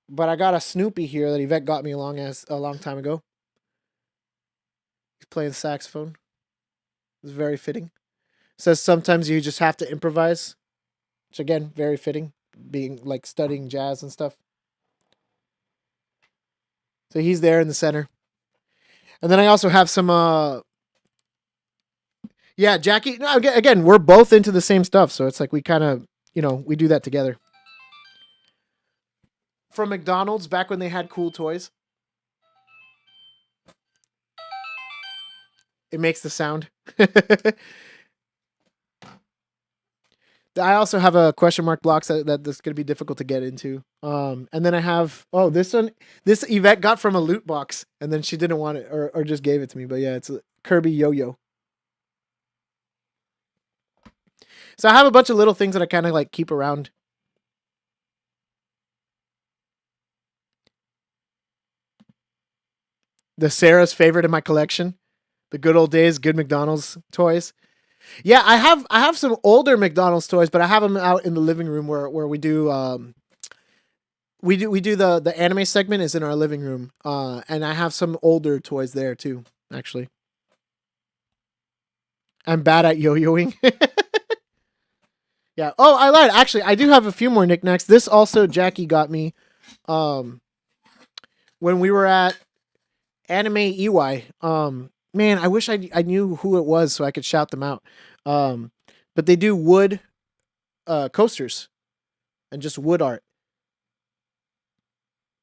But I got a Snoopy here that Yvette got me a long time ago. He's playing saxophone. It's very fitting. It says sometimes you just have to improvise, which again, very fitting, being like studying jazz and stuff. So he's there in the center. And then I also have some yeah, Jackie. No, again, we're both into the same stuff, so it's like we kind of, we do that together. From McDonald's back when they had cool toys. It makes the sound. I also have a question mark blocks that's going to be difficult to get into. And then I have, this one, this Yvette got from a loot box, and then she didn't want it or just gave it to me. But yeah, it's a Kirby Yo-Yo. So I have a bunch of little things that I kind of like keep around. The Sarah's favorite in my collection. The good old days, good McDonald's toys. Yeah, I have some older McDonald's toys, but I have them out in the living room where we do we do the anime segment is in our living room. And I have some older toys there too, actually. I'm bad at yo-yoing. Yeah. Oh, I lied. Actually, I do have a few more knickknacks. This also Jackie got me when we were at Anime EY. Man, I wish I knew who it was so I could shout them out. But they do wood coasters and just wood art.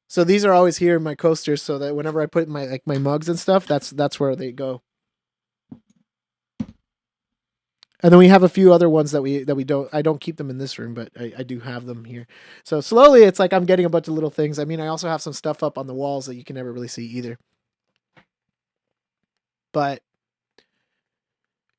So these are always here in my coasters, so that whenever I put my mugs and stuff, that's where they go. And then we have a few other ones that we don't. I don't keep them in this room, but I do have them here. So slowly, it's like I'm getting a bunch of little things. I mean, I also have some stuff up on the walls that you can never really see either. But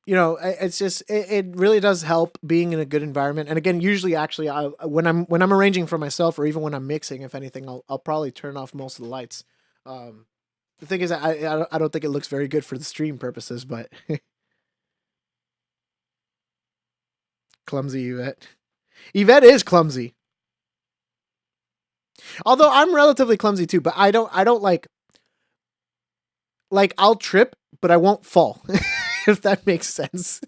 it's just it really does help being in a good environment. And again, usually actually when I'm arranging for myself, or even when I'm mixing, if anything, I'll probably turn off most of the lights. Um, the thing is, I don't think it looks very good for the stream purposes, but clumsy Yvette. Yvette is clumsy. Although I'm relatively clumsy too, but I don't like I'll trip, but I won't fall. If that makes sense.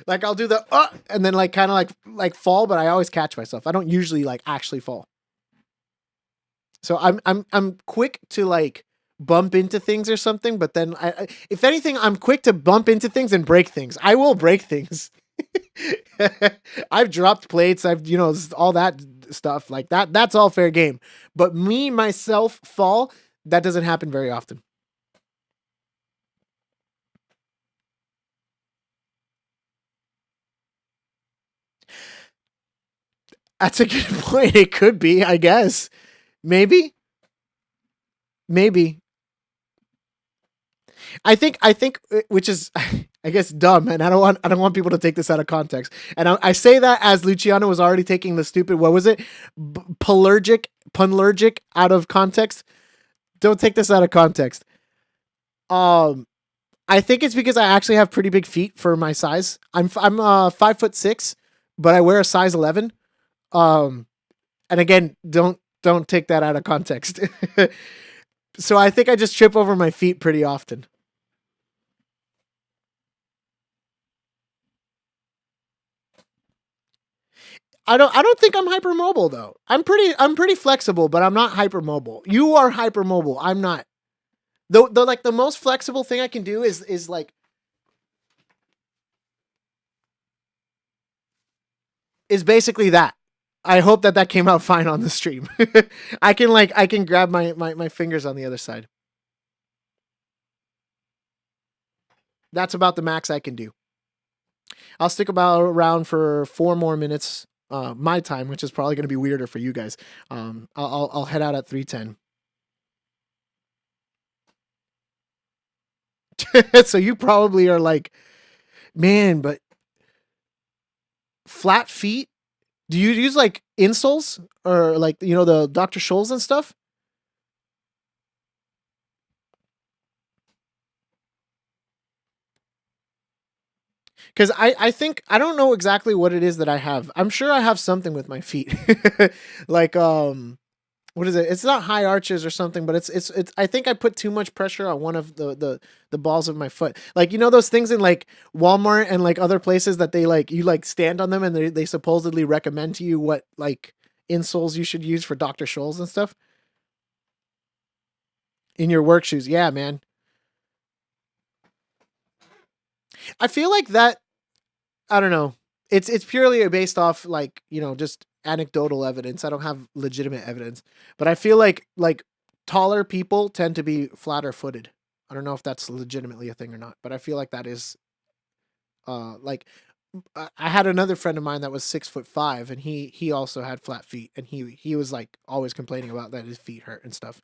Like I'll do the and then like kind of like fall, but I always catch myself. I don't usually like actually fall. So I'm quick to like bump into things or something, but then if anything, I'm quick to bump into things and break things. I will break things. I've dropped plates. I've all that stuff like that. That's all fair game. But me myself fall, that doesn't happen very often. That's a good point. It could be, I guess. Maybe. Maybe. I think which is I guess dumb, and I don't want people to take this out of context. And I say that as Luciano was already taking the stupid, what was it? Punlergic out of context. Don't take this out of context. Um I think it's because I actually have pretty big feet for my size. I'm 5'6", but I wear a size 11. Um and again, don't take that out of context. So I think I just trip over my feet pretty often. I don't think I'm hypermobile though. I'm pretty flexible, but I'm not hypermobile. You are hypermobile. I'm not. The like the most flexible thing I can do is like is basically that. I hope that came out fine on the stream. I can grab my fingers on the other side. That's about the max I can do. I'll stick about around for 4 more minutes. My time, which is probably going to be weirder for you guys. I'll head out at 3:10. So you probably are like, man, but flat feet. Do you use like insoles or like the Dr. Scholl's and stuff? Because I think I don't know exactly what it is that I have. I'm sure I have something with my feet, like what is it? It's not high arches or something, but it's. I think I put too much pressure on one of the balls of my foot. Like those things in like Walmart and like other places that they like you like stand on them and they supposedly recommend to you what like insoles you should use for Dr. Scholl's and stuff in your work shoes. Yeah, man. I feel like that. I don't know. It's purely based off like just anecdotal evidence. I don't have legitimate evidence, but I feel like taller people tend to be flatter footed. I don't know if that's legitimately a thing or not, but I feel like that is like I had another friend of mine that was 6'5", and he also had flat feet, and he was like always complaining about that his feet hurt and stuff.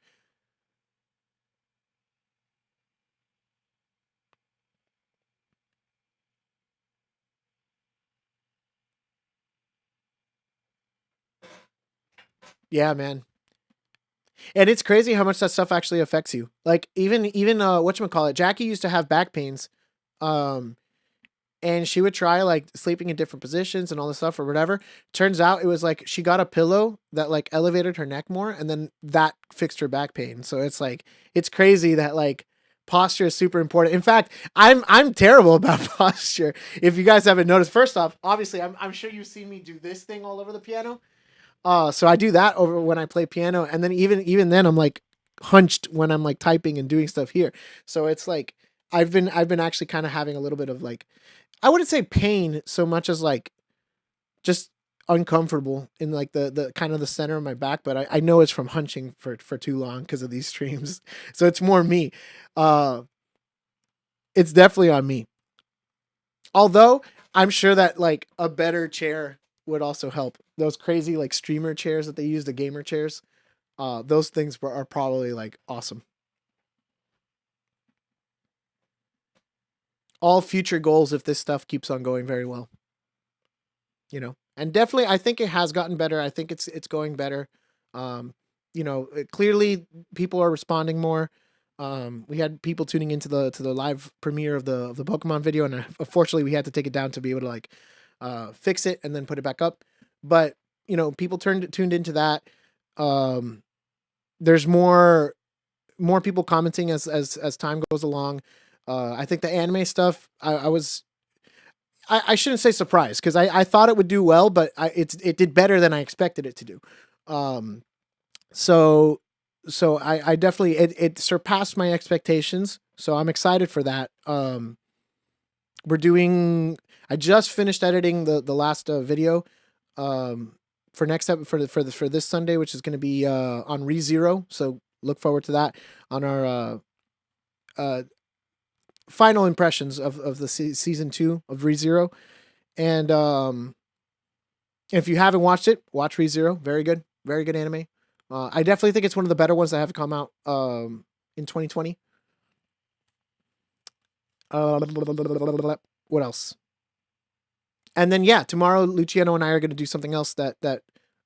Yeah, man. And it's crazy how much that stuff actually affects you. Like even whatchamacallit, Jackie used to have back pains. Um and she would try like sleeping in different positions and all this stuff or whatever. Turns out it was like she got a pillow that like elevated her neck more, and then that fixed her back pain. So it's like it's crazy that like posture is super important. In fact, I'm terrible about posture. If you guys haven't noticed, first off, obviously I'm sure you've seen me do this thing all over the piano. So I do that over when I play piano, and then even then I'm like hunched when I'm like typing and doing stuff here. So it's like I've been actually kind of having a little bit of like I wouldn't say pain so much as like just uncomfortable in like the kind of the center of my back, but I know it's from hunching for too long because of these streams. So it's more me. Uh it's definitely on me. Although I'm sure that like a better chair would also help. Those crazy like streamer chairs that they use, the gamer chairs, those things are probably like awesome. all future goals if this stuff keeps on going very well. You know, and definitely I think it has gotten better. I think it's going better. You know, clearly people are responding more. We had people tuning into the live premiere of the Pokemon video, and unfortunately we had to take it down to be able to like fix it and then put it back up. But you know, people tuned into that. There's more people commenting as time goes along. I think the anime stuff, I shouldn't say surprised because I thought it would do well, but it did better than I expected it to do. Um, so I definitely it surpassed my expectations. So I'm excited for that. We're doing. I just finished editing the last video. For next for this Sunday, which is going to be on ReZero. So look forward to that on our final impressions of the season 2 of ReZero. And if you haven't watched it, watch ReZero. Very good anime. I definitely think it's one of the better ones that have come out in 2020. What else? And then yeah, tomorrow Luciano and I are going to do something else that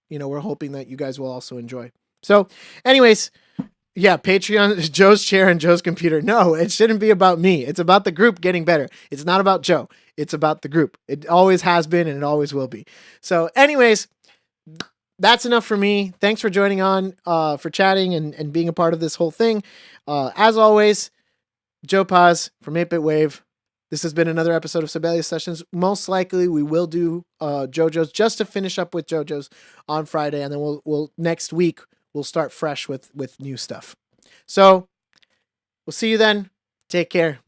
you know we're hoping that you guys will also enjoy. So, anyways, yeah, Patreon is Joe's chair and Joe's computer. No, it shouldn't be about me. It's about the group getting better. It's not about Joe. It's about the group. It always has been and it always will be. So, anyways, that's enough for me. Thanks for joining on, for chatting and being a part of this whole thing. As always, Joe Paz from 8-Bit Wave. This has been another episode of Sibelius Sessions. Most likely we will do JoJo's just to finish up with JoJo's on Friday, and then we'll next week we'll start fresh with new stuff. So we'll see you then. Take care.